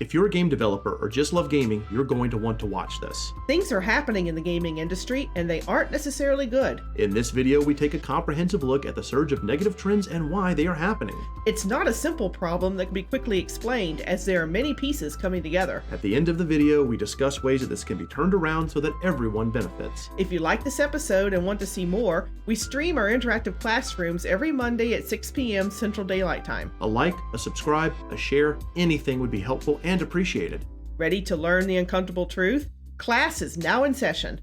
If you're a game developer or just love gaming, you're going to want to watch this. Things are happening in the gaming industry, and they aren't necessarily good. In this video, we take a comprehensive look at the surge of negative trends and why they are happening. It's not a simple problem that can be quickly explained, as there are many pieces coming together. At the end of the video, we discuss ways that this can be turned around so that everyone benefits. If you like this episode and want to see more, we stream our interactive classrooms every Monday at 6 p.m. Central Daylight Time. A like, a subscribe, a share, anything would be helpful and appreciated. Ready to learn the uncomfortable truth? Class is now in session.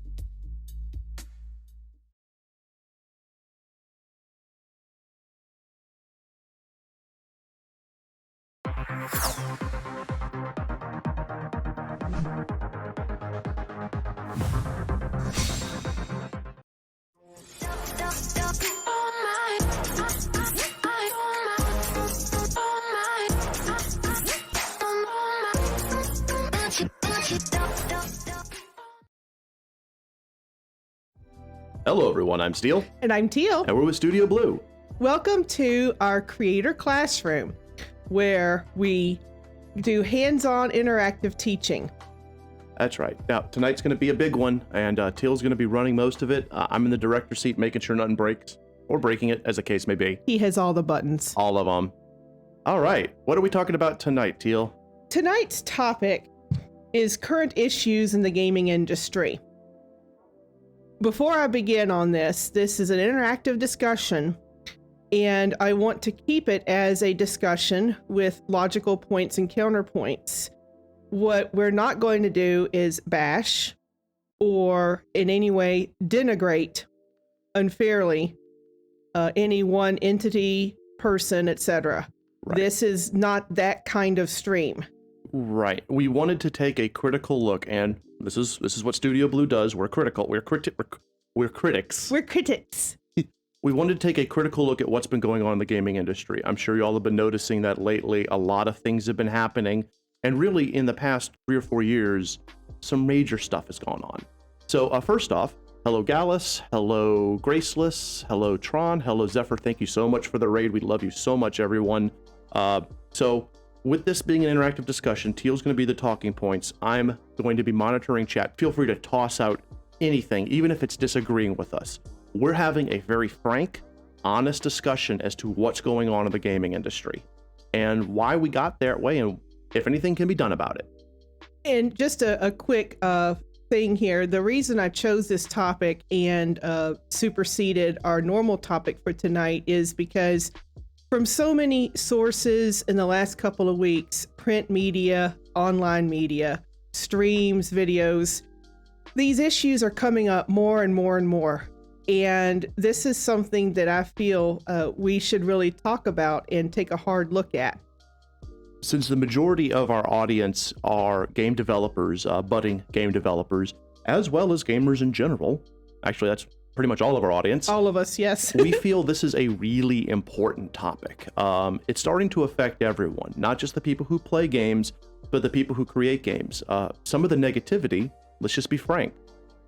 Hello everyone, I'm Steele. And I'm Teal. And we're with Studio Blue. Welcome to our creator classroom, where we do hands-on interactive teaching. That's right. Now, tonight's going to be a big one, and Teal's going to be running most of it. I'm in the director's seat, making sure nothing breaks, or breaking it, as the case may be. He has all the buttons. All of them. All right, what are we talking about tonight, Teal? Tonight's topic is current issues in the gaming industry. Before I begin on this is an interactive discussion, and I want to keep it as a discussion with logical points and counterpoints. What we're not going to do is bash or in any way denigrate unfairly any one entity, person, etc. Right. This is not that kind of stream. Right. We wanted to take a critical look, and this is what Studio Blue does. We're critical. We're critics. We're critics. We wanted to take a critical look at what's been going on in the gaming industry. I'm sure you all have been noticing that lately. A lot of things have been happening, and really in the past 3 or 4 years, some major stuff has gone on. So first off, hello Gallus, hello Graceless, hello Tron, hello Zephyr. Thank you so much for the raid. We love you so much, everyone. So with this being an interactive discussion, Teal's going to be the talking points. I'm going to be monitoring chat. Feel free to toss out anything, even if it's disagreeing with us. We're having a very frank, honest discussion as to what's going on in the gaming industry and why we got that way and if anything can be done about it. And just a quick thing here. The reason I chose this topic and superseded our normal topic for tonight is because from so many sources in the last couple of weeks, print media, online media, streams, videos, these issues are coming up more and more and more. And this is something that I feel we should really talk about and take a hard look at. Since the majority of our audience are game developers, budding game developers, as well as gamers in general, actually that's pretty much all of our audience. All of us, yes. We feel this is a really important topic. It's starting to affect everyone, not just the people who play games, but the people who create games. Some of the negativity, let's just be frank,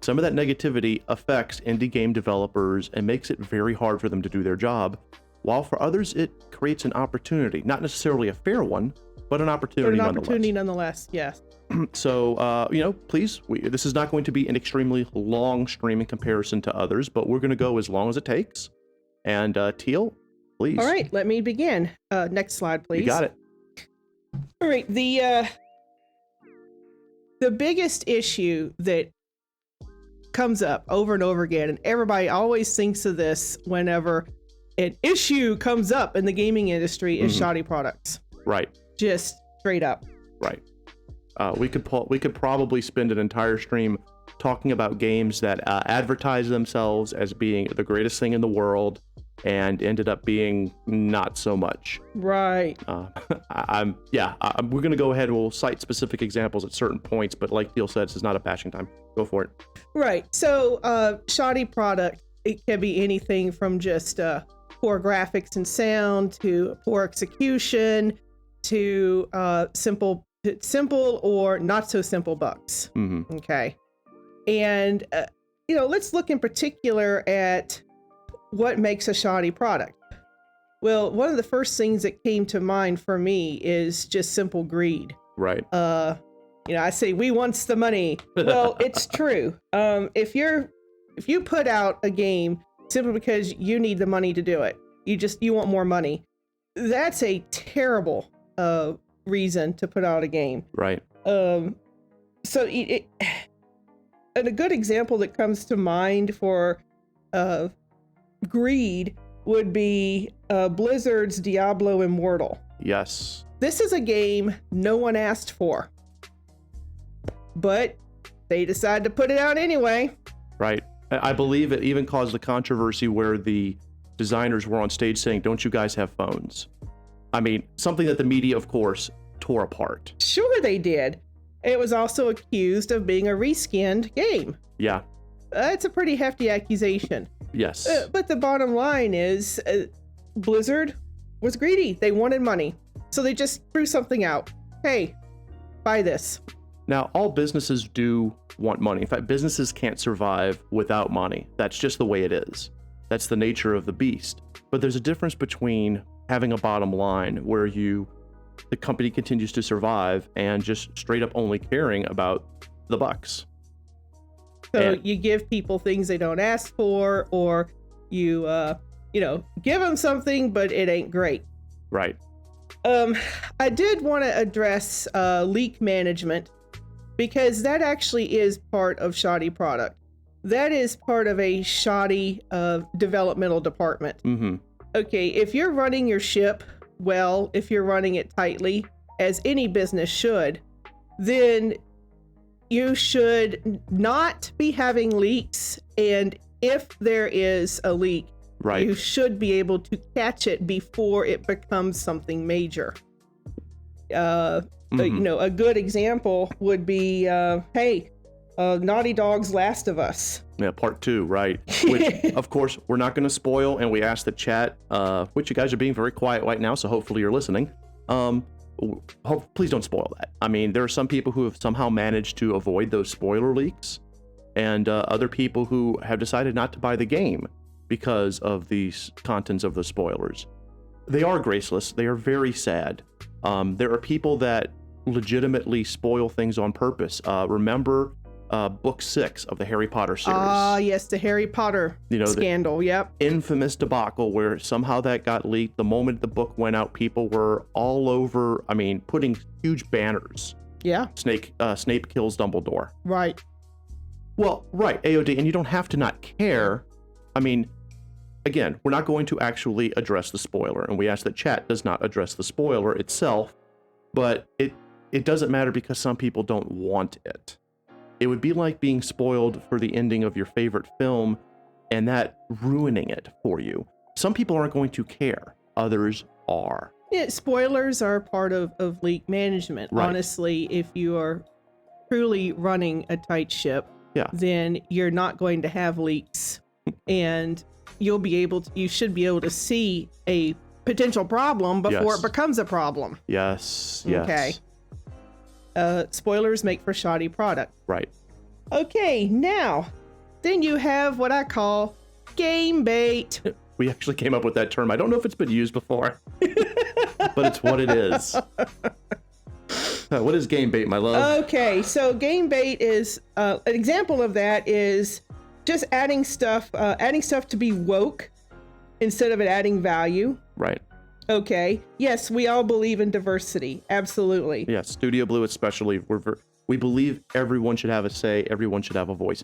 some of that negativity affects indie game developers and makes it very hard for them to do their job, while for others it creates an opportunity, not necessarily a fair one, but an opportunity nonetheless, yes. So, please, this is not going to be an extremely long stream in comparison to others, but we're going to go as long as it takes. And Teal, please. All right, let me begin. Next slide, please. You got it. All right, the biggest issue that comes up over and over again, and everybody always thinks of this whenever an issue comes up in the gaming industry, is shoddy products. Right. Just straight up. Right. We could probably spend an entire stream talking about games that advertise themselves as being the greatest thing in the world and ended up being not so much. Right. We're going to go ahead and we'll cite specific examples at certain points, but like Teal said, this is not a bashing time. Go for it. Right. So shoddy product, it can be anything from just poor graphics and sound to poor execution to simple or not so simple bugs. Mm-hmm. Okay. And, let's look in particular at what makes a shoddy product. Well, one of the first things that came to mind for me is just simple greed. Right. I say we wants the money. Well, it's true. If you put out a game simply because you need the money to do it, you want more money, that's a terrible reason to put out a game. Right. And a good example that comes to mind for greed would be Blizzard's Diablo Immortal. Yes. This is a game no one asked for, but they decided to put it out anyway. Right. I believe it even caused a controversy where the designers were on stage saying, "Don't you guys have phones?" I mean, something that the media, of course, tore apart. Sure they did. It was also accused of being a reskinned game. Yeah. That's a pretty hefty accusation. Yes. But the bottom line is Blizzard was greedy. They wanted money. So they just threw something out. Hey, buy this. Now, all businesses do want money. In fact, businesses can't survive without money. That's just the way it is. That's the nature of the beast. But there's a difference between having a bottom line where the company continues to survive and just straight up only caring about the bucks. So you give people things they don't ask for, or you give them something, but it ain't great. Right. I did want to address leak management, because that actually is part of shoddy product. That is part of a shoddy developmental department. Mm-hmm. Okay, if you're running your ship well, if you're running it tightly, as any business should, then you should not be having leaks. And if there is a leak, right, you should be able to catch it before it becomes something major. A good example would be, Naughty Dog's Last of Us. Yeah, part 2, right. Which, of course, we're not going to spoil, and we ask the chat, which you guys are being very quiet right now, so hopefully you're listening. Please don't spoil that. I mean, there are some people who have somehow managed to avoid those spoiler leaks, and other people who have decided not to buy the game because of the contents of the spoilers. They are graceless. They are very sad. There are people that legitimately spoil things on purpose. Remember book 6 of the Harry Potter series. Yes, the Harry Potter scandal. Yep. Infamous debacle where somehow that got leaked. The moment the book went out, people were all over, putting huge banners. Yeah. Snape kills Dumbledore. Right. Well, right, AOD, and you don't have to not care. Again, we're not going to actually address the spoiler, and we ask that chat does not address the spoiler itself, but it doesn't matter because some people don't want it. It would be like being spoiled for the ending of your favorite film and that ruining it for you. Some people aren't going to care. Others are. Yeah, spoilers are part of leak management. Right. Honestly, if you are truly running a tight ship, yeah, then you're not going to have leaks, and you should be able to see a potential problem before it becomes a problem. Yes. Okay. Spoilers make for shoddy product. Right. Okay, now, then you have what I call game bait. We actually came up with that term. I don't know if it's been used before, but it's what it is. What is game bait, my love? Okay, so game bait is an example of that is just adding stuff to be woke instead of it adding value. Right. Okay. Yes, we all believe in diversity. Absolutely. Yeah, Studio Blue especially. We believe everyone should have a say. Everyone should have a voice.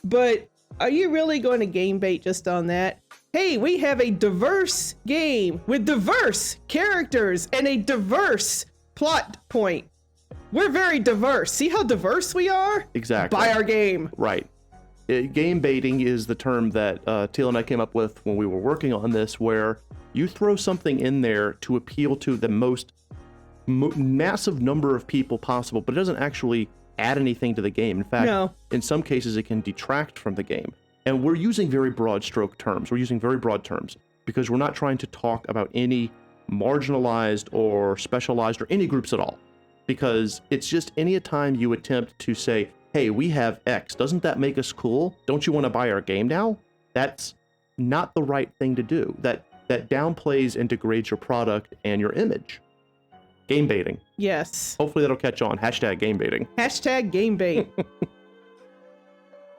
But are you really going to game bait just on that? Hey, we have a diverse game with diverse characters and a diverse plot point. We're very diverse. See how diverse we are? Exactly. Buy our game. Right. Game baiting is the term that Teal and I came up with when we were working on this, where you throw something in there to appeal to the most massive number of people possible, but it doesn't actually add anything to the game. In fact, in some cases, it can detract from the game. And we're using very broad stroke terms. We're using very broad terms because we're not trying to talk about any marginalized or specialized or any groups at all. Because it's just any time you attempt to say, hey, we have X, doesn't that make us cool? Don't you want to buy our game now? That's not the right thing to do. That downplays and degrades your product and your image. Game baiting. Yes. Hopefully that'll catch on. Hashtag game baiting. Hashtag game bait.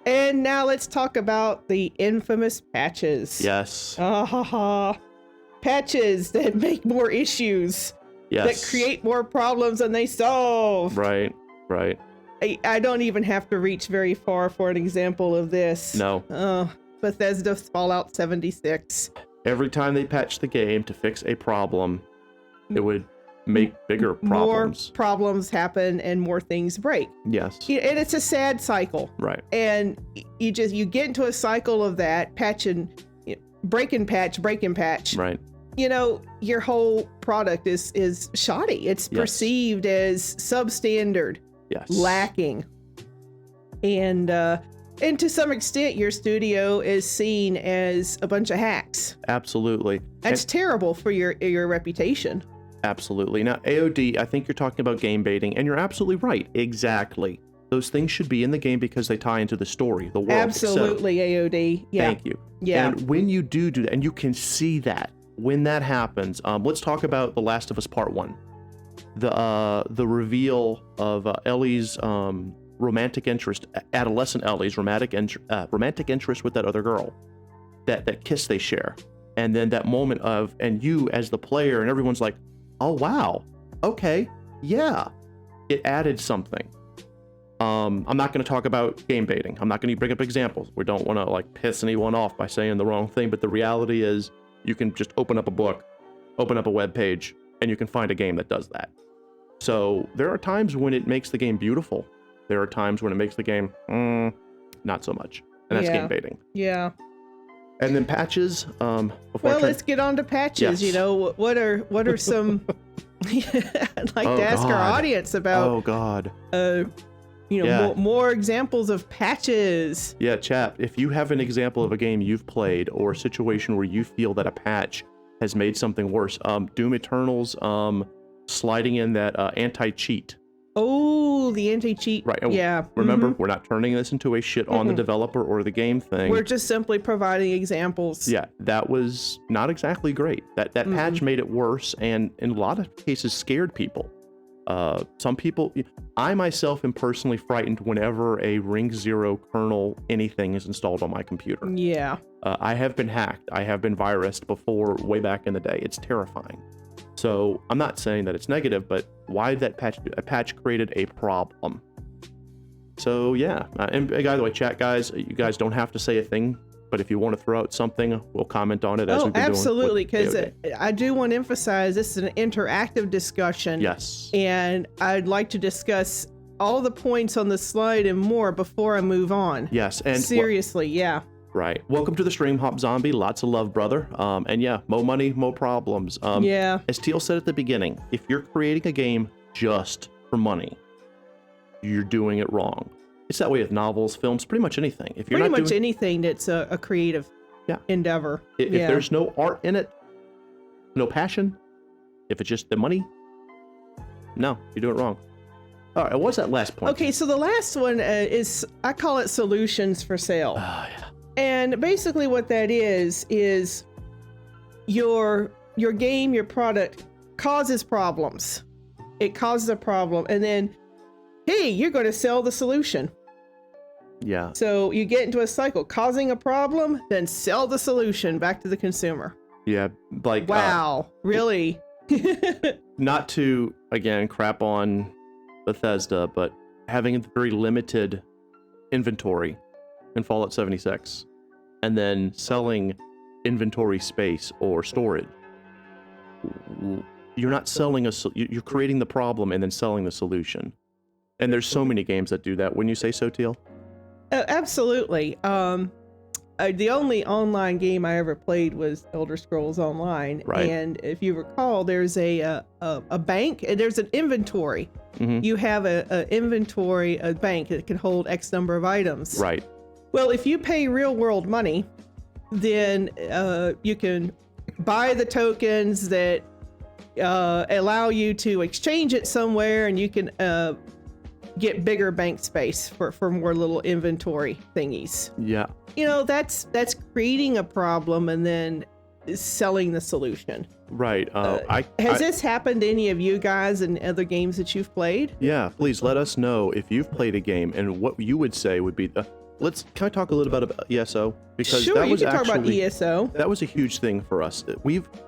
And now let's talk about the infamous patches. Yes. Patches that make more issues. Yes. That create more problems than they solve. Right. I don't even have to reach very far for an example of this. No. Bethesda's Fallout 76. Every time they patch the game to fix a problem, it would make bigger problems. More problems happen and more things break. Yes. And it's a sad cycle. Right. And you get into a cycle of that, break and patch. Right. Your whole product is shoddy. It's perceived as substandard. Yes. Lacking. And to some extent, your studio is seen as a bunch of hacks. Absolutely. That's terrible for your reputation. Absolutely. Now, AOD, I think you're talking about game baiting, and you're absolutely right. Exactly. Those things should be in the game because they tie into the story, the world. Absolutely, AOD. Yeah. Thank you. Yeah. And when you do that, and you can see that when that happens, let's talk about The Last of Us Part 1. The reveal of Ellie's romantic interest, adolescent Ellie's romantic interest with that other girl, that kiss they share, and then that moment of, and you as the player and everyone's like, oh wow, okay, yeah, it added something. I'm not going to talk about game baiting. I'm not going to bring up examples. We don't want to like piss anyone off by saying the wrong thing, but the reality is you can just open up a book, open up a web page, and you can find a game that does that. So there are times when it makes the game beautiful. There are times when it makes the game not so much, and that's game baiting. Yeah. And then patches. Let's get on to patches. Yes. What are some? I'd like to ask our audience about. Oh God. More examples of patches. Yeah, chat. If you have an example of a game you've played or a situation where you feel that a patch has made something worse, Doom Eternal's sliding in that anti-cheat. Oh, the anti-cheat. Right. And remember, we're not turning this into a shit on the developer or the game thing. We're just simply providing examples. Yeah, that was not exactly great. That patch made it worse, and in a lot of cases scared people. Some people, I myself am personally frightened whenever a Ring Zero kernel anything is installed on my computer. Yeah. I have been hacked. I have been virused before, way back in the day. It's terrifying. So I'm not saying that it's negative, but why did that patch? A patch created a problem. So yeah, and by the way, chat guys, you guys don't have to say a thing, but if you want to throw out something, we'll comment on it as we've been absolutely, doing. Because I do want to emphasize this is an interactive discussion. Yes. And I'd like to discuss all the points on the slide and more before I move on. Yes, and seriously, yeah. Right. Welcome to the stream, Hop Zombie. Lots of love, brother. And yeah, more money, more problems. Yeah. As Teal said at the beginning, if you're creating a game just for money, you're doing it wrong. It's that way with novels, films, pretty much anything. If you're pretty much anything that's a creative endeavor. If there's no art in it, no passion, if it's just the money, no, you do it wrong. All right, what's that last point? Okay, so the last one is, I call it solutions for sale. Oh, yeah. And basically what that is your game, your product causes problems. It causes a problem, and then, hey, you're going to sell the solution. Yeah. So you get into a cycle, causing a problem, then sell the solution back to the consumer. Yeah, like wow, really? Not to again crap on Bethesda, but having a very limited inventory in Fallout 76, and then selling inventory space or storage. You're not selling you're creating the problem and then selling the solution. And there's so many games that do that. Wouldn't you say so, Teal? Absolutely. The only online game I ever played was Elder Scrolls Online. Right. And if you recall, there's a bank, and there's an inventory. Mm-hmm. You have a inventory, a bank that can hold X number of items. Right. Well, if you pay real world money, then you can buy the tokens that allow you to exchange it somewhere, and you can get bigger bank space for more little inventory thingies. Yeah. You know, that's creating a problem and then selling the solution. Right. Has this happened to any of you guys in other games that you've played? Yeah, please let us know if you've played a game and what you would say would be the. Can I talk a little bit about ESO? Because sure, that was you can talk about actually, ESO. That was a huge thing for us.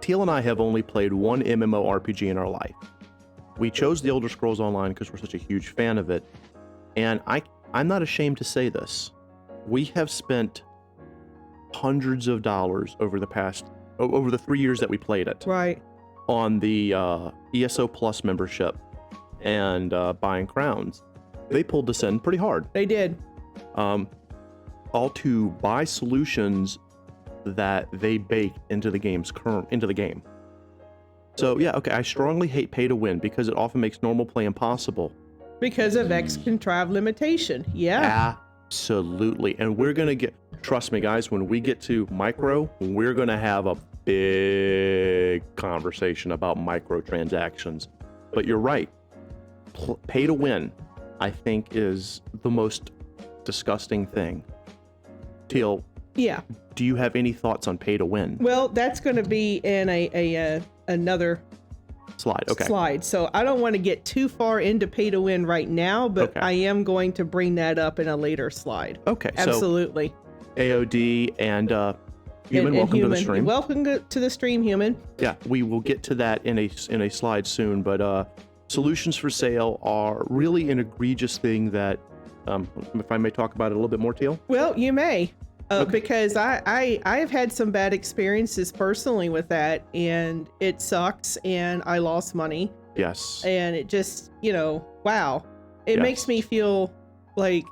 Teal and I have only played one MMORPG in our life. We chose the Elder Scrolls Online because we're such a huge fan of it. And I'm not ashamed to say this. We have spent hundreds of dollars over the 3 years that we played it. Right. On the ESO Plus membership and buying crowns. They pulled us in pretty hard. They did. All to buy solutions that they baked into the game. So yeah, okay, I strongly hate pay to win because it often makes normal play impossible. Because of X contrived limitation. Yeah. Absolutely. And we're gonna trust me guys, when we get to micro, we're gonna have a big conversation about microtransactions. But you're right. Pay to win, I think, is the most disgusting thing. Teal, yeah. Do you have any thoughts on pay to win? Well, that's going to be in another slide. So I don't want to get too far into pay to win right now, but okay. I am going to bring that up in a later slide. Okay. Absolutely. So AOD and Human, welcome to the stream. Welcome to the stream, Human. Yeah, we will get to that in a slide soon, but solutions for sale are really an egregious thing that, if I may talk about it a little bit more, Teal? Well, you may, Okay. because I've had some bad experiences personally with that, and it sucks, and I lost money. Yes. And it just, wow. It Yes. makes me feel like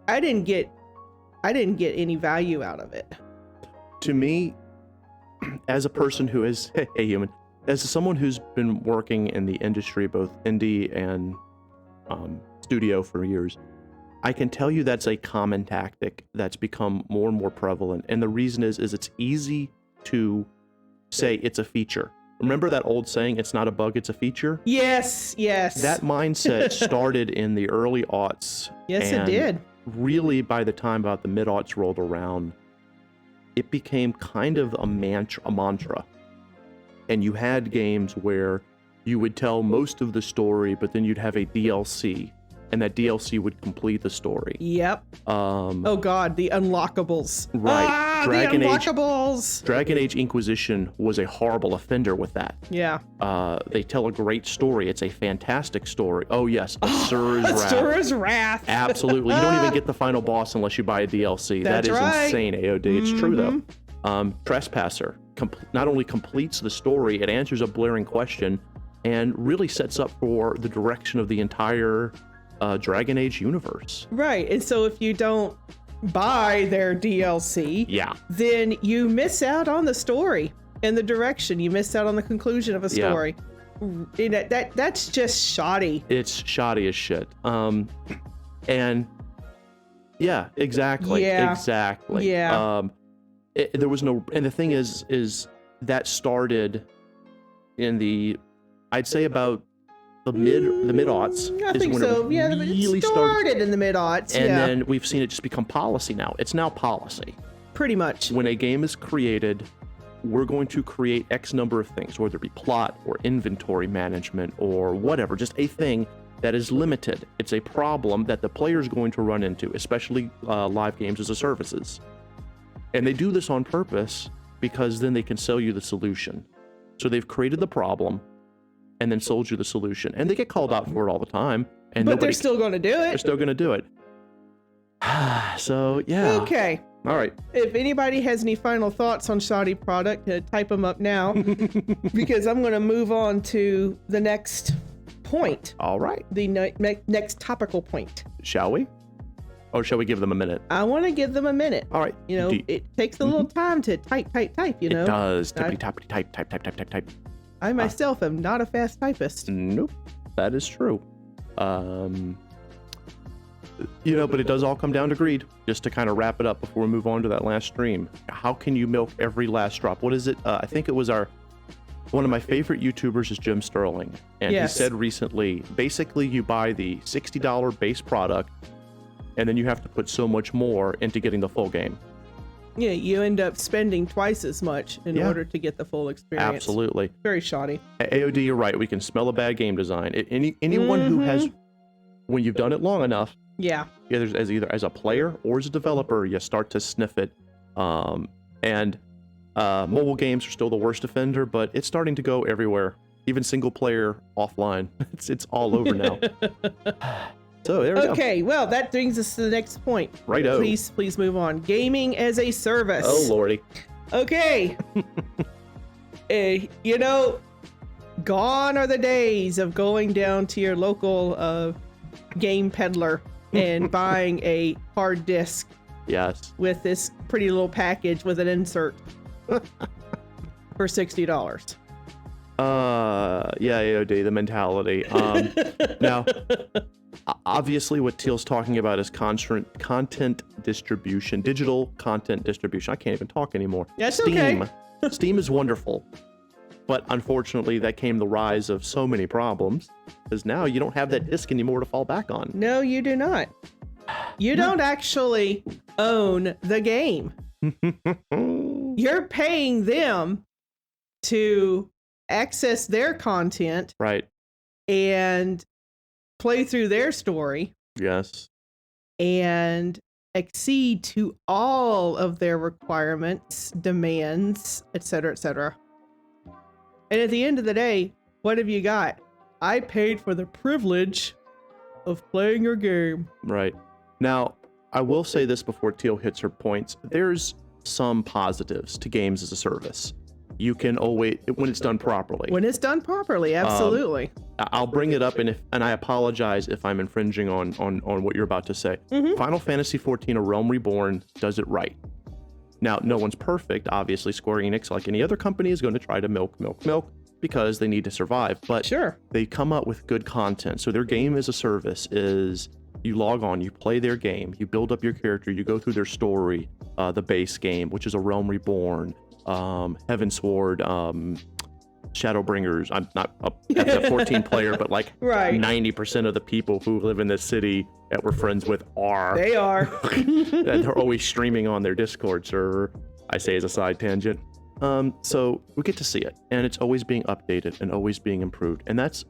I didn't get any value out of it. To me, as a person who is, hey Human, as someone who's been working in the industry, both indie and studio for years, I can tell you that's a common tactic that's become more and more prevalent. And the reason is it's easy to say it's a feature. Remember that old saying, it's not a bug, it's a feature? Yes. That mindset started in the early aughts. Yes, it did. Really, by the time about the mid-aughts rolled around, it became kind of a mantra. And you had games where you would tell most of the story, but then you'd have a DLC, and that DLC would complete the story. Yep. Oh God, the unlockables. Right. The unlockables. Dragon Age Inquisition was a horrible offender with that. Yeah. They tell a great story. It's a fantastic story. Oh yes, Asura's Wrath. Asura's Wrath. Absolutely. You don't even get the final boss unless you buy a DLC. That's that is right. insane, AOD. It's true though. Trespasser not only completes the story, it answers a blaring question and really sets up for the direction of the entire Dragon Age universe. Right. And so if you don't buy their DLC, then you miss out on the story and the direction. You miss out on the conclusion of a story. Yeah. That's just shoddy. It's shoddy as shit. And yeah, exactly. Yeah. Exactly. Yeah. There was no, and the thing is that started in I'd say about the mid-aughts. I think so. Yeah, really it started in the mid-aughts. And then we've seen it just become policy now. It's now policy. Pretty much. When a game is created, we're going to create X number of things, whether it be plot or inventory management or whatever, just a thing that is limited. It's a problem that the player is going to run into, especially live games as a services. And they do this on purpose because then they can sell you the solution. So they've created the problem and then sold you the solution. And they get called out for it all the time. But they're still going to do it. They're still going to do it. So, yeah. Okay. All right. If anybody has any final thoughts on shoddy product, type them up now. Because I'm going to move on to the next point. All right. The next topical point. Shall we? Or shall we give them a minute? I want to give them a minute. All right. It takes a little time to type, It does. Type. I myself am not a fast typist. Nope. That is true. But it does all come down to greed. Just to kind of wrap it up before we move on to that last stream. How can you milk every last drop? What is it? I think it was one of my favorite YouTubers is Jim Sterling. And He said recently, basically you buy the $60 base product, and then you have to put so much more into getting the full game. Yeah, you end up spending twice as much in order to get the full experience. Absolutely. Very shoddy. AOD, you're right. We can smell a bad game design. Anyone who has, when you've done it long enough, either as a player or as a developer, you start to sniff it. And mobile games are still the worst offender, but it's starting to go everywhere. Even single player offline. It's all over now. So there we go. Okay, well, that brings us to the next point. Righto. Please move on. Gaming as a service. Oh, lordy. Okay. You know, gone are the days of going down to your local game peddler and buying a hard disk. Yes. With this pretty little package with an insert for $60. Yeah, AOD, the mentality. Now, obviously what Teal's talking about is content distribution, digital content distribution. I can't even talk anymore. That's Steam. okay. Steam is wonderful, but unfortunately that came the rise of so many problems, because now you don't have that disc anymore to fall back on. No, you do not. You don't actually own the game. You're paying them to access their content, right, and play through their story. Yes. And accede to all of their requirements, demands, etc., etc. And at the end of the day, what have you got? I paid for the privilege of playing your game. Right. Now, I will say this before Teal hits her points. There's some positives to games as a service. You can always, when it's done properly. When it's done properly, absolutely. I'll bring it up, and I apologize if I'm infringing on what you're about to say. Final Fantasy XIV: A Realm Reborn does it right. Now, no one's perfect. Obviously, Square Enix, like any other company, is going to try to milk because they need to survive. But sure, they come up with good content. So their game as a service is, you log on, you play their game, you build up your character, you go through their story, the base game, which is A Realm Reborn, Heavensward, Shadowbringers. I'm not that's a 14 player, but like 90% of the people who live in this city that we're friends with are. They are. They're always streaming on their Discord server. I say as a side tangent. So we get to see it, and it's always being updated and always being improved. And that's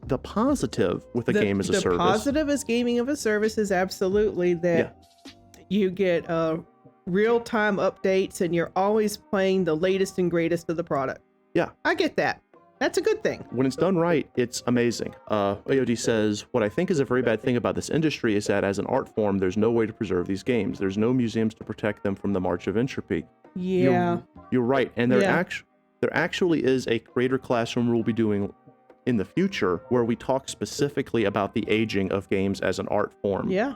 the positive with a game as a service. The positive as gaming of a service is absolutely that you get real-time updates, and you're always playing the latest and greatest of the product. Yeah. I get that. That's a good thing. When it's done right, it's amazing. AOD says, what I think is a very bad thing about this industry is that as an art form, there's no way to preserve these games. There's no museums to protect them from the march of entropy. Yeah. You're right. And there actually is a creator classroom we'll be doing in the future where we talk specifically about the aging of games as an art form. Yeah.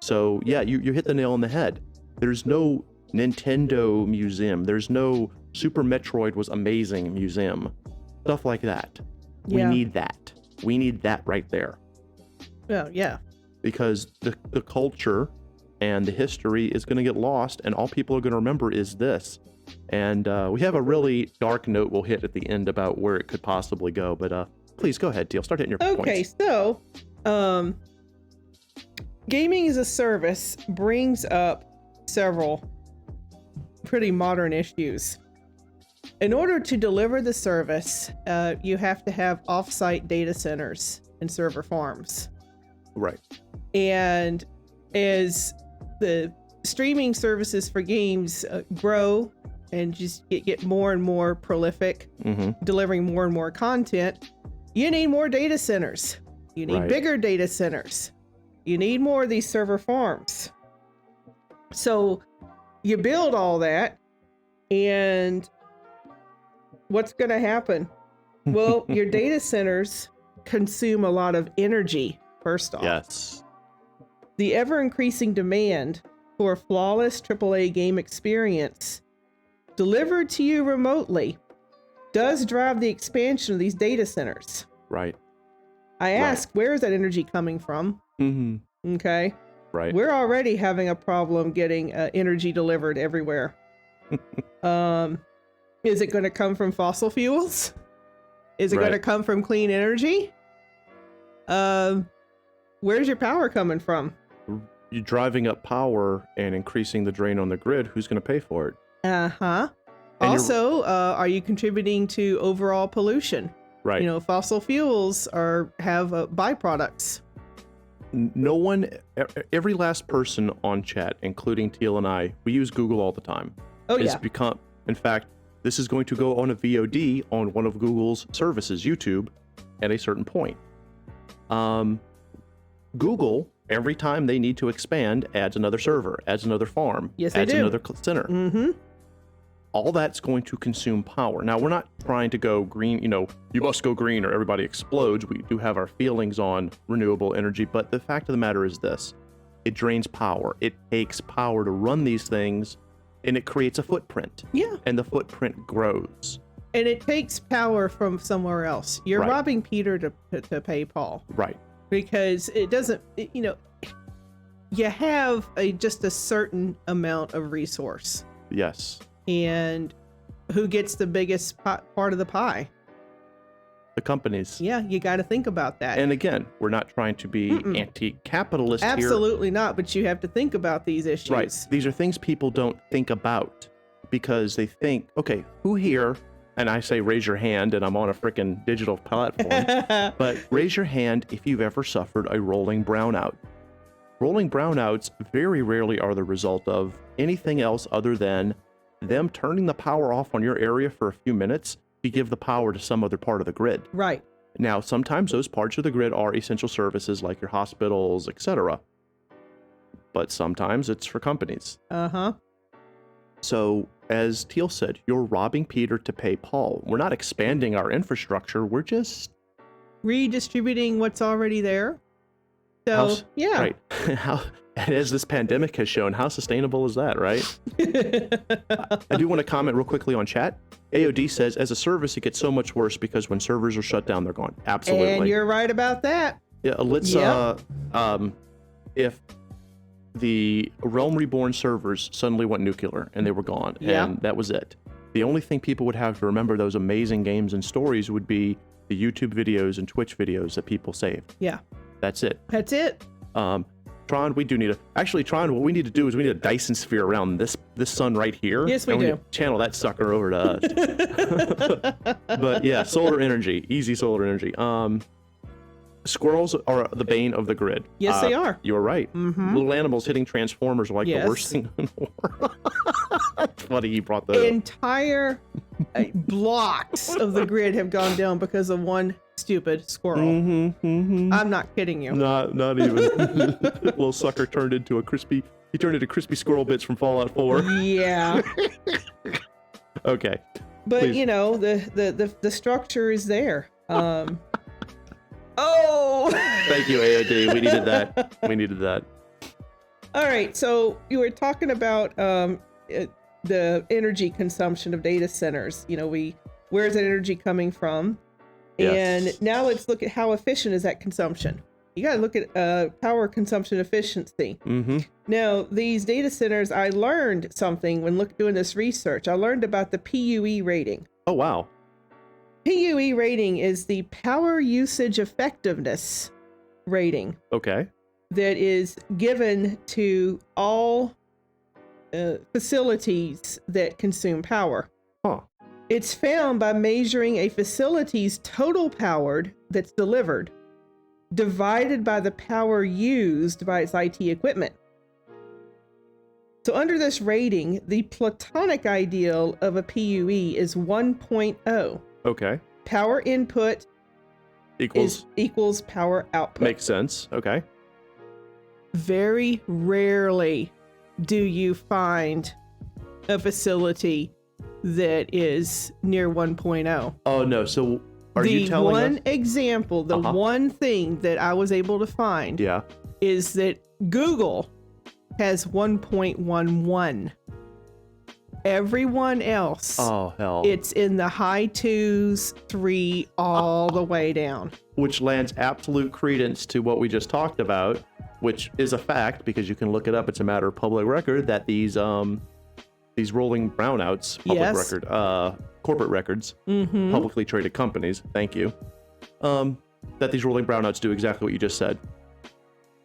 So yeah, you hit the nail on the head. There's no Nintendo museum. There's no Super Metroid was amazing museum. Stuff like that. We need that. We need that right there. Well, yeah. Because the culture and the history is going to get lost, and all people are going to remember is this. And we have a really dark note we'll hit at the end about where it could possibly go. But please go ahead, Teal. Start hitting your points. Okay, so gaming as a service brings up several pretty modern issues. In order to deliver the service, you have to have off-site data centers and server farms. Right. And as the streaming services for games grow and just get more and more prolific, delivering more and more content, you need more data centers. You need bigger data centers. You need more of these server farms. So you build all that, and what's going to happen? Well, your data centers consume a lot of energy, first off. Yes. The ever-increasing demand for a flawless AAA game experience delivered to you remotely does drive the expansion of these data centers. Right. I ask, where is that energy coming from? Okay. Right. We're already having a problem getting energy delivered everywhere. Is it going to come from fossil fuels? Is it going to come from clean energy? Where's your power coming from? you're driving up power and increasing the drain on the grid. Who's going to pay for it? Uh-huh. And Also, are you contributing to overall pollution? Right. You know, fossil fuels have byproducts. No one, every last person on chat, including Teal and I, we use Google all the time. Oh, It's yeah. in fact, this is going to go on a VOD on one of Google's services, YouTube, at a certain point. Google, every time they need to expand, adds another server, adds another farm, Yes, they adds do. another center. Mm-hmm. All that's going to consume power. Now, we're not trying to go green, you must go green or everybody explodes. We do have our feelings on renewable energy, but the fact of the matter is this. It drains power. It takes power to run these things, and it creates a footprint. Yeah. And the footprint grows. And it takes power from somewhere else. You're Right. robbing Peter to pay Paul. Right. Because it doesn't, you have just a certain amount of resource. Yes. And who gets the biggest part of the pie? The companies. Yeah, you got to think about that. And again, we're not trying to be anti-capitalist here. Absolutely not, but you have to think about these issues. Right. These are things people don't think about because they think, okay, who here, and I say raise your hand and I'm on a freaking digital platform, but raise your hand if you've ever suffered a rolling brownout. Rolling brownouts very rarely are the result of anything else other than them turning the power off on your area for a few minutes to give the power to some other part of the grid. Right. Now, sometimes those parts of the grid are essential services like your hospitals, etc. But sometimes it's for companies. Uh-huh. So, as Teal said, you're robbing Peter to pay Paul. We're not expanding our infrastructure. We're just Redistributing what's already there. So, yeah. Right. As this pandemic has shown, how sustainable is that, right? I do want to comment real quickly on chat. AOD says, as a service, it gets so much worse because when servers are shut down, they're gone. Absolutely. And you're right about that. Yeah, let's, if the Realm Reborn servers suddenly went nuclear and they were gone, and that was it. The only thing people would have to remember those amazing games and stories would be the YouTube videos and Twitch videos that people saved. Yeah. That's it. That's it. Tron, we do need Tron, what we need to do is we need a Dyson sphere around this sun right here. Yes, we and do. need to channel that sucker over to us. But yeah, solar energy, easy solar energy. Squirrels are the bane of the grid. Yes, they are. You're right. Mm-hmm. Little animals hitting transformers are like the worst thing in the world. That's funny you brought that up. Entire blocks of the grid have gone down because of one stupid squirrel. I'm not kidding you. Not even. Little sucker turned into crispy squirrel bits from Fallout 4. Yeah. Okay. But Please. the structure is there. Oh! Thank you, AOD. We needed that. All right, so you were talking about the energy consumption of data centers. Where's that energy coming from? Yes. And now let's look at how efficient is that consumption. You got to look at power consumption efficiency. Mm-hmm. Now, these data centers, I learned something when doing this research. I learned about the PUE rating. Oh, wow. PUE rating is the power usage effectiveness rating. Okay. That is given to all facilities that consume power. Huh. It's found by measuring a facility's total power that's delivered divided by the power used by its IT equipment. So under this rating, the platonic ideal of a PUE is 1.0. Okay. Power input equals power output. Makes sense. Okay. Very rarely do you find a facility that is near 1.0. Oh, no. So are you telling us? The one example, the one thing that I was able to find is that Google has 1.11. Everyone else, oh hell, it's in the high 2s, 3, all the way down. Which lends absolute credence to what we just talked about, which is a fact because you can look it up. It's a matter of public record that these rolling brownouts, corporate records, publicly traded companies, thank you, that these rolling brownouts do exactly what you just said.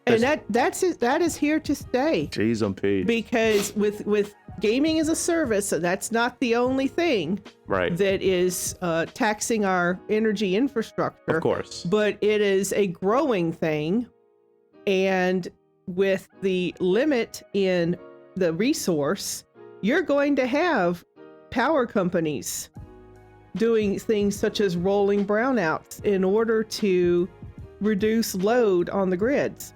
And that is here to stay. Jeez, I'm Pete. Because with gaming as a service, that's not the only thing Right. that is taxing our energy infrastructure. Of course. But it is a growing thing. And with the limit in the resource, you're going to have power companies doing things such as rolling brownouts in order to reduce load on the grids.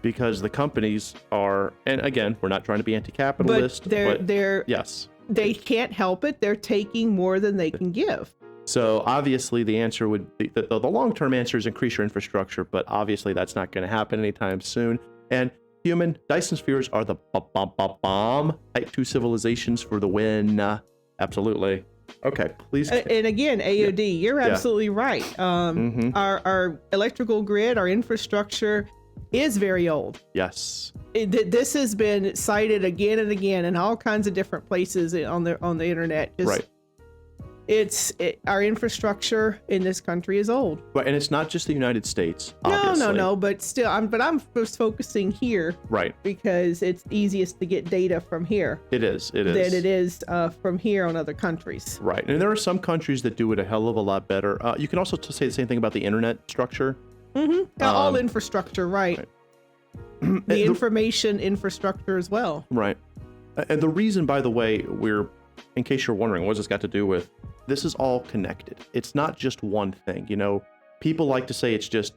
Because the companies are, and again, we're not trying to be anti-capitalist, but they're yes, they can't help it. They're taking more than they can give. So obviously the answer would be, the long-term answer is increase your infrastructure, but obviously that's not going to happen anytime soon. And human Dyson spheres are the bomb type 2 civilizations for the win. Absolutely. Okay, please. And again, AOD, you're absolutely right. Our electrical grid, our infrastructure is very old. Yes. This has been cited again and again in all kinds of different places on the internet. Just, right. Our infrastructure in this country is old. Right, and it's not just the United States. Obviously. No, but still, I'm just focusing here. Right. Because it's easiest to get data from here. It is. Than it is from here on other countries. Right, and there are some countries that do it a hell of a lot better. You can also say the same thing about the internet structure. All infrastructure, right. The information infrastructure as well. Right. And the reason, by the way, in case you're wondering, what's this got to do with, this is all connected. It's not just one thing. You know, people like to say it's just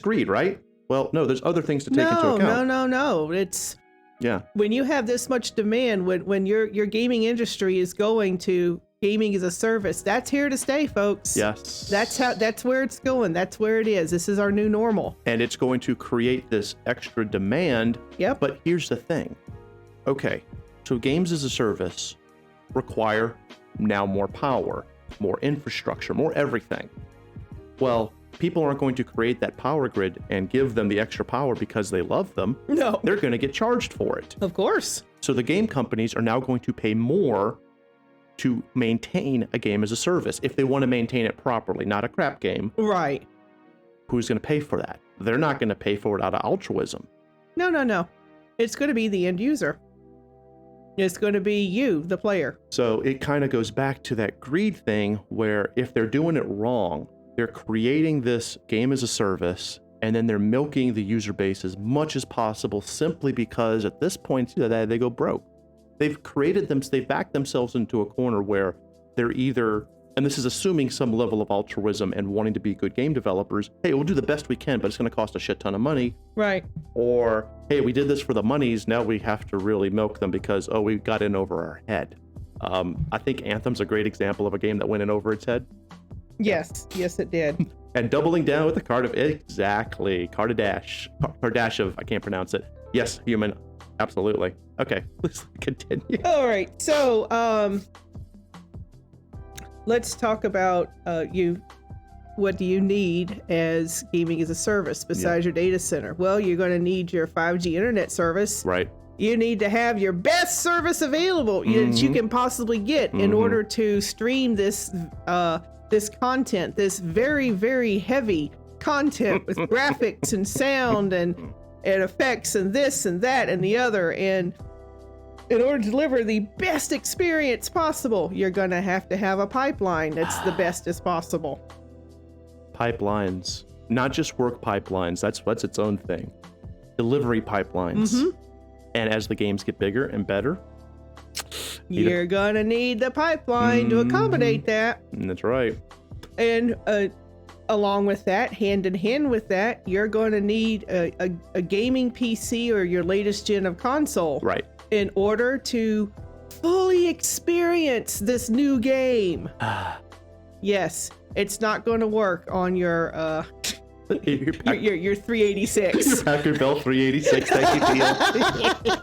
greed, right? Well, no, there's other things to take into account. No. When you have this much demand, when your gaming industry is going to gaming as a service, that's here to stay, folks. Yes. That's where it's going. That's where it is. This is our new normal. And it's going to create this extra demand. Yep. But here's the thing. Okay, so games as a service require now more power, more infrastructure, more everything. Well, people aren't going to create that power grid and give them the extra power because they love them. No. They're going to get charged for it. Of course. So the game companies are now going to pay more to maintain a game as a service if they want to maintain it properly, not a crap game. Right. Who's going to pay for that? They're not going to pay for it out of altruism. No. It's going to be the end user. It's going to be you, the player. So it kind of goes back to that greed thing where if they're doing it wrong, they're creating this game as a service and then they're milking the user base as much as possible simply because at this point they go broke. They've backed themselves into a corner where they're either, and this is assuming some level of altruism and wanting to be good game developers, hey, we'll do the best we can, but it's going to cost a shit ton of money. Right. Or, hey, we did this for the monies, now we have to really milk them because, we got in over our head. I think Anthem's a great example of a game that went in over its head. Yes, it did. And doubling down with the Kardashev, I can't pronounce it. Yes, human, absolutely. Okay, let's continue. All right, so let's talk about what do you need as gaming as a service besides your data center? Well, you're going to need your 5G internet service. Right. You need to have your best service available that you can possibly get in order to stream this content, this very, very heavy content with graphics and sound and effects and this and that and the other. And in order to deliver the best experience possible, you're going to have a pipeline that's the best as possible. Pipelines, not just work pipelines. That's its own thing. Delivery pipelines. And as the games get bigger and better, you're going to need the pipeline to accommodate that. That's right. And along with that, hand in hand with that, you're going to need a gaming PC or your latest gen of console. Right. In order to fully experience this new game. Yes, it's not going to work on your 386. Your Packard Bell 386. Thank you, Theo.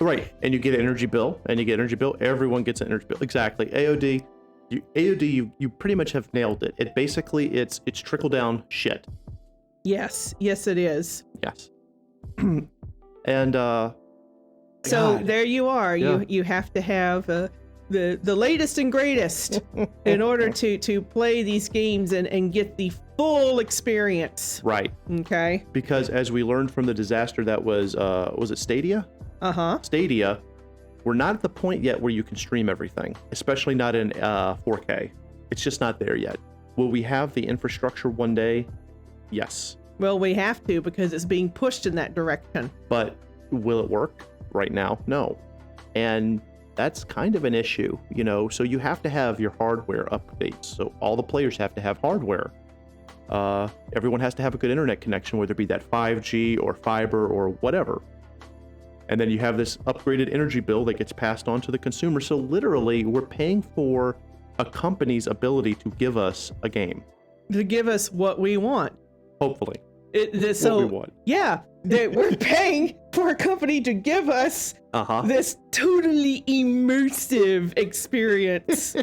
Right, and you get an energy bill, Everyone gets an energy bill. Exactly. AOD, you pretty much have nailed it. It's trickle down shit. Yes, it is. Yes. And so God. There you are. Yeah. You have to have the latest and greatest in order to play these games and get the full experience. Right. Okay. Because as we learned from the disaster that was it Stadia? Stadia, we're not at the point yet where you can stream everything, especially not in 4K. It's just not there yet. Will we have the infrastructure one day? Yes. Well, we have to because it's being pushed in that direction. But will it work right now? No. And that's kind of an issue, you know, so you have to have your hardware updates. So all the players have to have hardware. Everyone has to have a good internet connection, whether it be that 5G or fiber or whatever. And then you have this upgraded energy bill that gets passed on to the consumer. So literally, we're paying for a company's ability to give us a game. To give us what we want. Hopefully. So, what we want. Yeah, we're paying for a company to give us this totally immersive experience.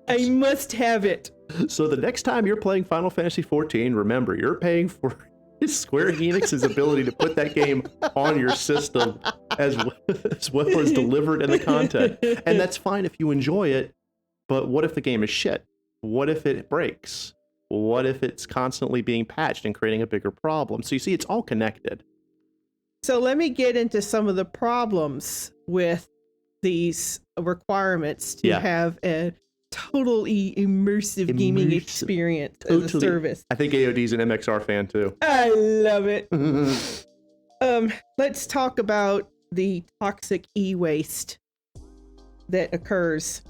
I must have it. So the next time you're playing Final Fantasy XIV, remember, you're paying for Square Enix's ability to put that game on your system as well as delivered in the content. And that's fine if you enjoy it, but what if the game is shit? What if it breaks? What if it's constantly being patched and creating a bigger problem? So you see, it's all connected. So let me get into some of the problems with these requirements to have a totally immersive gaming experience as a service. I think AOD's an MXR fan too. I love it. Let's talk about the toxic e-waste that occurs.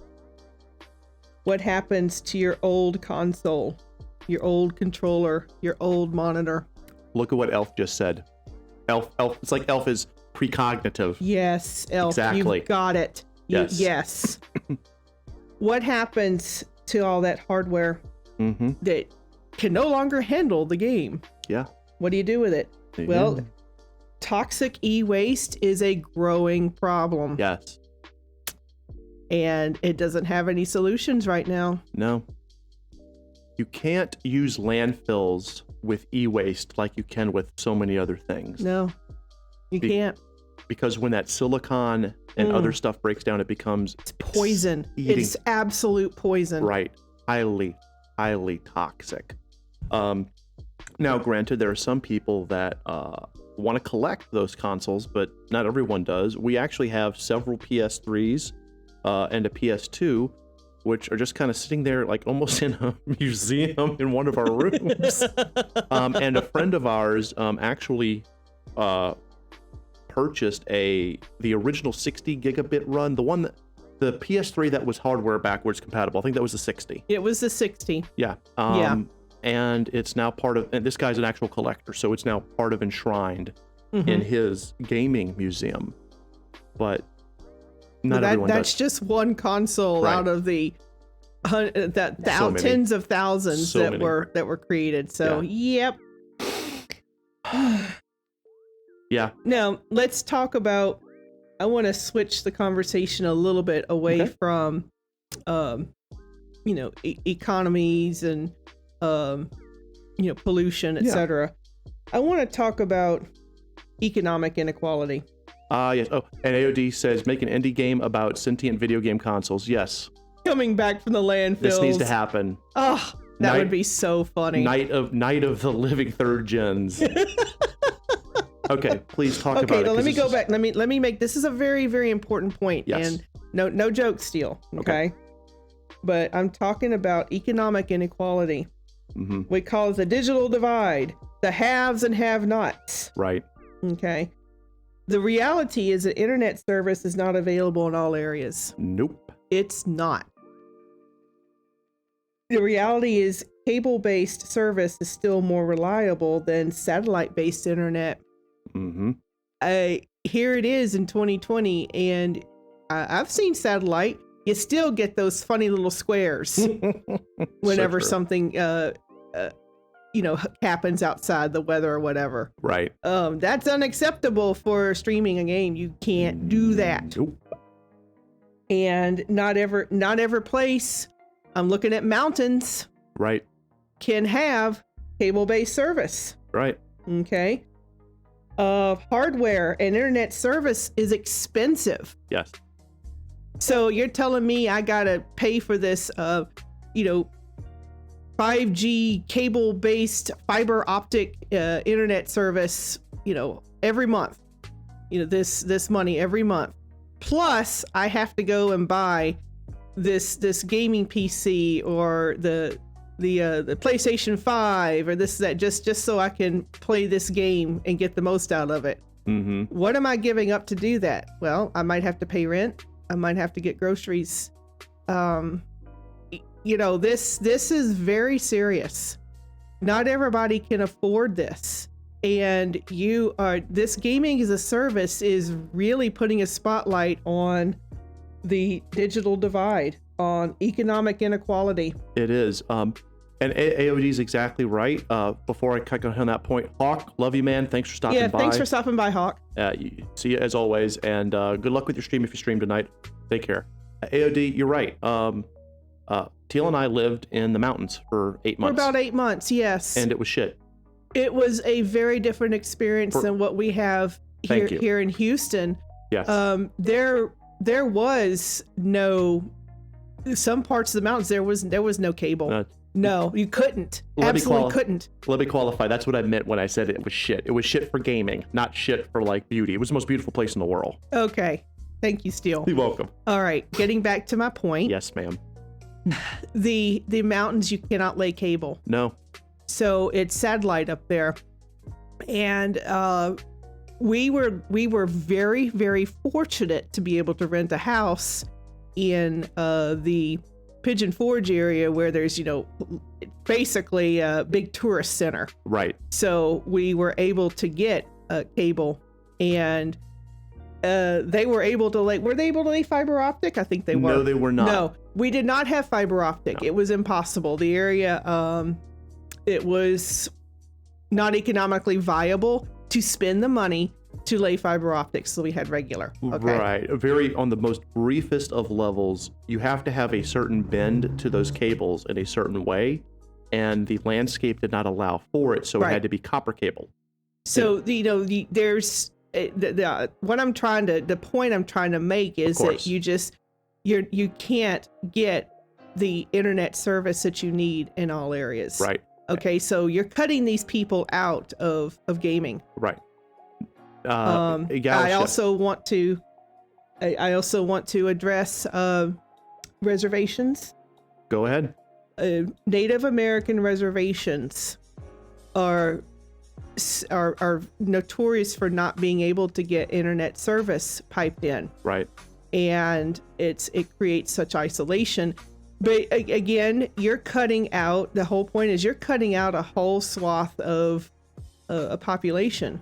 What happens to your old console, your old controller, your old monitor? Look at what Elf just said. Elf. It's like Elf is precognitive. Yes, Elf. Exactly. You've got it. Yes. Yes. What happens to all that hardware that can no longer handle the game? Yeah. What do you do with it? Yeah. Well, toxic e-waste is a growing problem. Yes. And it doesn't have any solutions right now. No. You can't use landfills with e-waste like you can with so many other things. No, you can't. Because when that silicon and other stuff breaks down, it becomes... It's poison. It's absolute poison. Right. Highly, highly toxic. Now, granted, there are some people that want to collect those consoles, but not everyone does. We actually have several PS3s and a PS2, which are just kind of sitting there like almost in a museum in one of our rooms. And a friend of ours actually purchased the original 60 gigabit run, the PS3 that was hardware backwards compatible. I think that was the 60. It was the 60. Yeah. And it's now part of, and this guy's an actual collector, so it's now part of enshrined in his gaming museum. But not everyone that's does. just one console out of the tens of thousands that were created. So yep. Yeah. Now let's talk about. I want to switch the conversation a little bit away from, economies and, pollution, etc. I want to talk about economic inequality. Yes. Oh, and AOD says make an indie game about sentient video game consoles. Yes. Coming back from the landfills. This needs to happen. Oh, that would be so funny. Night of the living third gens. Okay, please talk about it. Okay, let me go back. Let me make this is a very, very important point. Yes. And no joke steal. Okay. But I'm talking about economic inequality. We call it the digital divide, the haves and have-nots. Right. Okay. The reality is that internet service is not available in all areas. Nope. It's not. The reality is cable-based service is still more reliable than satellite-based internet. Here it is in 2020, and I've seen satellite. You still get those funny little squares whenever something, happens outside the weather or whatever. Right. That's unacceptable for streaming a game. You can't do that. Nope. And not every place. I'm looking at mountains. Right. Can have cable-based service. Right. Okay. Hardware and internet service is expensive. Yes. So you're telling me I gotta pay for this, 5G cable-based fiber optic internet service, every month. This money every month. Plus, I have to go and buy this gaming PC or the PlayStation 5 or this that just so I can play this game and get the most out of it. Mm-hmm. What am I giving up to do that? Well, I might have to pay rent. I might have to get groceries. This is very serious. Not everybody can afford this. And this gaming as a service is really putting a spotlight on the digital divide, on economic inequality. It is. And AOD is exactly right. Before I cut on that point, Hawk, love you, man. Thanks for stopping by. Yeah, thanks for stopping by, Hawk. See you as always, and good luck with your stream if you stream tonight. Take care. AOD, you're right. Teal and I lived in the mountains for 8 months. For about 8 months, yes. And it was shit. It was a very different experience than what we have here in Houston. Yes. There was some parts of the mountains, there was no cable. No, you couldn't. Absolutely couldn't. Let me qualify. That's what I meant when I said it was shit. It was shit for gaming, not shit for like beauty. It was the most beautiful place in the world. Okay. Thank you, Steele. You're welcome. All right. Getting back to my point. Yes, ma'am. The mountains, you cannot lay cable. No. So it's satellite up there. And we were very, very fortunate to be able to rent a house in the Pigeon Forge area where there's, basically a big tourist center. Right. So we were able to get cable, and they were able to were they able to lay fiber optic? I think they were. No, they were not. No, we did not have fiber optic. No. It was impossible. The area, it was not economically viable to spend the money to lay fiber optics, so we had regular. Okay. Right. Very on the most briefest of levels, you have to have a certain bend to those cables in a certain way, and the landscape did not allow for it, so it had to be copper cable. So there's the point I'm trying to make is that you can't get the internet service that you need in all areas. Right. Okay, so you're cutting these people out of gaming. Right. I also want to address reservations. Go ahead. Native American reservations are notorious for not being able to get internet service piped in. Right. And it creates such isolation. But again, you're cutting out, the whole point is you're cutting out a whole swath of a population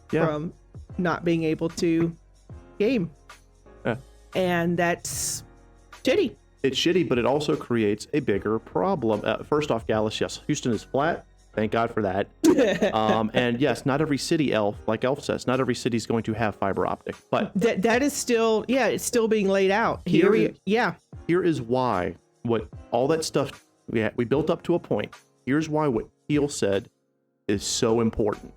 from not being able to game. Yeah. And that's shitty. It's shitty, but it also creates a bigger problem. First off, Gallus, yes, Houston is flat. Thank God for that. And yes, not every city, like Elf says, not every city is going to have fiber optic. But that is still, it's still being laid out. Here is why all that stuff we built up to a point. Here's why what Teal said is so important.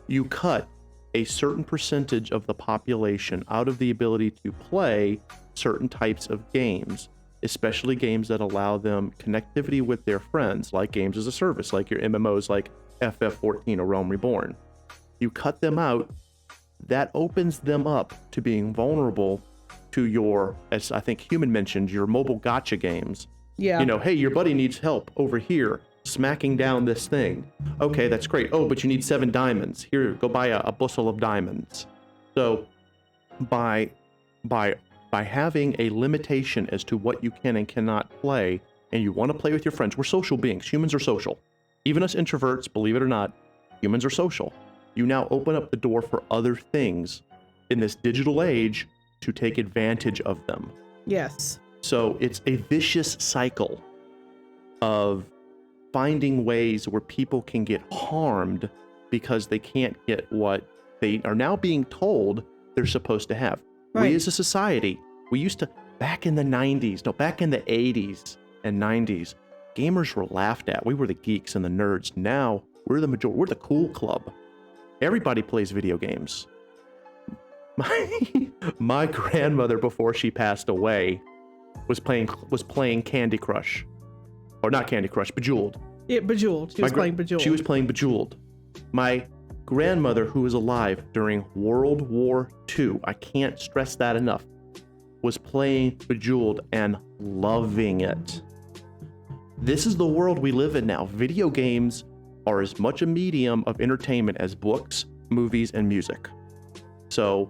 You cut a certain percentage of the population out of the ability to play certain types of games, especially games that allow them connectivity with their friends, like games as a service, like your MMOs like FF14 or Realm Reborn. You cut them out, that opens them up to being vulnerable to your, as I think Human mentioned, your mobile gacha games. Yeah. Hey, your buddy needs help over here, smacking down this thing. Okay, that's great. Oh, but you need 7 diamonds. Here, go buy a bushel of diamonds. So by having a limitation as to what you can and cannot play, and you want to play with your friends, we're social beings. Humans are social. Even us introverts, believe it or not, humans are social. You now open up the door for other things in this digital age to take advantage of them. Yes. So it's a vicious cycle of finding ways where people can get harmed because they can't get what they are now being told they're supposed to have. Right. We as a society, we used to, back in the 80s and 90s, gamers were laughed at. We were the geeks and the nerds. Now we're the majority. We're the cool club. Everybody plays video games. My grandmother, before she passed away, was playing Candy Crush, or not Candy Crush, Bejeweled. Yeah, Bejeweled. She was playing Bejeweled. She was playing Bejeweled. My grandmother, who was alive during World War II, I can't stress that enough, was playing Bejeweled and loving it. This is the world we live in now. Video games are as much a medium of entertainment as books, movies, and music. So,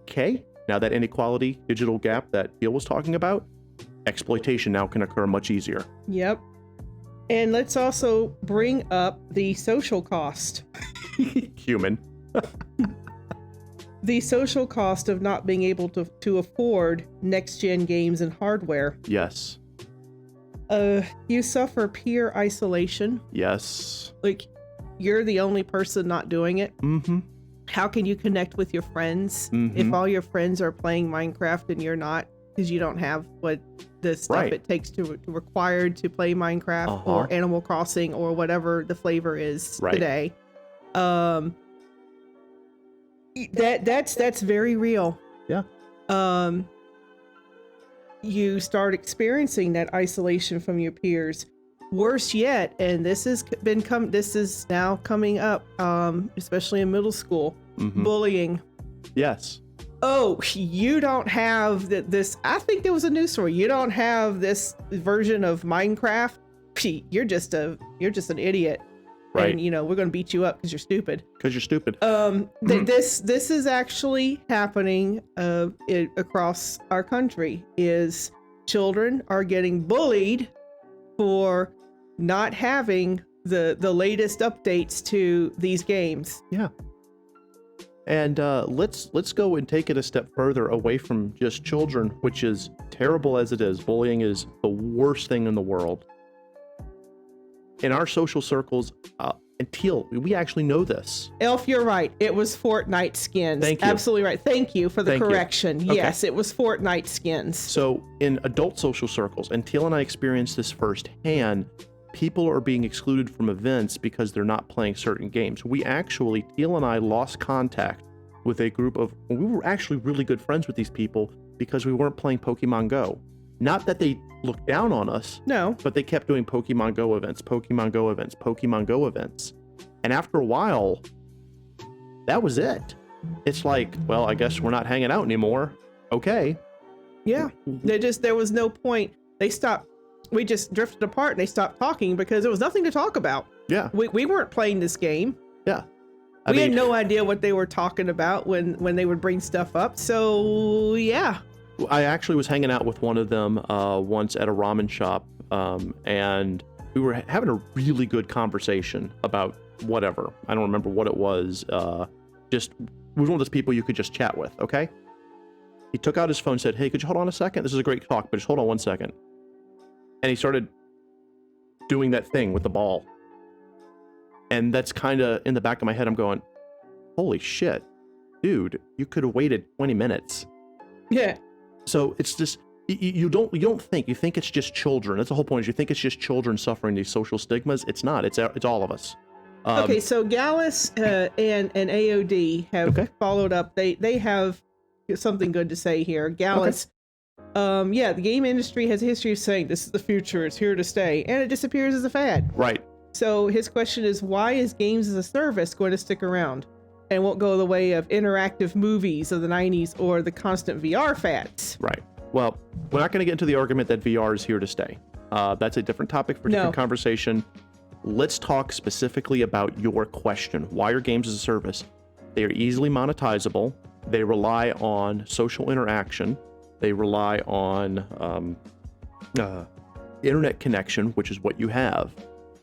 okay, now that inequality, digital gap that Gil was talking about, exploitation now can occur much easier. Yep. And let's also bring up the social cost. Human. The social cost of not being able to afford next-gen games and hardware. Yes. You suffer peer isolation. Yes. Like, you're the only person not doing it. Mm-hmm. How can you connect with your friends Mm-hmm. if all your friends are playing Minecraft and you're not, because you don't have what the stuff Right. it takes to required to play Minecraft or Animal Crossing or whatever the flavor is Right. today. That's very real. Yeah. You start experiencing that isolation from your peers. Worse yet, and this is now coming up, especially in middle school, Mm-hmm. bullying. Yes. Oh, you don't have this. I think there was a news story. You don't have this version of Minecraft. You're just an idiot. Right. And we're going to beat you up because you're stupid. Because you're stupid. This is actually happening across our country. Is children are getting bullied for not having the latest updates to these games. Yeah. And let's go and take it a step further away from just children, which is terrible as it is. Bullying is the worst thing in the world. In our social circles, and Teal, we actually know this. Elf, you're right. It was Fortnite skins. Thank you. Absolutely right. Thank you for the Thank you. correction. Okay. Yes, it was Fortnite skins. So in adult social circles, and Teal and I experienced this firsthand, people are being excluded from events because they're not playing certain games. Teal and I lost contact with a group of, we were actually really good friends with these people because we weren't playing Pokemon Go. Not that they looked down on us, No. but they kept doing Pokemon Go events, Pokemon Go events, Pokemon Go events. And after a while, that was it. It's like, well, I guess we're not hanging out anymore. Okay. Yeah. There was no point. They stopped. We just drifted apart and they stopped talking because there was nothing to talk about. Yeah. We weren't playing this game. Yeah. We had no idea what they were talking about when they would bring stuff up. So, yeah. I actually was hanging out with one of them once at a ramen shop, and we were having a really good conversation about whatever. I don't remember what it was. Just we was one of those people you could just chat with, okay? He took out his phone and said, "Hey, could you hold on a second? This is a great talk, but just hold on 1 second." And he started doing that thing with the ball. And that's kind of in the back of my head. I'm going, holy shit, dude, you could have waited 20 minutes. Yeah. So it's just, you don't think, you think it's just children. That's the whole point, is you think it's just children suffering these social stigmas. It's not, it's all of us. Okay, so Gallus and AOD have followed up. They have something good to say here. Gallus, the game industry has a history of saying this is the future, it's here to stay, and it disappears as a fad. Right. So his question is, why is games as a service going to stick around and won't go the way of interactive movies of the 90s or the constant VR fads? Right. Well, we're not going to get into the argument that VR is here to stay. That's a different topic for a different conversation. Let's talk specifically about your question. Why are games as a service? They are easily monetizable. They rely on social interaction. They rely on internet connection, which is what you have.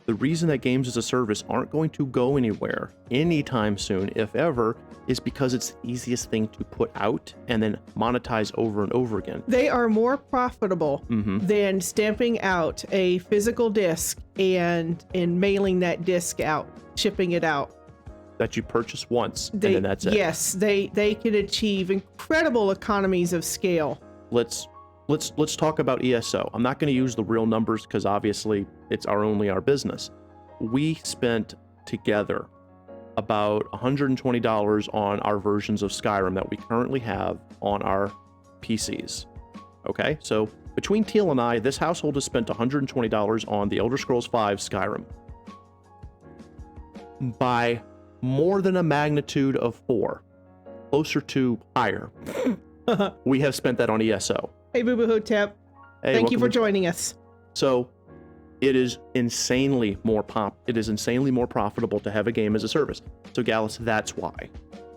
The reason that games as a service aren't going to go anywhere anytime soon, if ever, is because it's the easiest thing to put out and then monetize over and over again. They are more profitable than stamping out a physical disc and mailing that disc out, shipping it out. That you purchase once, and then that's it. Yes, they can achieve incredible economies of scale. Let's talk about ESO. I'm not going to use the real numbers because obviously it's only our business. We spent together about $120 on our versions of Skyrim that we currently have on our PCs. Okay, so between Teal and I, this household has spent $120 on the Elder Scrolls V Skyrim. By more than a magnitude of 4, closer to higher, we have spent that on ESO. Hey, Boo Boo Hotep. Hey, Thank you for welcome joining us. So it is insanely more profitable to have a game as a service. So Gallus, that's why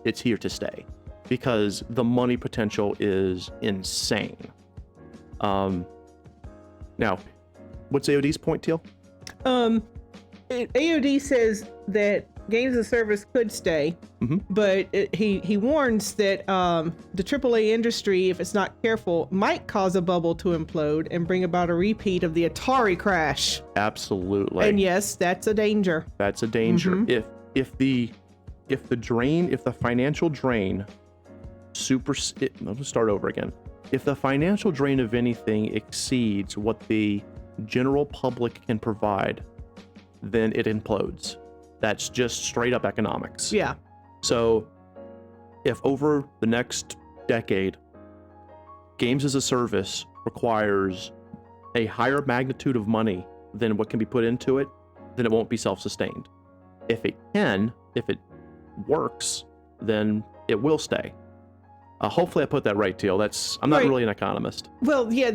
it's here to stay, because the money potential is insane. Now, what's AOD's point, Teal? AOD says that games as a service could stay, but he warns that the AAA industry, if it's not careful, might cause a bubble to implode and bring about a repeat of the Atari crash. Absolutely. And yes, that's a danger. That's a danger. If the financial drain let's start over again. If the financial drain of anything exceeds what the general public can provide, then it implodes. That's just straight up economics. Yeah. So if over the next decade, games as a service requires a higher magnitude of money than what can be put into it, then it won't be self-sustained. If it works, then it will stay. Hopefully I put that right, Teal. I'm not really an economist. Well, yeah,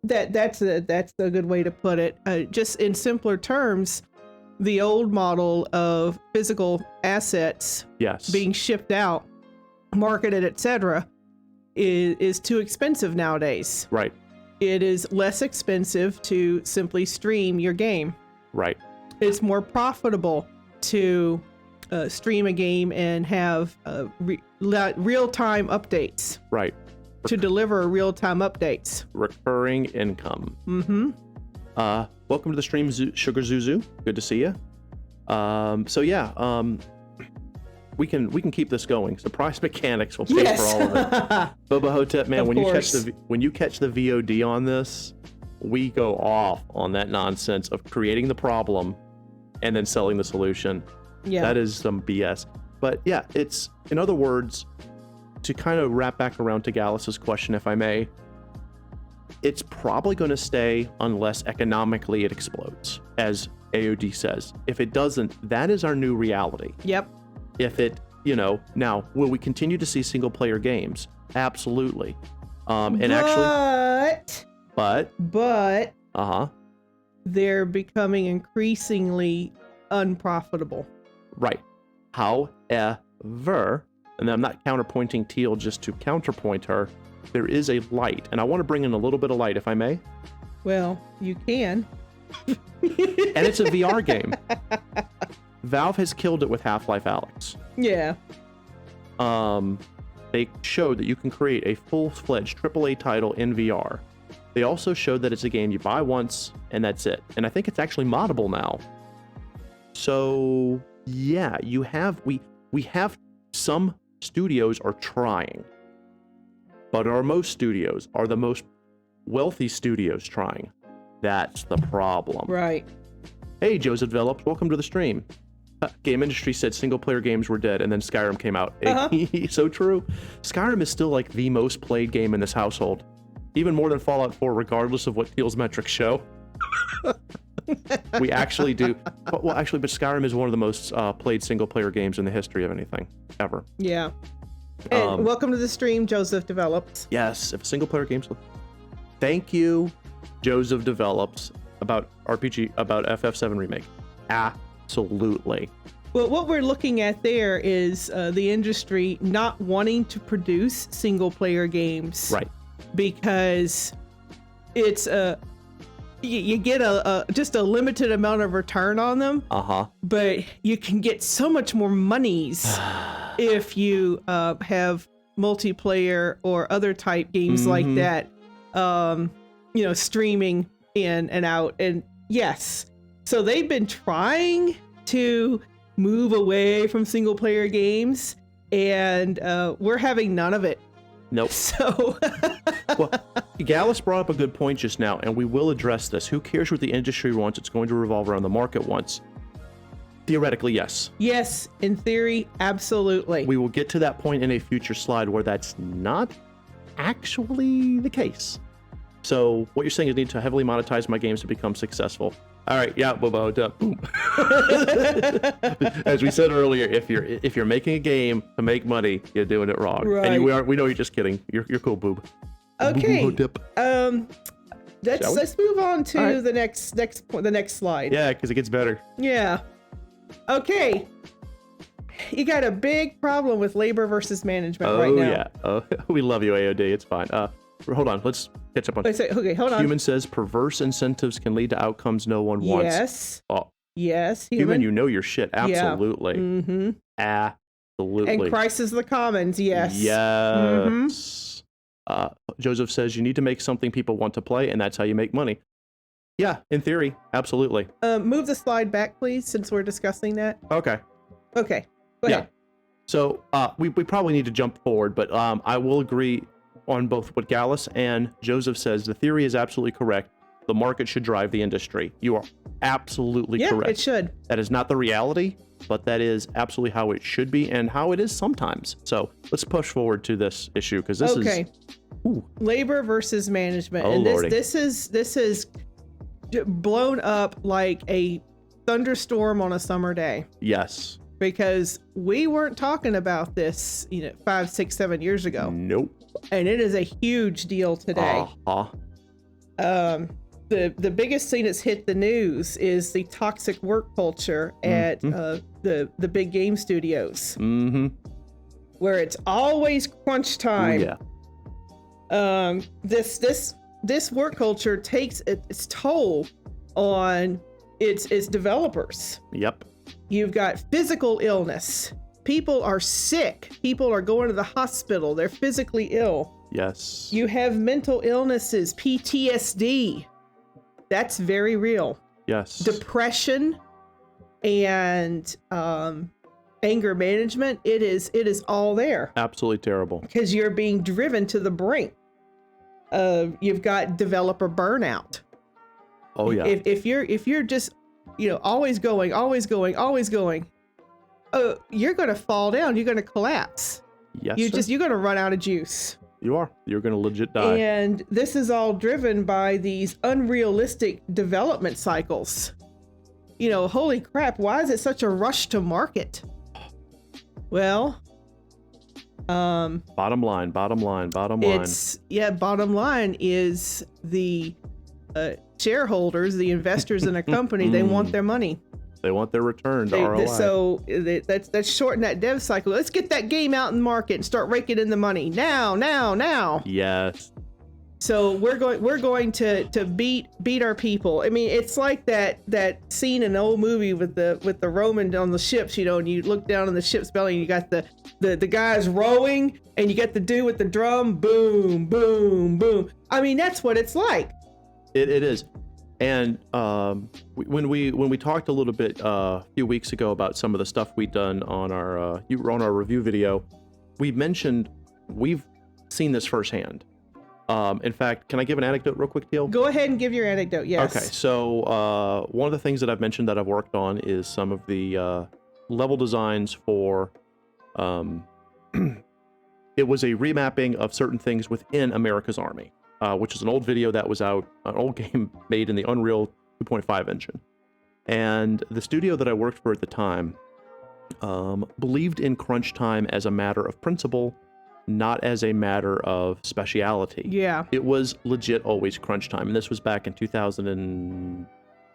that's a good way to put it. Just in simpler terms, the old model of physical assets being shipped out, marketed, etc., is too expensive nowadays. Right. It is less expensive to simply stream your game. Right. It's more profitable to stream a game and have real-time updates. Right. To deliver real-time updates. Recurring income. Welcome to the stream, Sugar Zuzu. Good to see you. We can keep this going. Surprise mechanics will pay for all of it. Boba Hotep, man, when you catch the VOD on this, we go off on that nonsense of creating the problem and then selling the solution. Yeah, that is some BS. But yeah, it's, in other words, to kind of wrap back around to Gallus's question, if I may, it's probably going to stay unless economically it explodes, as AOD says. If it doesn't, that is our new reality. Yep. If it, now, will we continue to see single player games? Absolutely. But they're becoming increasingly unprofitable. Right. However, and I'm not counterpointing Teal just to counterpoint her, there is a light, and I want to bring in a little bit of light, if I may. Well, you can. And it's a VR game. Valve has killed it with Half-Life Alyx. Yeah. They showed that you can create a full-fledged AAA title in VR. They also showed that it's a game you buy once, and that's it. And I think it's actually moddable now. So, yeah, we have some studios are trying. But are most studios, are the most wealthy studios trying? That's the problem. Right. Hey, Joseph Develops, welcome to the stream. Game industry said single-player games were dead, and then Skyrim came out. So true. Skyrim is still like the most played game in this household. Even more than Fallout 4, regardless of what Teal's metrics show. We actually do. But Skyrim is one of the most played single-player games in the history of anything, ever. Yeah. And welcome to the stream, Joseph Develops. Yes, if a single-player game's... Thank you, Joseph Develops, about FF7 Remake. Absolutely. Well, what we're looking at there is the industry not wanting to produce single-player games. Right. Because it's you get just a limited amount of return on them. But you can get so much more monies if you have multiplayer or other type games like that. Streaming in and out. And yes, so they've been trying to move away from single player games, and we're having none of it. Nope. So well, Gallus brought up a good point just now, and we will address this. Who cares what the industry wants? It's going to revolve around the market once. Theoretically, yes. Yes, in theory, absolutely. We will get to that point in a future slide where that's not actually the case. So what you're saying is need to heavily monetize my games to become successful. All right, yeah, Bobo. As we said earlier, if you're making a game to make money, you're doing it wrong. Right. And we know you're just kidding. You're cool, boob. Okay. Shall we? Let's move on to All right. the next slide. Yeah, because it gets better. Yeah. Okay. You got a big problem with labor versus management right now. Yeah. Oh, we love you, AOD. It's fine. Hold on. Let's catch up on. Okay, hold on. Human says perverse incentives can lead to outcomes no one wants. Yes. Oh, Yes. human, you know your shit. Absolutely. Yeah. Mm-hmm. Absolutely. And Crisis of the Commons. Yes. Yes. Joseph says you need to make something people want to play, and that's how you make money. Yeah, in theory, absolutely. Move the slide back, please, since we're discussing that. Okay. Okay. Go ahead. So we probably need to jump forward, but I will agree on both what Gallus and Joseph says. The theory is absolutely correct. The market should drive the industry. You are absolutely correct. Yeah, it should. That is not the reality, but that is absolutely how it should be and how it is sometimes. So let's push forward to this issue because this is labor versus management. Oh, and Lordy. this is blown up like a thunderstorm on a summer day. Yes. Because we weren't talking about this, 5, 6, 7 years ago. Nope. And it is a huge deal today. The biggest thing that's hit the news is the toxic work culture at the big game studios, where it's always crunch time. Oh, yeah. This work culture takes its toll on its developers. Yep. You've got physical illness. People are sick. People are going to the hospital. They're physically ill. Yes. You have mental illnesses, PTSD. That's very real. Yes. Depression and anger management. It is all there Absolutely terrible. because you're being driven to the brink. You've got developer burnout. Oh yeah. If you're just always going, you're going to fall down. You're going to collapse. Yes. You're going to run out of juice. You are. You're going to legit die. And this is all driven by these unrealistic development cycles. Holy crap, why is it such a rush to market? Well, Bottom line. bottom line is the shareholders, the investors in a company, they want their money. They want their return to ROI. So that's shorten that dev cycle. Let's get that game out in the market and start raking in the money now. Yes. So we're going to beat our people. I mean, it's like that scene in an old movie with the Roman on the ships, and you look down on the ship's belly and you got the guys rowing and you get the dude with the drum, boom, boom, boom. I mean, that's what it's like. It is. And when we talked a little bit a few weeks ago about some of the stuff we'd done on our review video, we mentioned we've seen this firsthand. In fact, can I give an anecdote real quick, Teal? Go ahead and give your anecdote. Yes. Okay. So one of the things that I've mentioned that I've worked on is some of the level designs for. It was a remapping of certain things within America's Army. Which is an old video that was out, an old game made in the Unreal 2.5 engine. And the studio that I worked for at the time believed in crunch time as a matter of principle, not as a matter of speciality. Yeah. It was legit always crunch time. And this was back in 2007,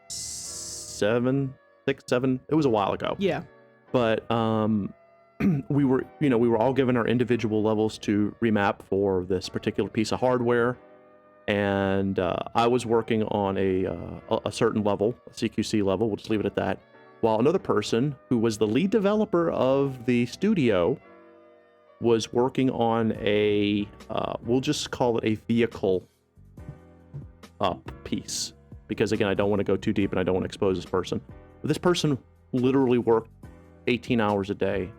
6, 7. It was a while ago. Yeah. But we were all given our individual levels to remap for this particular piece of hardware. And I was working on a certain level, a CQC level, we'll just leave it at that, while another person who was the lead developer of the studio was working on we'll just call it a vehicle piece, because again, I don't want to go too deep and I don't want to expose this person. But this person literally worked 18 hours a day,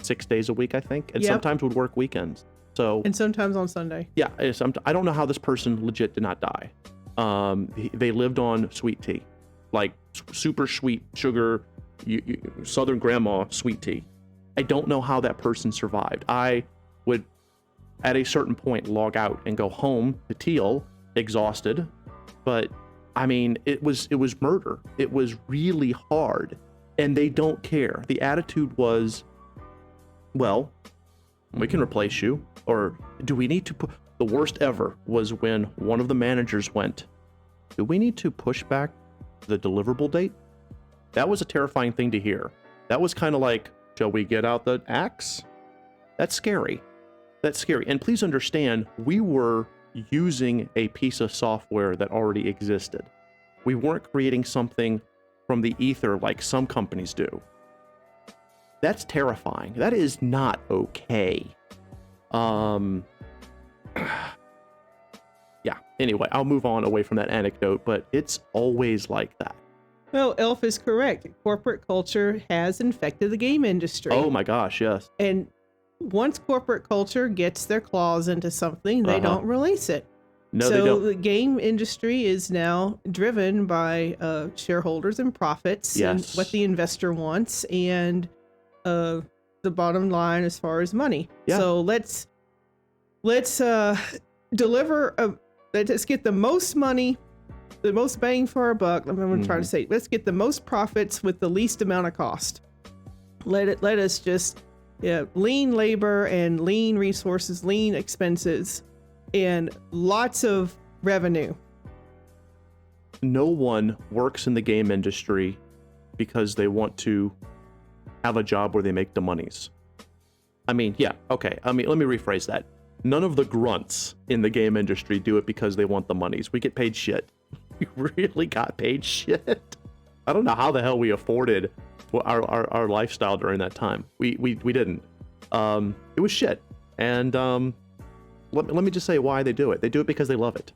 6 days a week, I think, and sometimes would work weekends. And sometimes on Sunday. Yeah, I don't know how this person legit did not die. They lived on sweet tea, like super sweet sugar, Southern grandma sweet tea. I don't know how that person survived. I would, at a certain point, log out and go home to Teal, exhausted. But I mean, it was murder. It was really hard, and they don't care. The attitude was, well, we can replace you, or do we need to put? The worst ever was when one of the managers went, do we need to push back the deliverable date? That was a terrifying thing to hear. That was kind of like, shall we get out the axe? That's scary. That's scary. And please understand, we were using a piece of software that already existed. We weren't creating something from the ether like some companies do. That's terrifying. That is not okay. Yeah, anyway, I'll move on away from that anecdote, but it's always like that. Well, Elf is correct. Corporate culture has infected the game industry. Oh my gosh, yes. And once corporate culture gets their claws into something, they don't release it. No, so they don't. The game industry is now driven by shareholders and profits, and what the investor wants, and the bottom line as far as money. Yeah. So let's deliver. Let's get the most money, the most bang for our buck. I'm trying to say, let's get the most profits with the least amount of cost. Let us just lean labor and lean resources, lean expenses, and lots of revenue. No one works in the game industry because they want to have a job where they make the monies. I mean, yeah, okay. I mean, let me rephrase that. None of the grunts in the game industry do it because they want the monies. We get paid shit. We really got paid shit. I don't know how the hell we afforded our lifestyle during that time. We didn't. It was shit. And let me just say why they do it. They do it because they love it.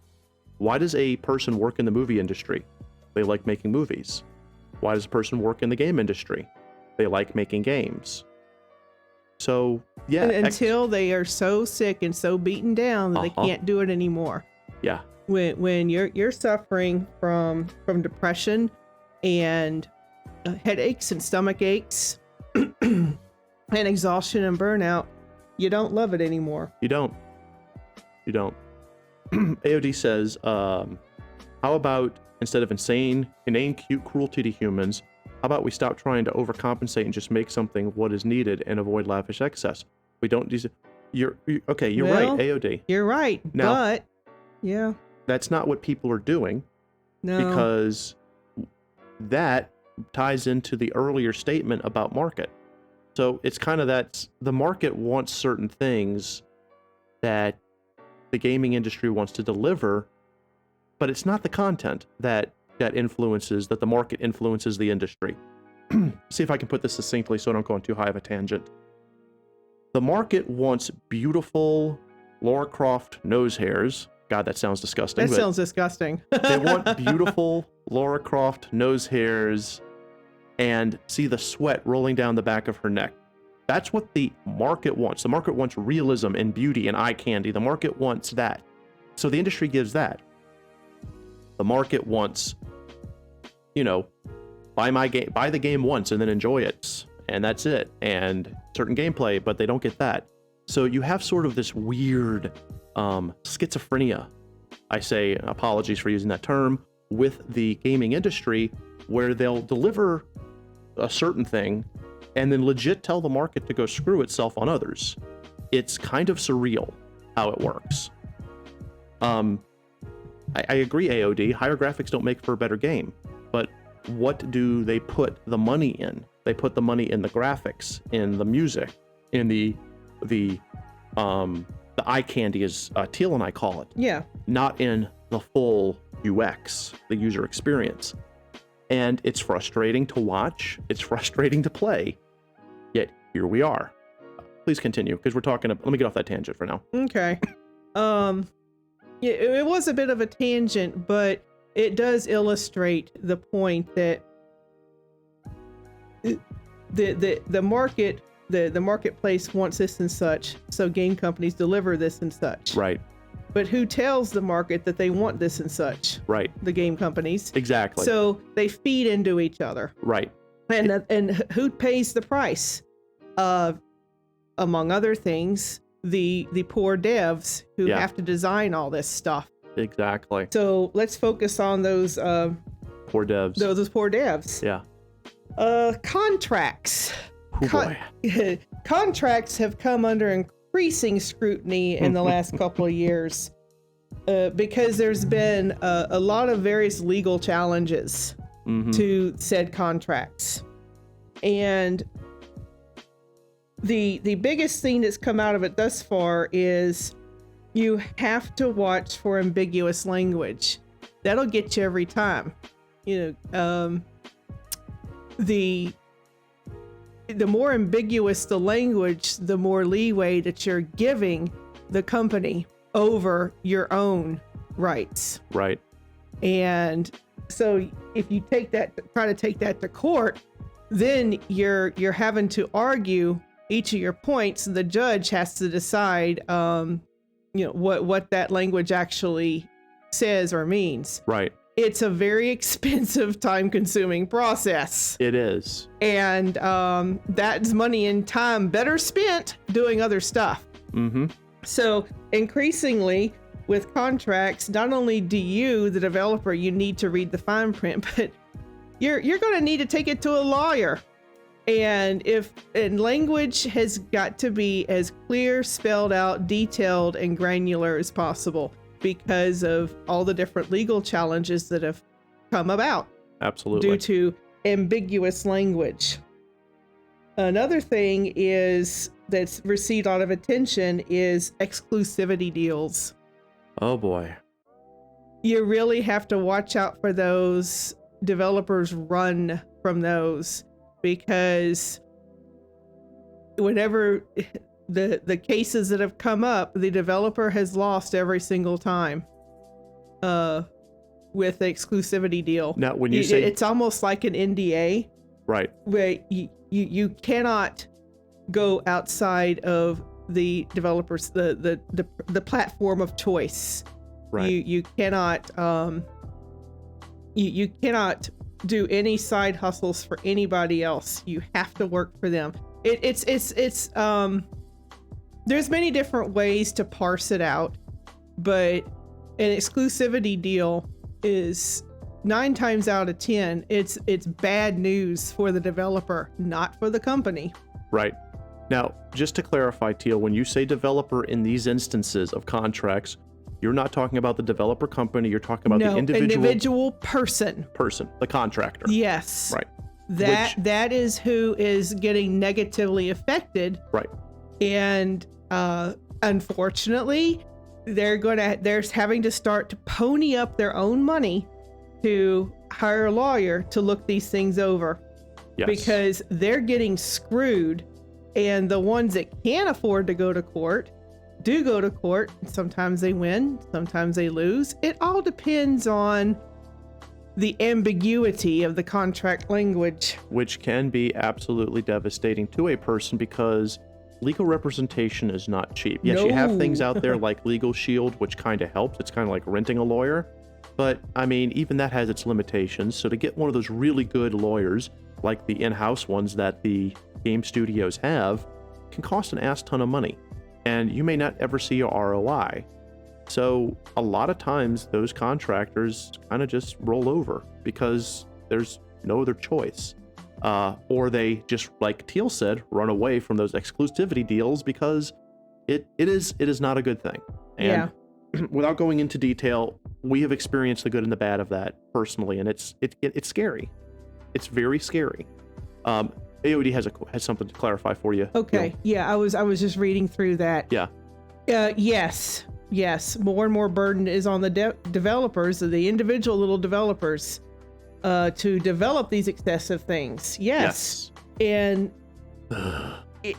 Why does a person work in the movie industry? They like making movies. Why does a person work in the game industry? They like making games. So, yeah. And until they are so sick and so beaten down that they can't do it anymore. Yeah. When you're suffering from depression and headaches and stomach aches and exhaustion and burnout, you don't love it anymore. You don't. AOD says, how about instead of inane cute cruelty to humans, how about we stop trying to overcompensate and just make something what is needed and avoid lavish excess? We don't. You're okay. You're right, AOD. You're right. Now, but yeah, that's not what people are doing. No, because that ties into the earlier statement about market. So it's kind of that the market wants certain things that the gaming industry wants to deliver, but it's not the content that influences, that the market influences the industry. See if I can put this succinctly so I don't go on too high of a tangent. The market wants beautiful Lara Croft nose hairs. God, that sounds disgusting. That sounds disgusting. They want beautiful Lara Croft nose hairs and see the sweat rolling down the back of her neck. That's what the market wants. The market wants realism and beauty and eye candy. The market wants that. So the industry gives that. The market wants, buy the game once and then enjoy it. And that's it. And certain gameplay, but they don't get that. So you have sort of this weird schizophrenia, I say, apologies for using that term, with the gaming industry, where they'll deliver a certain thing and then legit tell the market to go screw itself on others. It's kind of surreal how it works. I agree, AOD. Higher graphics don't make for a better game, but what do they put the money in? They put the money in the graphics, in the music, in the eye candy, as Teal and I call it. Yeah. Not in the full UX, the user experience. And it's frustrating to watch. It's frustrating to play. Yet here we are. Please continue, because we're talking. Let me get off that tangent for now. Okay. Yeah, it was a bit of a tangent, but it does illustrate the point that the marketplace wants this and such, so game companies deliver this and such. Right. But who tells the market that they want this and such? Right. The game companies. Exactly. So they feed into each other. Right. And who pays the price? Among other things, the poor devs who Yeah. have to design all this stuff. Exactly. So let's focus on those Poor devs. those poor devs. Yeah. Contracts. Oh boy. Contracts have come under increasing scrutiny in the last couple of years because there's been a lot of various legal challenges to said contracts. And the biggest thing that's come out of it thus far is you have to watch for ambiguous language. That'll get you every time. The more ambiguous the language, the more leeway that you're giving the company over your own rights. Right. And so if you try to take that to court, then you're having to argue each of your points, and the judge has to decide what that language actually says or means. Right. It's a very expensive, time-consuming process. It is. And that's money and time better spent doing other stuff. So increasingly with contracts, not only do you, the developer, you need to read the fine print, but you're going to need to take it to a lawyer. And language has got to be as clear, spelled out, detailed, and granular as possible because of all the different legal challenges that have come about. Absolutely. Due to ambiguous language. Another thing that's received a lot of attention is exclusivity deals. Oh boy. You really have to watch out for those. Developers run from those because whenever the cases that have come up, the developer has lost every single time with the exclusivity deal. Now, when you say it's almost like an NDA, right, where you cannot go outside of the developers, the platform of choice. right, You cannot you cannot do any side hustles for anybody else. You have to work for them. It's there's many different ways to parse it out, but an exclusivity deal is 9 times out of 10, it's bad news for the developer, not for the company. right. Now, just to clarify, Teal, when you say developer in these instances of contracts, you're not talking about the developer company, you're talking about the individual person, the contractor. Yes. Right. That is who is getting negatively affected. Right. And unfortunately, they're having to start to pony up their own money to hire a lawyer to look these things over. Yes. Because they're getting screwed, and the ones that can't afford to go to court do go to court. Sometimes they win, sometimes they lose. It all depends on the ambiguity of the contract language, which can be absolutely devastating to a person because legal representation is not cheap. Yes, you have things out there like Legal Shield, which kind of helps. It's kind of like renting a lawyer. But I mean, even that has its limitations. So to get one of those really good lawyers, like the in-house ones that the game studios have, can cost an ass ton of money. And you may not ever see a ROI. So a lot of times those contractors kind of just roll over because there's no other choice. Or they just, like Teal said, run away from those exclusivity deals because it is not a good thing. And without going into detail, we have experienced the good and the bad of that personally, and it's scary. It's very scary. AOD has something to clarify for you. Okay. Yeah, I was just reading through that. Yeah. Yes. More and more burden is on the developers, the individual little developers, to develop these excessive things. Yes. And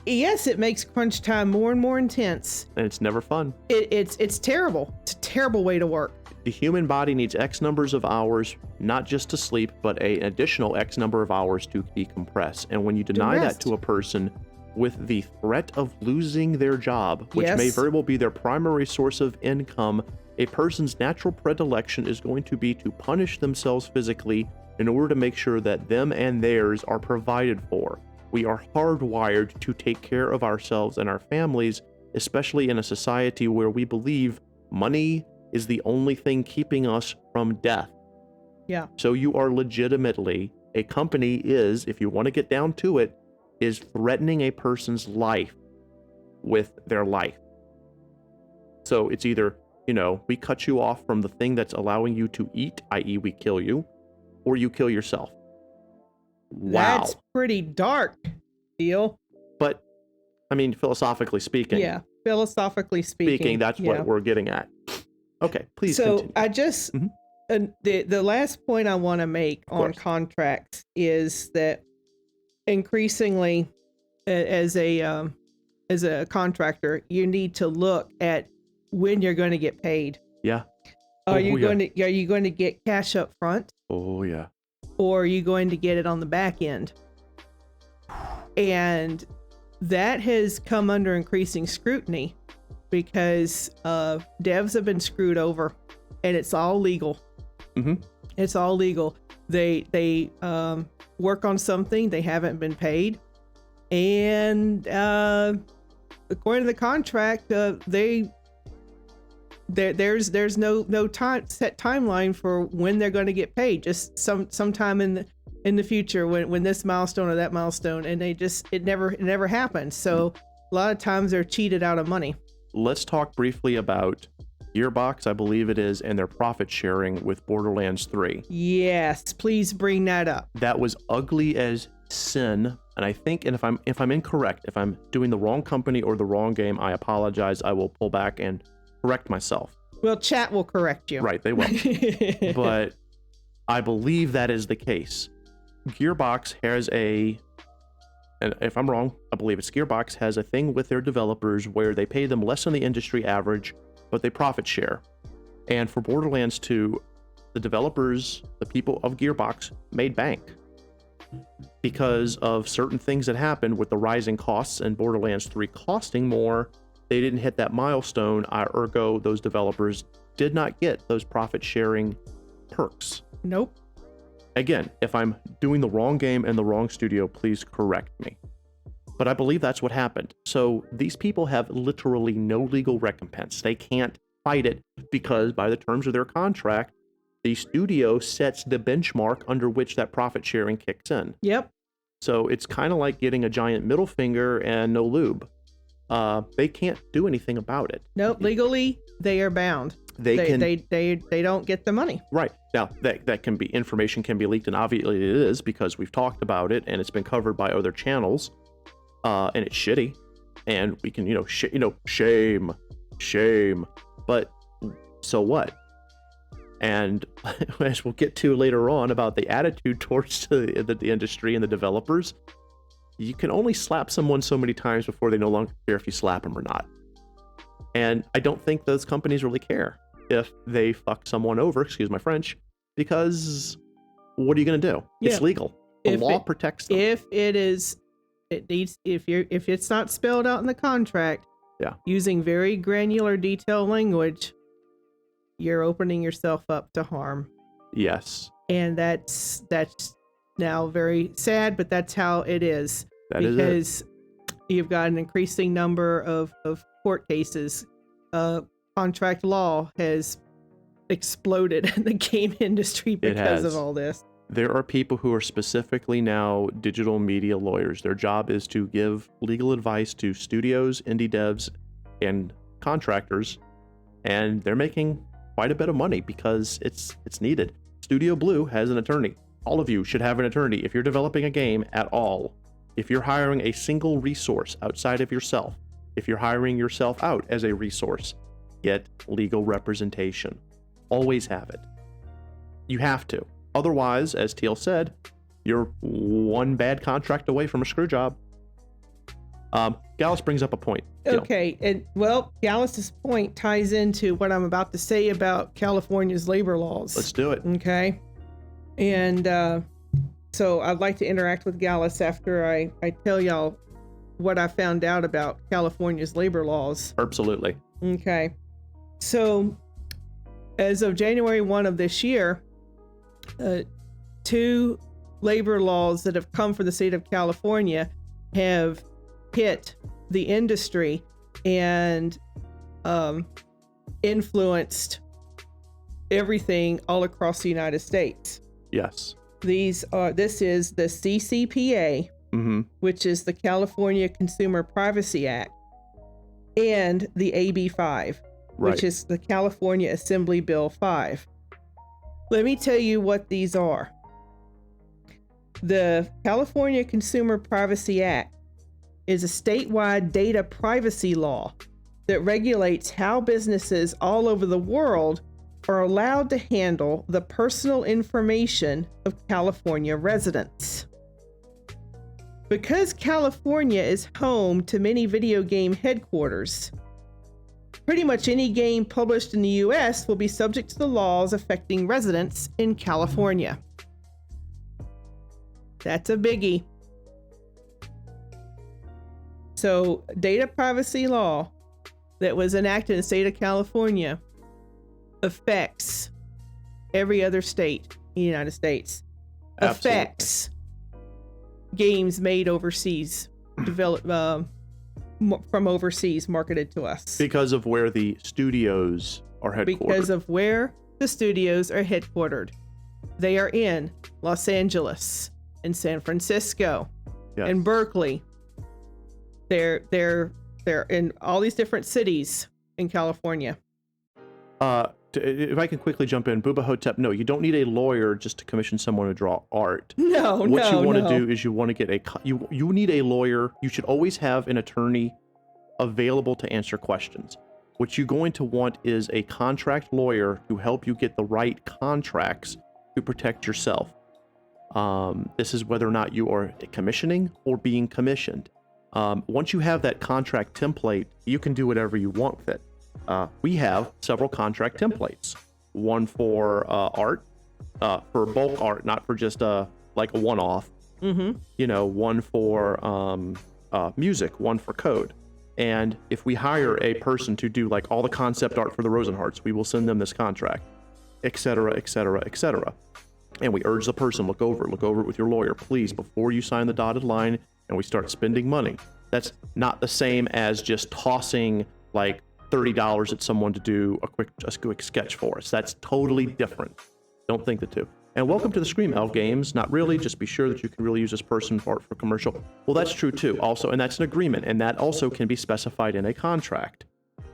yes, it makes crunch time more and more intense. And it's never fun. It's terrible. It's a terrible way to work. The human body needs X numbers of hours, not just to sleep, but an additional X number of hours to decompress. And when you deny that to a person with the threat of losing their job, which may very well be their primary source of income, a person's natural predilection is going to be to punish themselves physically in order to make sure that them and theirs are provided for. We are hardwired to take care of ourselves and our families, especially in a society where we believe money is the only thing keeping us from death. Yeah. So you are legitimately, a company is, if you want to get down to it, is threatening a person's life with their life. So it's either, we cut you off from the thing that's allowing you to eat, i.e. we kill you, or you kill yourself. Wow. That's pretty dark, deal. But, philosophically speaking. Yeah, philosophically speaking. That's what we're getting at. Okay, please continue. I just, the last point I want to make on contracts is that increasingly, as a contractor, you need to look at when you're going to get paid. Yeah. Are you going to get cash up front? Oh yeah. Or are you going to get it on the back end? And that has come under increasing scrutiny because devs have been screwed over, and it's all legal. Mm-hmm. It's all legal. They work on something, they haven't been paid, and according to the contract, there's no set timeline for when they're going to get paid. Just sometime in the future when this milestone or that milestone, and it never happens. So a lot of times they're cheated out of money. Let's talk briefly about Gearbox, I believe it is, and their profit sharing with Borderlands 3. Yes, please bring that up. That was ugly as sin, and I think, and if I'm incorrect, if I'm doing the wrong company or the wrong game, I apologize. I will pull back and correct myself. Well, chat will correct you. Right, they will. But I believe that is the case. Gearbox has and if I'm wrong, I believe it's Gearbox has a thing with their developers where they pay them less than the industry average, but they profit share. And for Borderlands 2, the developers, the people of Gearbox, made bank because of certain things that happened with the rising costs and Borderlands 3 costing more. They didn't hit that milestone, ergo those developers did not get those profit sharing perks. Nope. Again, if I'm doing the wrong game and the wrong studio, please correct me. But I believe that's what happened. So these people have literally no legal recompense. They can't fight it because by the terms of their contract, the studio sets the benchmark under which that profit sharing kicks in. Yep. So it's kind of like getting a giant middle finger and no lube. They can't do anything about it. Nope. Legally, they are bound. They don't get the money. Right. Now, that can be, information can be leaked, and obviously it is because we've talked about it and it's been covered by other channels, and it's shitty, and we can, shame, but so what? And as we'll get to later on about the attitude towards the industry and the developers, you can only slap someone so many times before they no longer care if you slap them or not. And I don't think those companies really care if they fuck someone over, excuse my French, because what are you going to do? Yeah. It's legal. The law protects them. If it's not spelled out in the contract, using very granular detailed language, you're opening yourself up to harm. Yes. And that's now very sad, but that's how it is. Because you've got an increasing number of court cases. Contract law has exploded in the game industry because of all this. There are people who are specifically now digital media lawyers. Their job is to give legal advice to studios, indie devs, and contractors, and they're making quite a bit of money because it's needed. Studio Blue has an attorney. All of you should have an attorney if you're developing a game at all. If you're hiring a single resource outside of yourself, if you're hiring yourself out as a resource, get legal representation. Always have it. You have to. Otherwise, as Teal said, you're one bad contract away from a screw job. Gallus brings up a point. Teal. Okay, and well, Gallus's point ties into what I'm about to say about California's labor laws. Let's do it. Okay. And so I'd like to interact with Gallus after I tell y'all what I found out about California's labor laws. Absolutely. Okay. So as of January 1 of this year, two labor laws that have come from the state of California have hit the industry and influenced everything all across the United States. Yes. This is the CCPA, which is the California Consumer Privacy Act, and the AB5, which is the California Assembly Bill 5. Let me tell you what these are. The California Consumer Privacy Act is a statewide data privacy law that regulates how businesses all over the world are allowed to handle the personal information of California residents. Because California is home to many video game headquarters, pretty much any game published in the US will be subject to the laws affecting residents in California. That's a biggie. So, data privacy law that was enacted in the state of California affects every other state in the United States. Absolutely. Affects games made overseas, developed from overseas, marketed to us. Because of where the studios are headquartered. Because of where the studios are headquartered. They are in Los Angeles, in San Francisco, in Berkeley. They're in all these different cities in California. If I can quickly jump in, Bubba Hotep, no, you don't need a lawyer just to commission someone to draw art. What you want to do is you want to get you need a lawyer. You should always have an attorney available to answer questions. What you're going to want is a contract lawyer to help you get the right contracts to protect yourself. This is whether or not you are commissioning or being commissioned. Once you have that contract template, you can do whatever you want with it. We have several contract templates. One for art, for bulk art, not for just like a one-off. One for music, one for code. And if we hire a person to do like all the concept art for the Rosenharts, we will send them this contract, etc., etc., etc. And we urge the person, look over it with your lawyer, please, before you sign the dotted line and we start spending money. That's not the same as just tossing like $30 at someone to do a quick sketch for us. That's totally different. Don't think the two. And welcome to the Scream Elf games. Not really, just be sure that you can really use this person for commercial. Well, that's true too. Also, and that's an agreement, and that also can be specified in a contract.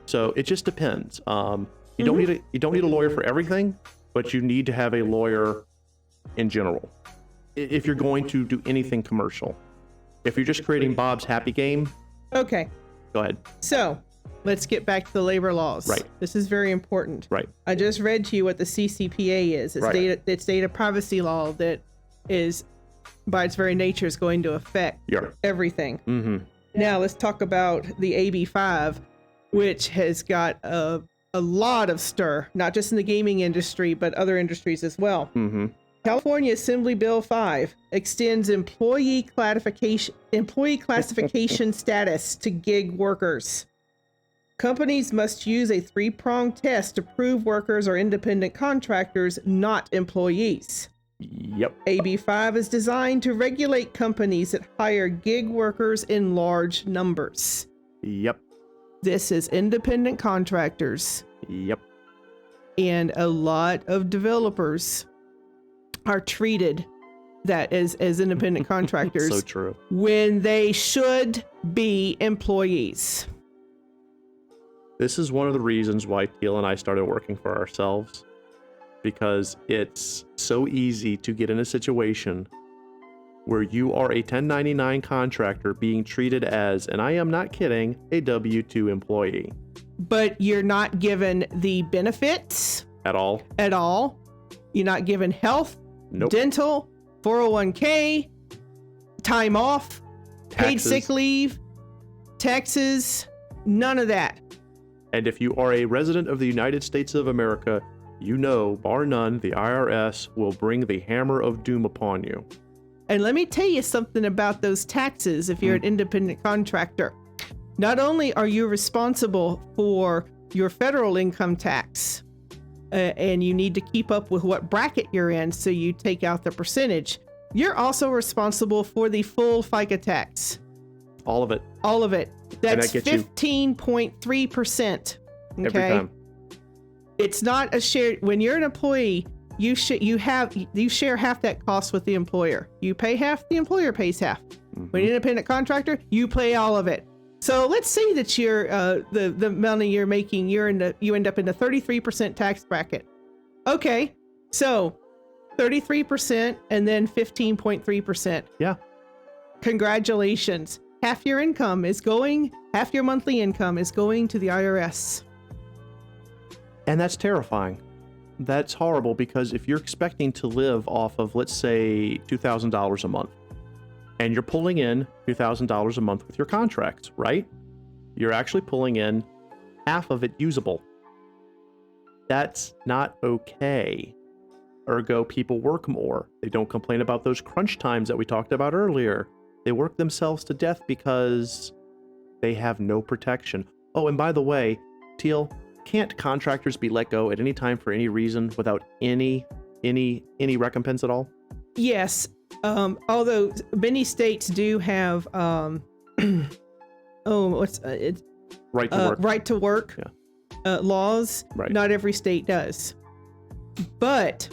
So it just depends. You don't need a lawyer for everything, but you need to have a lawyer in general if you're going to do anything commercial. If you're just creating Bob's Happy Game, okay, go ahead. So let's get back to the labor laws. Right. This is very important. Right. I just read to you what the CCPA is. It's it's data privacy law that is, by its very nature, is going to affect everything. Now let's talk about the AB5, which has got a lot of stir, not just in the gaming industry, but other industries as well. California Assembly Bill 5 extends employee classification status to gig workers. Companies must use a 3-pronged test to prove workers are independent contractors, not employees. Yep. AB5 is designed to regulate companies that hire gig workers in large numbers. Yep. This is independent contractors. Yep. And a lot of developers are treated that as independent contractors. So true. When they should be employees. This is one of the reasons why Teal and I started working for ourselves, because it's so easy to get in a situation where you are a 1099 contractor being treated as, and I am not kidding, a W-2 employee. But you're not given the benefits At all. You're not given health, Nope. dental, 401k, time off, paid sick leave, taxes, none of that. And if you are a resident of the United States of America, you know, bar none, the IRS will bring the hammer of doom upon you. And let me tell you something about those taxes if you're an independent contractor. Not only are you responsible for your federal income tax, and you need to keep up with what bracket you're in, so you take out the percentage. You're also responsible for the full FICA tax. All of it. All of it. That's that gets 15.3%. Okay. Every time. It's not a shared. When you're an employee, you share half that cost with the employer. You pay half, the employer pays half. When you're an independent contractor, you pay all of it. So let's say that you're the money you're making, you end up in the 33% tax bracket. Okay, so 33% and then 15.3%. Yeah. Congratulations. Half your monthly income is going to the IRS. And that's terrifying. That's horrible, because if you're expecting to live off of, let's say, $2,000 a month, and you're pulling in $2,000 a month with your contracts, right? You're actually pulling in half of it usable. That's not okay. Ergo, people work more. They don't complain about those crunch times that we talked about earlier. They work themselves to death because they have no protection. Oh, and by the way, Teal, can't contractors be let go at any time for any reason without any recompense at all? Yes. Although many states do have right to work laws. Right. Not every state does. But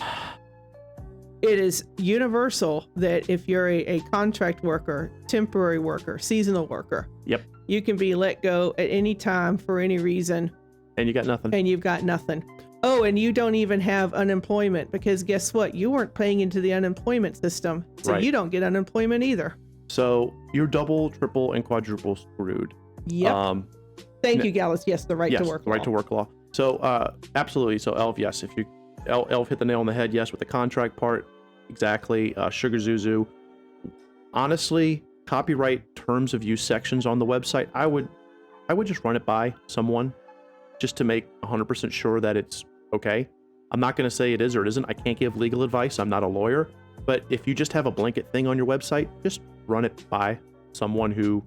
it is universal that if you're a contract worker, temporary worker, seasonal worker, yep, you can be let go at any time for any reason. And you got nothing. And you've got nothing. Oh, and you don't even have unemployment, because guess what? You weren't paying into the unemployment system, so right. You don't get unemployment either. So you're double, triple, and quadruple screwed. Yep. Thank you, Gallus. Yes, the right to work law. Right to work law. So absolutely. So Elf, yes. If you Elf hit the nail on the head, yes, with the contract part. Exactly. Sugar Zuzu. Honestly, copyright terms of use sections on the website, I would just run it by someone just to make 100% sure that it's okay. I'm not going to say it is or it isn't. I can't give legal advice. I'm not a lawyer. But if you just have a blanket thing on your website, just run it by someone who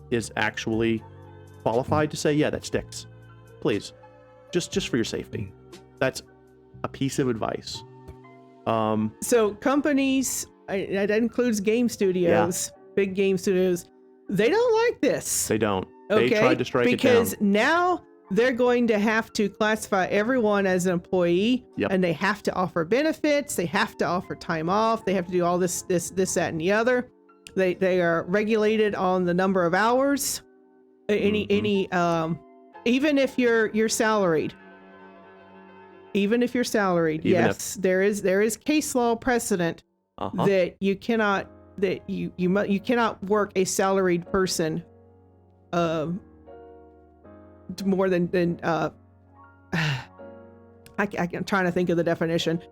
is actually qualified to say, yeah, that sticks. Please. Just for your safety. That's a piece of advice. So companies, that includes game studios, big game studios, they don't like this. They don't. Okay? They tried to strike it down. Because now they're going to have to classify everyone as an employee, and they have to offer benefits. They have to offer time off. They have to do all this, that, and the other. They are regulated on the number of hours. Even if you're salaried. Even if you're salaried, there is case law precedent that you cannot work a salaried person more than I'm trying to think of the definition.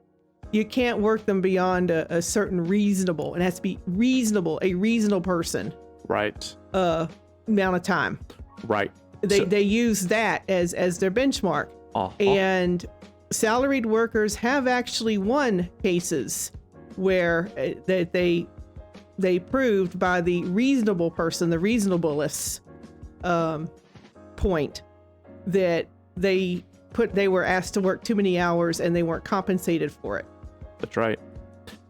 You can't work them beyond a certain reasonable. It has to be reasonable, a reasonable person. Right. Amount of time. Right. They use that as their benchmark. And salaried workers have actually won cases where that they proved by the reasonable person, the reasonableness point, that they were asked to work too many hours and they weren't compensated for it. That's right.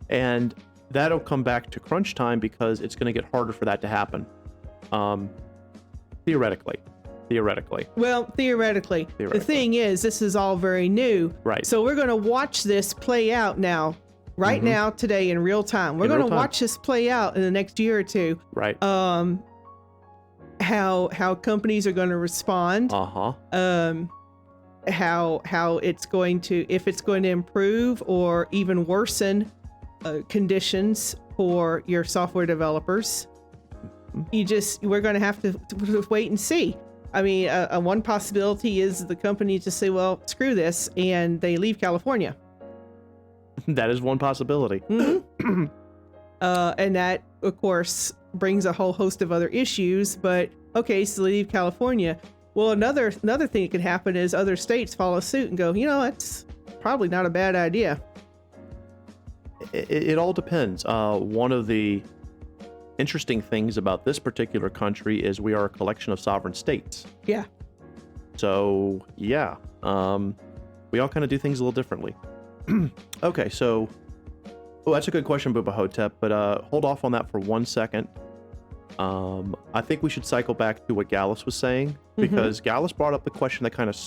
And that'll come back to crunch time, because it's going to get harder for that to happen. Theoretically. Well, theoretically. The thing is, this is all very new. Right. So we're going to watch this play out now, now, today, in real time. We're going to watch this play out in the next year or two. Right. How companies are going to respond. How it's going to, if it's going to improve or even worsen conditions for your software developers. We're going to have to wait and see. I mean, one possibility is the company just say, well, screw this, and they leave California. That is one possibility. And that, of course, brings a whole host of other issues. But okay, so they leave California. Well, another thing that could happen is other states follow suit and go, it's probably not a bad idea. It all depends. One of the interesting things about this particular country is we are a collection of sovereign states. Yeah. So, we We all kind of do things a little differently. Okay, so that's a good question, Bubba Hotep, but hold off on that for 1 second. I think we should cycle back to what Gallus was saying, because Gallus brought up the question that kind of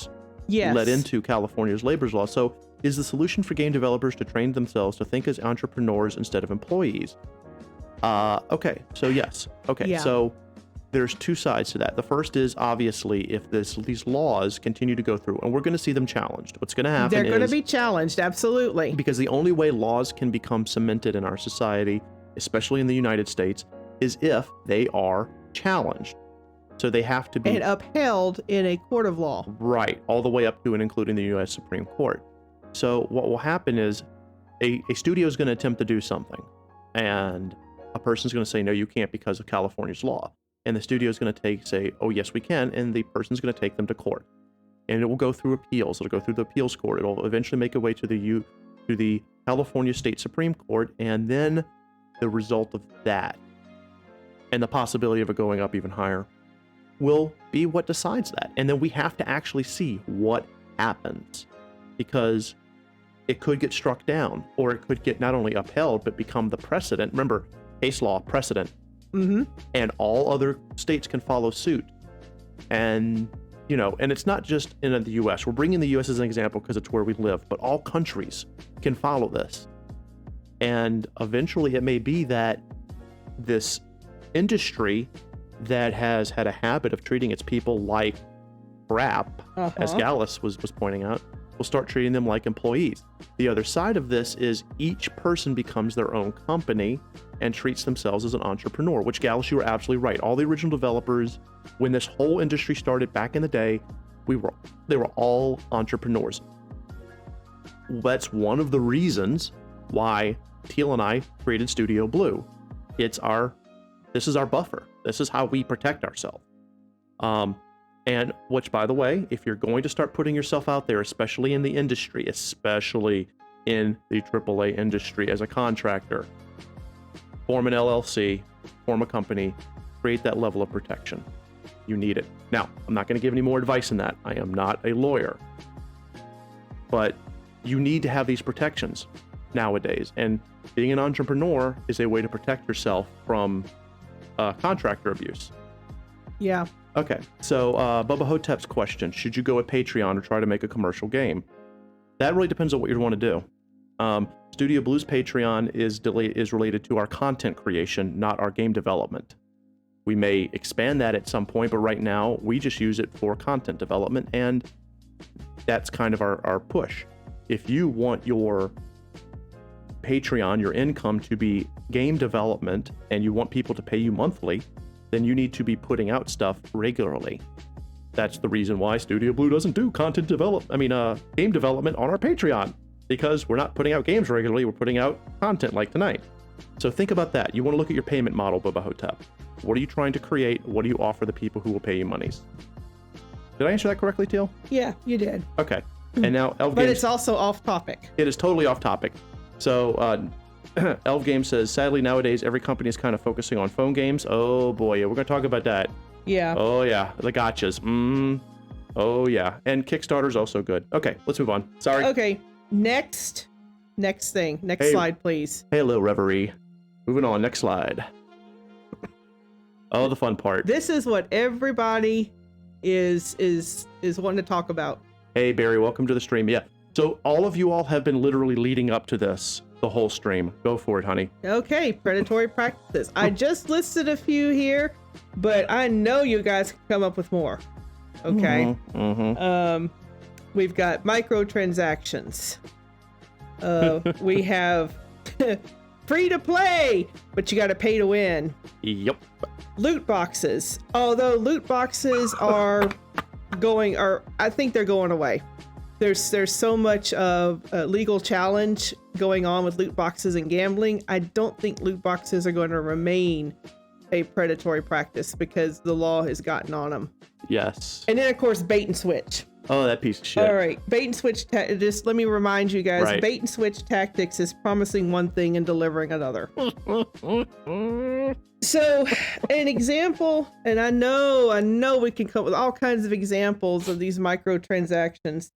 led into California's labor law. So, is the solution for game developers to train themselves to think as entrepreneurs instead of employees? Okay, so yes. Okay, so there's two sides to that. The first is, obviously, if these laws continue to go through, and we're going to see them challenged, what's going to happen They're going to be challenged, absolutely. Because the only way laws can become cemented in our society, especially in the United States, is if they are challenged. So they have to be... And upheld in a court of law. Right, all the way up to and including the U.S. Supreme Court. So what will happen is a studio is going to attempt to do something, and a person's going to say, no, you can't because of California's law. And the studio is going to say, oh, yes, we can. And the person's going to take them to court. And it will go through appeals. It'll go through the appeals court. It'll eventually make a way to the California State Supreme Court. And then the result of that, and the possibility of it going up even higher, will be what decides that. And then we have to actually see what happens, because it could get struck down, or it could get not only upheld, but become the precedent. Remember, case law, precedent. And all other states can follow suit. And, and it's not just in the U.S. We're bringing the U.S. as an example because it's where we live, but all countries can follow this. And eventually it may be that this industry that has had a habit of treating its people like crap, as Gallus was pointing out, will start treating them like employees. The other side of this is each person becomes their own company and treats themselves as an entrepreneur, which, Gallus, you were absolutely right. All the original developers, when this whole industry started back in the day, they were all entrepreneurs. That's one of the reasons why Teal and I created Studio Blue. This is our buffer. This is how we protect ourselves. And which, by the way, if you're going to start putting yourself out there, especially in the industry, especially in the AAA industry as a contractor, form an LLC, form a company, create that level of protection. You need it. Now, I'm not going to give any more advice than that. I am not a lawyer. But you need to have these protections nowadays. And being an entrepreneur is a way to protect yourself from contractor abuse. Yeah. Okay, so Bubba Hotep's question, should you go with Patreon or try to make a commercial game? That really depends on what you want to do. Studio Blue's Patreon is related to our content creation, not our game development. We may expand that at some point, but right now we just use it for content development, and that's kind of our push. If you want your Patreon, your income, to be game development, and you want people to pay you monthly, then you need to be putting out stuff regularly. That's the reason why Studio Blue doesn't do game development on our Patreon, because we're not putting out games regularly, we're putting out content like tonight. So think about that. You want to look at your payment model, Bubba Hotep. What are you trying to create? What do you offer the people who will pay you monies? Did I answer that correctly, Teal? Yeah, you did. Okay. And now Elf But Games, it's also off topic. it is totally off topic. So Elf Game says, sadly nowadays every company is kind of focusing on phone games. Oh boy, yeah, we're gonna talk about that. Yeah. Oh yeah, the gotchas. Oh yeah, and Kickstarter's also good. Okay, let's move on. Sorry. Okay, next thing. Next Hey. slide, please. Hello, Reverie. Moving on, next slide. Oh, the fun part. This is what everybody is wanting to talk about. Hey Barry, welcome to the stream. Yeah. So all of you all have been literally leading up to this the whole stream. Go for it, honey. Okay, predatory practices. I just listed a few here, but I know you guys can come up with more. Okay. We've got microtransactions. We have free to play, but you got to pay to win. Yep. Loot boxes. Although loot boxes I think they're going away. There's so much of legal challenge going on with loot boxes and gambling. I don't think loot boxes are going to remain a predatory practice because the law has gotten on them. Yes. And then of course bait and switch. Oh, that piece of shit. All right, bait and switch. Just let me remind you guys: Right. bait and switch tactics is promising one thing and delivering another. So, an example, and I know we can come up with all kinds of examples of these microtransactions.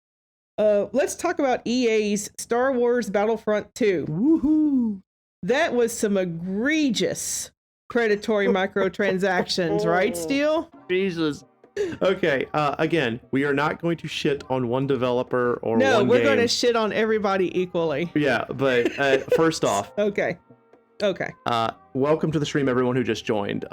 Let's talk about EA's Star Wars Battlefront 2. Woohoo! That was some egregious predatory microtransactions, right, Steele? Jesus. Okay, again, we are not going to shit on one developer or No, one we're game. going to shit on everybody equally. Yeah, but first off, Okay. welcome to the stream, everyone who just joined.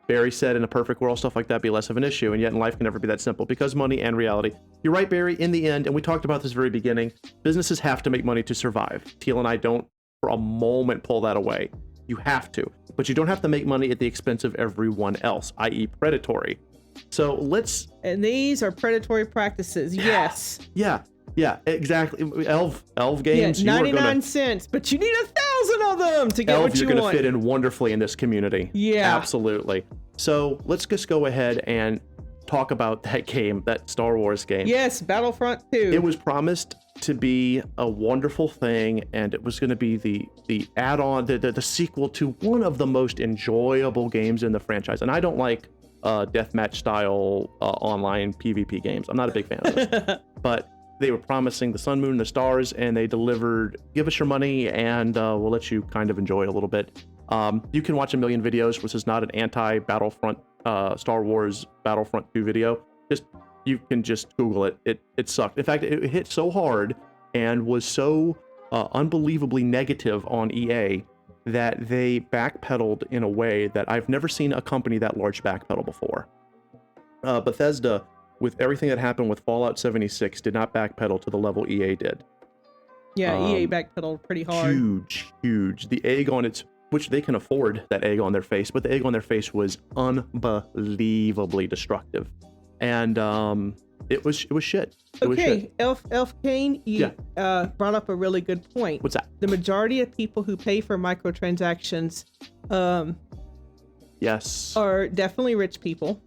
Barry said in a perfect world, stuff like that be less of an issue, and yet in life can never be that simple because money and reality. You're right, Barry, in the end, and we talked about this very beginning, businesses have to make money to survive. Teal and I don't for a moment pull that away. You have to, but you don't have to make money at the expense of everyone else, i.e. predatory. So let's... And these are predatory practices, yes. Yeah, exactly. Elf games. Yeah, 99 cents, but you need 1,000 of them to get what you want. You're going to fit in wonderfully in this community. Yeah. Absolutely. So let's just go ahead and talk about that game, that Star Wars game. Yes, Battlefront 2. It was promised to be a wonderful thing, and it was going to be the add-on, the sequel to one of the most enjoyable games in the franchise. And I don't like deathmatch style online PvP games. I'm not a big fan of this. But they were promising the sun, moon, and the stars, and they delivered, give us your money, and we'll let you kind of enjoy it a little bit. You can watch a million videos, which is not an anti-Battlefront Star Wars Battlefront 2 video. You can just Google it. It sucked. In fact, it hit so hard and was so unbelievably negative on EA that they backpedaled in a way that I've never seen a company that large backpedal before. Bethesda, with everything that happened with Fallout 76, did not backpedal to the level EA did. Yeah, EA backpedaled pretty hard. Huge. The egg on its, which they can afford that egg on their face, but the egg on their face was unbelievably destructive. And it was shit. It was shit. Elf Kane, you brought up a really good point. What's that? The majority of people who pay for microtransactions yes, are definitely rich people.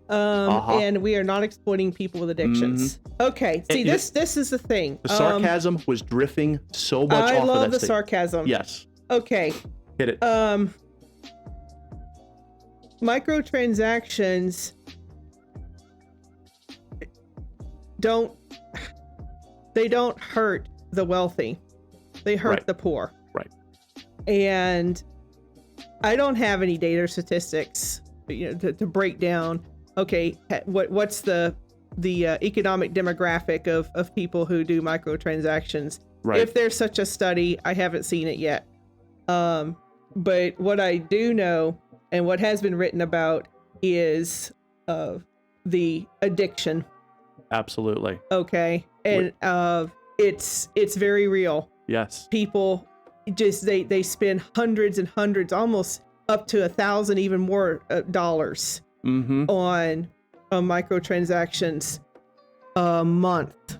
And we are not exploiting people with addictions. Okay, see, this is the thing. The sarcasm was drifting so much off of that. I love the sarcasm. Yes. Okay. Hit it. Microtransactions don't hurt the wealthy. They hurt the poor. Right. And I don't have any data or statistics, to break down. Okay, what's the economic demographic of people who do microtransactions? Right. If there's such a study, I haven't seen it yet. But what I do know and what has been written about is the addiction. Absolutely. Okay, and it's very real. Yes. People just they spend hundreds and hundreds, almost up to 1,000, even more dollars on microtransactions a month.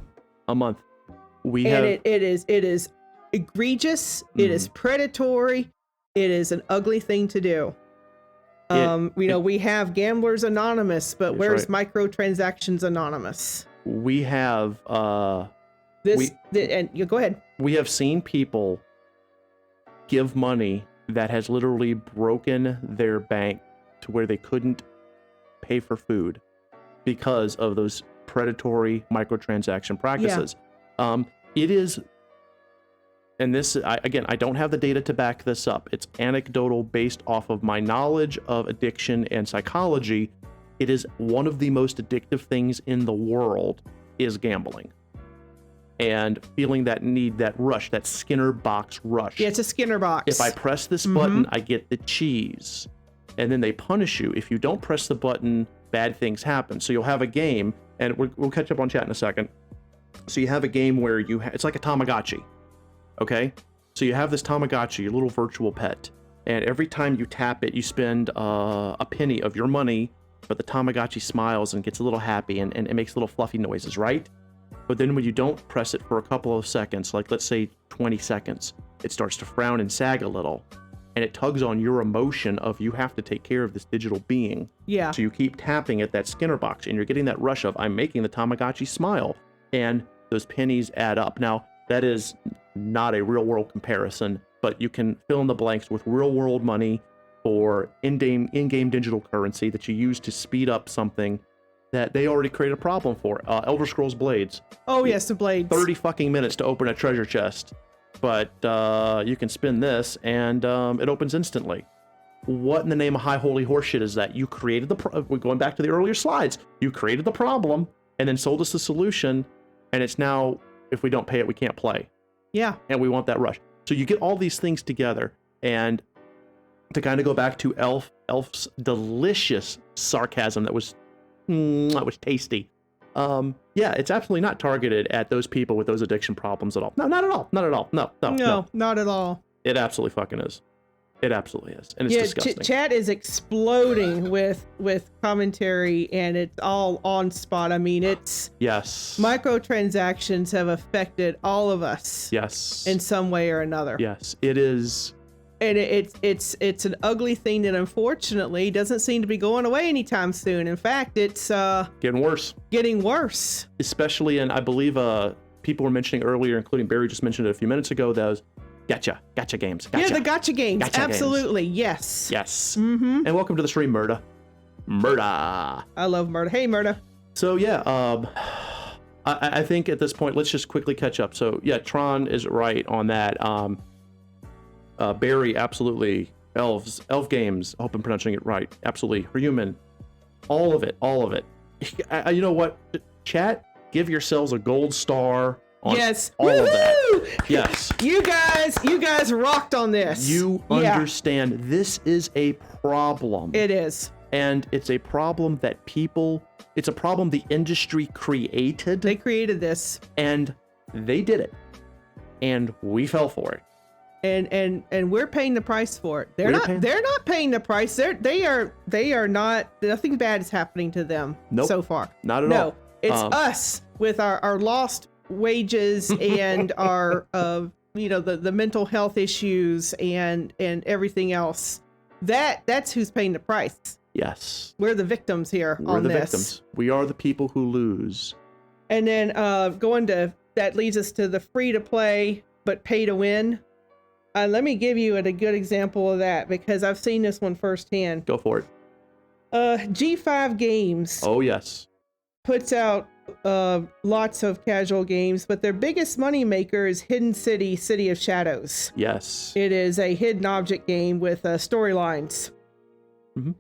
It is egregious. It is predatory. It is an ugly thing to do. We have Gamblers Anonymous, but where's Microtransactions Anonymous? We have and you go ahead. We have seen people give money that has literally broken their bank to where they couldn't pay for food because of those predatory microtransaction practices. It is, and this, I don't have the data to back this up. It's anecdotal based off of my knowledge of addiction and psychology. It is one of the most addictive things in the world is gambling. And feeling that need, that rush, that Skinner box rush. Yeah, it's a Skinner box. If I press this button, I get the cheese. And then they punish you. If you don't press the button, bad things happen. So you'll have a game, and we'll catch up on chat in a second. So you have a game where it's like a Tamagotchi. Okay? So you have this Tamagotchi, your little virtual pet. And every time you tap it, you spend a penny of your money, but the Tamagotchi smiles and gets a little happy and it makes little fluffy noises, right? But then when you don't press it for a couple of seconds, like let's say 20 seconds, it starts to frown and sag a little. And it tugs on your emotion of you have to take care of this digital being. Yeah. So you keep tapping at that Skinner box and you're getting that rush of, I'm making the Tamagotchi smile. And those pennies add up. Now, that is not a real world comparison, but you can fill in the blanks with real world money or in-game digital currency that you use to speed up something. that they already created a problem for. Elder Scrolls Blades. Oh yes, the blades. 30 fucking minutes to open a treasure chest, but you can spin this and it opens instantly. What in the name of high holy horseshit is that? You created we're going back to the earlier slides. You created the problem and then sold us the solution, and it's now, if we don't pay it, we can't play. Yeah. And we want that rush. So you get all these things together, and to kind of go back to Elf's delicious sarcasm that was tasty. Yeah, it's absolutely not targeted at those people with those addiction problems at all. No, not at all. Not at all. No, not at all. It absolutely fucking is. It absolutely is. And it's disgusting. Chat is exploding with commentary, and it's all on spot. I mean, yes. Microtransactions have affected all of us. Yes. In some way or another. Yes, it is. And it's an ugly thing that unfortunately doesn't seem to be going away anytime soon. In fact, it's getting worse. Getting worse. Especially in, I believe, people were mentioning earlier, including Barry just mentioned it a few minutes ago, those gotcha games. Gotcha. Yeah, the gotcha games. Gotcha absolutely. Games. Yes. Yes. Mm-hmm. And welcome to the stream, Murda. I love Murda. Hey, Murda. So yeah, I think at this point, let's just quickly catch up. So yeah, Tron is right on that. Barry, absolutely. Elf Games, I hope I'm pronouncing it right. Absolutely. Human. All of it. You know what? Chat, give yourselves a gold star on all of that. Yes. You guys rocked on this. You understand this is a problem. It is. And it's a problem that it's a problem the industry created. They created this. And they did it. And we fell for it. And we're paying the price for it. They're not paying the price. They are not. Nothing bad is happening to them so far. Not at all. No, it's us with our lost wages and our the mental health issues and everything else. That's who's paying the price. Yes. We're the victims here on this. We're the victims. We are the people who lose. And then that leads us to the free to play but pay to win. Let me give you a good example of that because I've seen this one firsthand. Go for it. G5 Games. Oh, yes. Puts out lots of casual games, but their biggest money maker is Hidden City of Shadows. Yes. It is a hidden object game with storylines. Mm-hmm.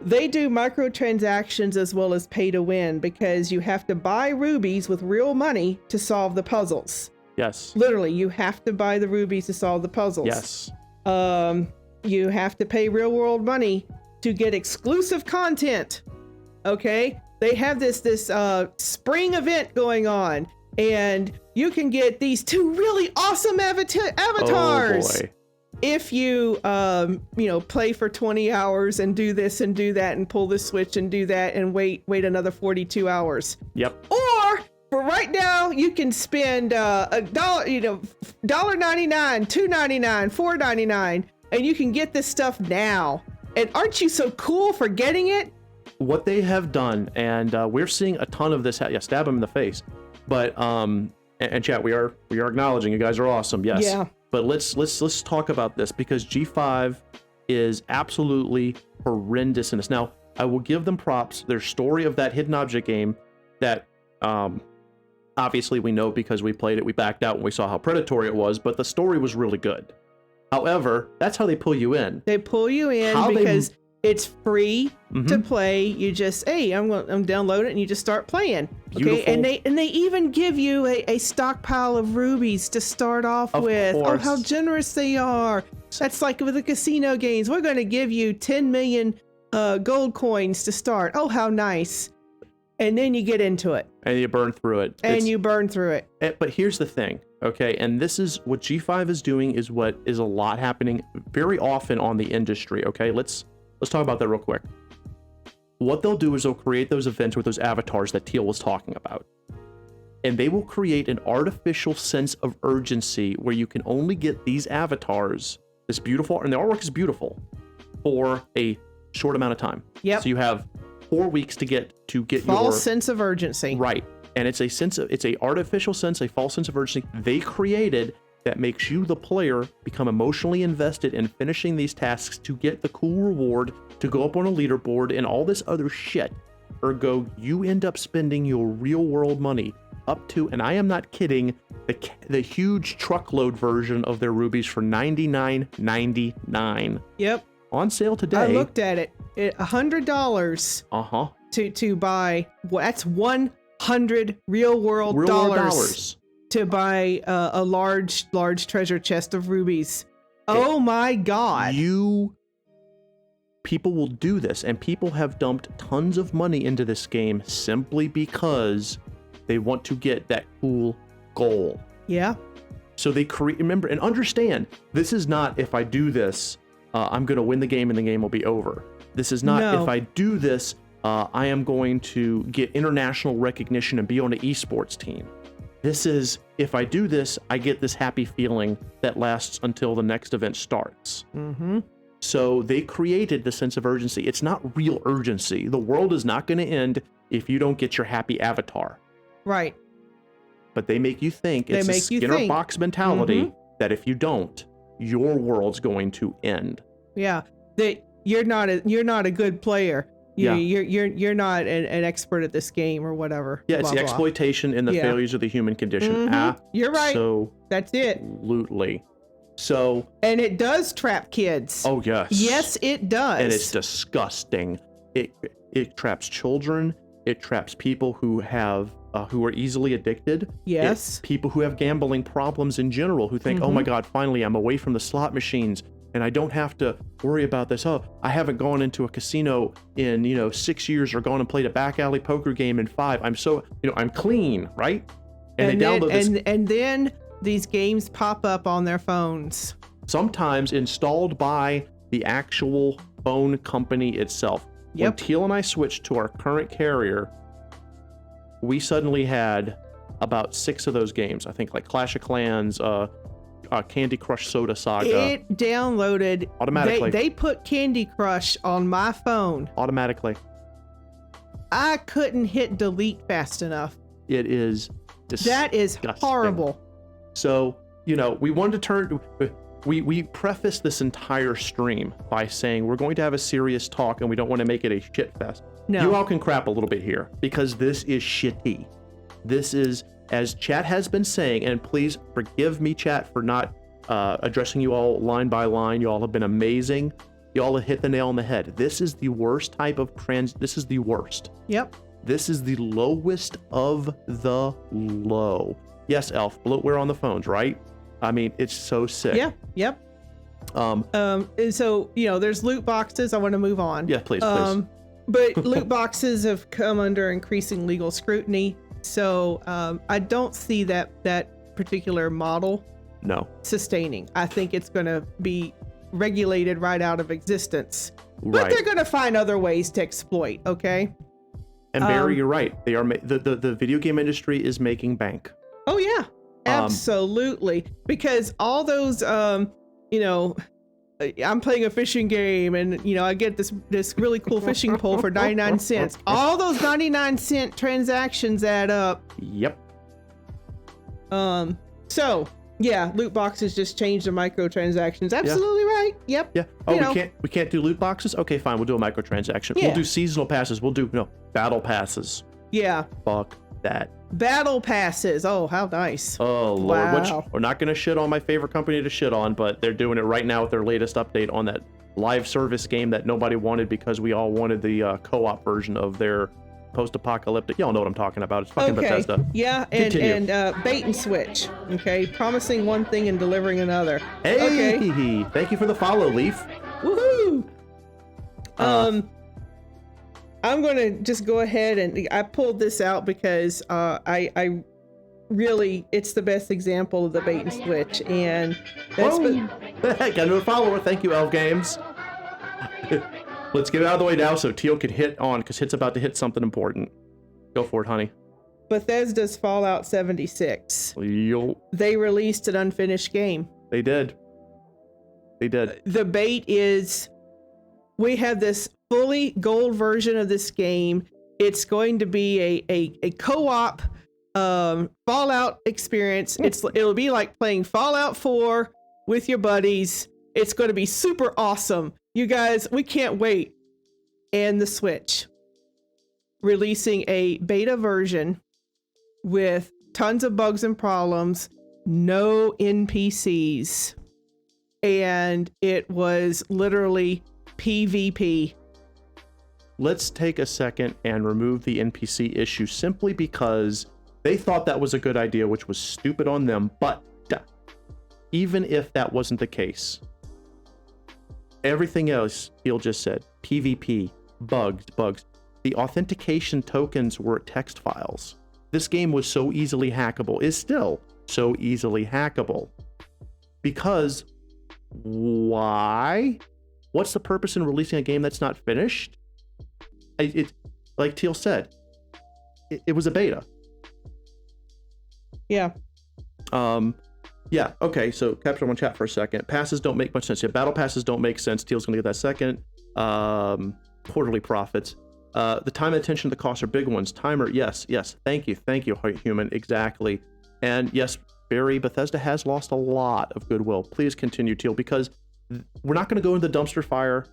They do microtransactions as well as pay to win because you have to buy rubies with real money to solve the puzzles. Yes. Literally, you have to buy the rubies to solve the puzzles. Yes. You have to pay real world money to get exclusive content. Okay? They have this spring event going on, and you can get these 2 really awesome avatars. Oh boy. If you play for 20 hours and do this and do that and pull this switch and do that and wait another 42 hours. Yep. Or for right now, you can spend $1.99, $2.99, $4.99, and you can get this stuff now. And aren't you so cool for getting it? What they have done, and we're seeing a ton of this. Yeah, stab them in the face. But and chat, we are acknowledging you guys are awesome. Yes. Yeah. But let's talk about this because G5 is absolutely horrendous in this. Now, I will give them props. Their story of that hidden object game that obviously we know because we played it, we backed out when we saw how predatory it was, but the story was really good. However, that's how they pull you in. They pull you in because it's free to play. You just, I'm download it and you just start playing. Beautiful. Okay, and they even give you a stockpile of rubies to start off with. Course. Oh, how generous they are. That's like with the casino games. We're going to give you 10 million gold coins to start. Oh, how nice. And then you get into it. And you burn through it. But here's the thing, okay? And this is what G5 is doing is what is a lot happening very often on the industry, okay? Let's talk about that real quick. What they'll do is they'll create those events with those avatars that Teal was talking about. And they will create an artificial sense of urgency where you can only get these avatars, this beautiful, and the artwork is beautiful, for a short amount of time. Yep. So you have 4 weeks to get false sense of urgency. Right. And it's a artificial sense, a false sense of urgency they created that makes you, the player, become emotionally invested in finishing these tasks to get the cool reward, to go up on a leaderboard and all this other shit. Ergo, you end up spending your real world money up to, and I am not kidding, the huge truckload version of their rubies for $99.99. Yep. On sale today. I looked at it. $100. To buy. Well, that's 100 real world dollars to buy a large treasure chest of rubies. Oh my God. People will do this, and people have dumped tons of money into this game simply because they want to get that cool goal. Yeah. So they remember and understand, this is not, if I do this, I'm going to win the game and the game will be over. This is not, if I do this, I am going to get international recognition and be on an esports team. This is, if I do this, I get this happy feeling that lasts until the next event starts. Mm-hmm. So they created the sense of urgency. It's not real urgency. The world is not going to end if you don't get your happy avatar. Right. But they make you think, it's a Skinner box mentality, that if you don't, your world's going to end. Yeah. That you're not a good player. You're not an expert at this game or whatever. Yeah, it's the exploitation and the failures of the human condition. You're right. So that's it. Absolutely. So, and it does trap kids. Oh yes. Yes, it does. And it's disgusting. It traps children. It traps people who are easily addicted. Yes. People who have gambling problems in general, who think, oh my God, finally I'm away from the slot machines and I don't have to worry about this. Oh, I haven't gone into a casino in 6 years or gone and played a back alley poker game in 5. I'm so I'm clean, right? And they download this. And then these games pop up on their phones. Sometimes installed by the actual phone company itself. Yep. When Teal and I switched to our current carrier, we suddenly had about 6 of those games. I think like Clash of Clans, Candy Crush Soda Saga. It downloaded automatically. They put Candy Crush on my phone. Automatically. I couldn't hit delete fast enough. It is disgusting. That is horrible. So, we wanted to we prefaced this entire stream by saying we're going to have a serious talk and we don't want to make it a shit fest. No. You all can crap a little bit here because this is shitty. This is, as chat has been saying, and please forgive me, chat, for not addressing you all line by line. You all have been amazing. You all have hit the nail on the head. This is the worst type of this is the worst. Yep. This is the lowest of the low. Yes, Elf, bloatware on the phones, right? I mean, it's so sick. Yeah, yep. And so, there's loot boxes. I want to move on. Yeah, please. But loot boxes have come under increasing legal scrutiny. So I don't see that particular model sustaining. I think it's going to be regulated right out of existence. But they're going to find other ways to exploit, okay? And Barry, you're right. They are the video game industry is making bank. Oh yeah, absolutely. Because all those, I'm playing a fishing game and I get this really cool fishing pole for 99 cents. All those 99-cent transactions add up. Yep. So yeah, loot boxes just change the microtransactions. Absolutely right. Yep. Yeah. Oh, we can't do loot boxes? Okay, fine. We'll do a microtransaction. Yeah. We'll do seasonal passes. We'll do battle passes. Yeah. Fuck that. Battle passes. Oh, how nice. Oh, Lord. Wow. We're not going to shit on my favorite company to shit on, but they're doing it right now with their latest update on that live service game that nobody wanted because we all wanted the co-op version of their post-apocalyptic. Y'all know what I'm talking about. It's fucking Bethesda. Yeah, and bait and switch. Okay, promising one thing and delivering another. Hey, okay. Thank you for the follow, Leaf. Woohoo! I'm going to just go ahead and I pulled this out because I really, it's the best example of the bait and switch. And that's got another follower. Thank you, Elf Games. Let's get it out of the way now so Teal can hit on, because Hit's about to hit something important. Go for it, honey. Bethesda's Fallout 76. They released an unfinished game. They did. The bait is, we have this fully gold version of this game. It's going to be a co-op Fallout experience. It'll be like playing Fallout 4 with your buddies. It's going to be super awesome. You guys, we can't wait. And the Switch releasing a beta version with tons of bugs and problems, no NPCs. And it was literally PvP. Let's take a second and remove the NPC issue simply because they thought that was a good idea, which was stupid on them. But even if that wasn't the case, everything else Teal just said, PvP, bugs. The authentication tokens were text files. This game was so easily hackable, is still so easily hackable. Because why? What's the purpose in releasing a game that's not finished? It like Teal said, it was a beta. Yeah. Yeah, okay, so capture on chat for a second. Passes don't make much sense. Yeah, battle passes don't make sense. Teal's gonna get that second. Quarterly profits. The time and attention to the costs are big ones. Timer, yes. Thank you, human, exactly. And yes, Barry, Bethesda has lost a lot of goodwill. Please continue, Teal, because we're not gonna go into the dumpster fire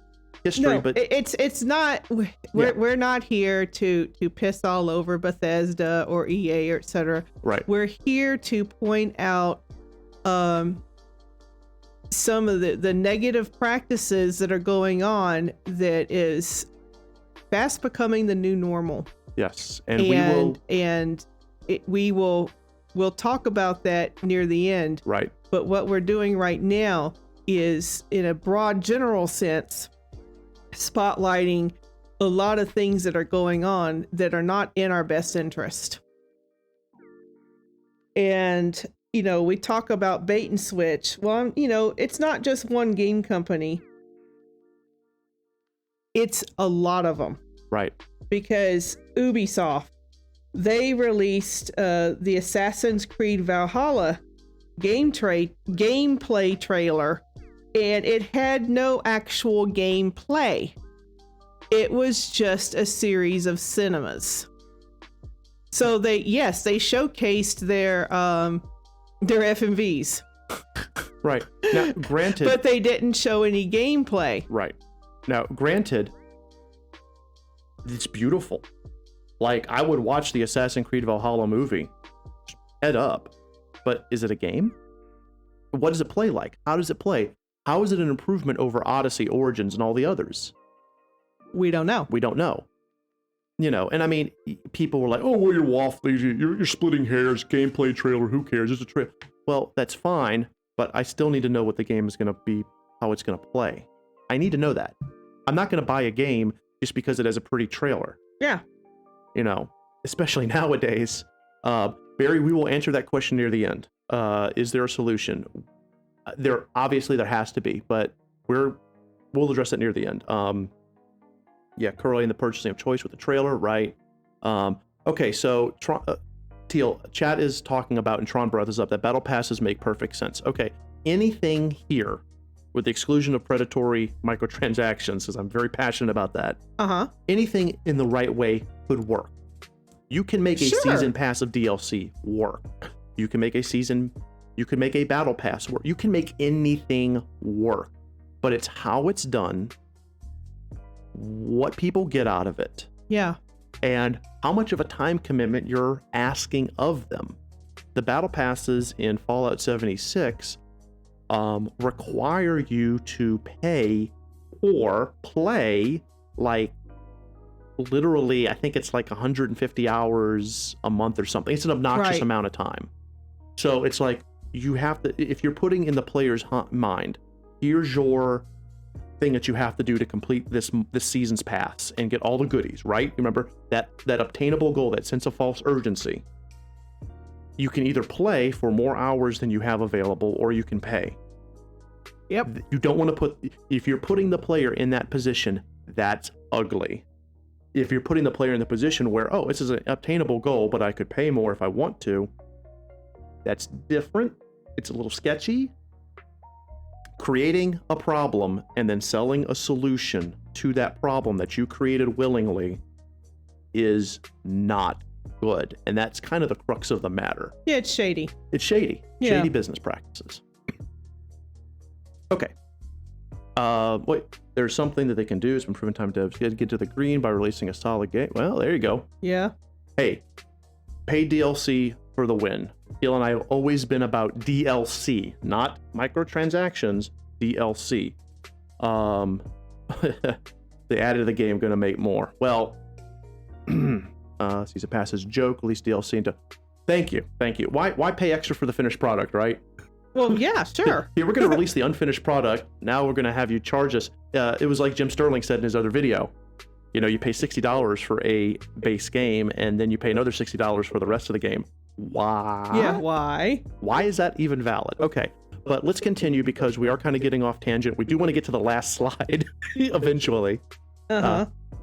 history, no, but it's not, we're not here to piss all over Bethesda or EA or etc. Right. We're here to point out some of the negative practices that are going that is fast becoming the new normal. Yes, we'll talk about that near the end. Right. But what we're doing right now is, in a broad general sense, spotlighting a lot of things that are going on that are not in our best interest. And we talk about bait and switch. Well, it's not just one game company. It's a lot of them. Right. Because Ubisoft, they released the Assassin's Creed Valhalla gameplay trailer, and it had no actual gameplay. It was just a series of cinemas. So they showcased their FMVs. Right. Now, granted, but they didn't show any gameplay. Right. Now, granted, it's beautiful. Like, I would watch the Assassin's Creed Valhalla movie. Head up. But is it a game? What does it play like? How does it play? How is it an improvement over Odyssey, Origins, and all the others? We don't know. And I mean, people were like, oh, well, you're waffling, you're splitting hairs, gameplay trailer, who cares? It's a trailer. Well, that's fine, but I still need to know what the game is going to be, how it's going to play. I need to know that. I'm not going to buy a game just because it has a pretty trailer. Yeah. Especially nowadays. Barry, we will answer that question near the end. Is there a solution? There has to be, but we'll address that near the end. Correlating the purchasing of choice with the trailer, right? Okay, so Teal, chat is talking about, and Tron brought this up, that battle passes make perfect sense. Okay, anything here, with the exclusion of predatory microtransactions, because I'm very passionate about that. Anything in the right way could work. You can make a season pass of DLC work. You can make a battle pass work. You can make anything work, but it's how it's done, what people get out of it. Yeah. And how much of a time commitment you're asking of them. The battle passes in Fallout 76 require you to pay or play like literally, I think it's like 150 hours a month or something. It's an obnoxious amount of time. So it's like you have to, if you're putting in the player's mind, here's your thing that you have to do to complete this season's pass and get all the goodies, right? Remember that obtainable goal, that sense of false urgency. You can either play for more hours than you have available, or you can pay. Yep. You don't want to if you're putting the player in that position, that's ugly. If you're putting the player in the position where, oh, this is an obtainable goal, but I could pay more if I want to, that's different. It's a little sketchy. Creating a problem and then selling a solution to that problem that you created willingly is not good. And that's kind of the crux of the matter. Yeah, it's shady. It's shady. Yeah. Shady business practices. Okay. Wait, there's something that they can do. It's been proven time devs get to the green by releasing a solid game. Well, there you go. Yeah. Hey, pay DLC for the win. Gil and I have always been about DLC, not microtransactions, DLC. They added the game, gonna make more. Well, season passes joke, release DLC into. Thank you. Why pay extra for the finished product, right? Well, yeah, sure. Here, we're gonna release the unfinished product. Now we're gonna have you charge us. It was like Jim Sterling said in his other video. You know, you pay $60 for a base game, and then you pay another $60 for the rest of the game. Why? Yeah, why? Why is that even valid? Okay, but let's continue because we are kind of getting off tangent. We do want to get to the last slide eventually.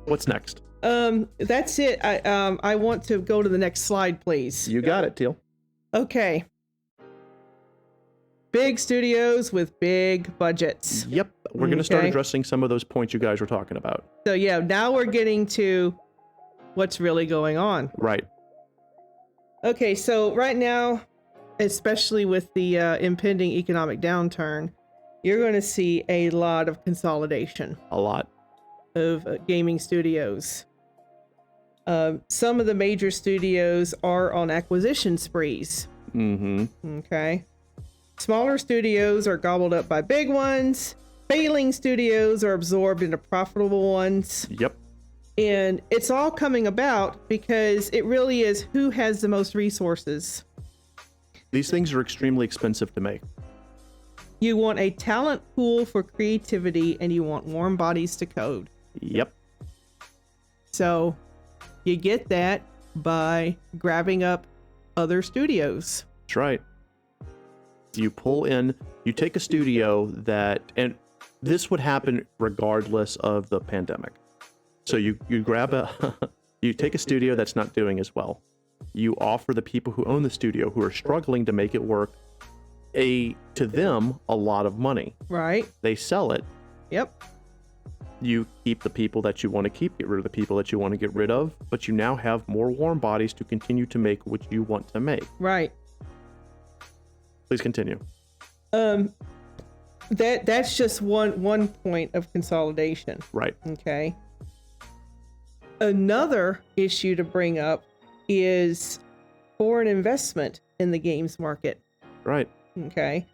What's next? That's it. I want to go to the next slide, please. You got it, Teal. Okay. Big studios with big budgets. Yep, we're going to start Okay. addressing some of those points you guys were talking about. So yeah, now we're getting to what's really going on. Right. Okay, so right now, especially with the impending economic downturn, you're going to see a lot of consolidation A lot. of gaming studios. Some of the major studios are on acquisition sprees. Mm-hmm. Okay. Smaller studios are gobbled up by big ones. Failing studios are absorbed into profitable ones. Yep. And it's all coming about because it really is who has the most resources. These things are extremely expensive to make. You want a talent pool for creativity and you want warm bodies to code. Yep. So you get that by grabbing up other studios. That's right. You pull in, you take a studio that, and this would happen regardless of the pandemic. So you grab you take a studio that's not doing as well. You offer the people who own the studio, who are struggling to make it work, to them a lot of money. Right. They sell it. Yep. You keep the people that you want to keep, get rid of the people that you want to get rid of, but you now have more warm bodies to continue to make what you want to make. Right. Please continue. That's just one point of consolidation. Right. Okay. Another issue to bring up is foreign investment in the games market. Right. Okay.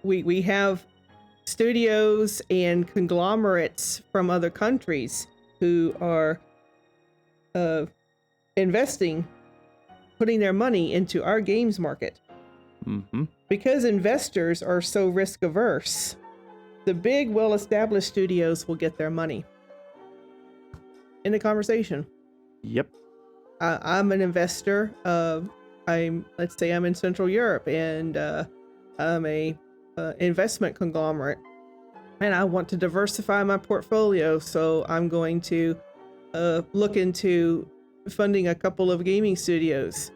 We have studios and conglomerates from other countries who are investing, putting their money into our games market. Mm-hmm. Because investors are so risk averse, the big, well-established studios will get their money. In the conversation. Yep. I'm an investor. Let's say I'm in Central Europe and I'm a investment conglomerate and I want to diversify my portfolio. So I'm going to look into funding a couple of gaming studios.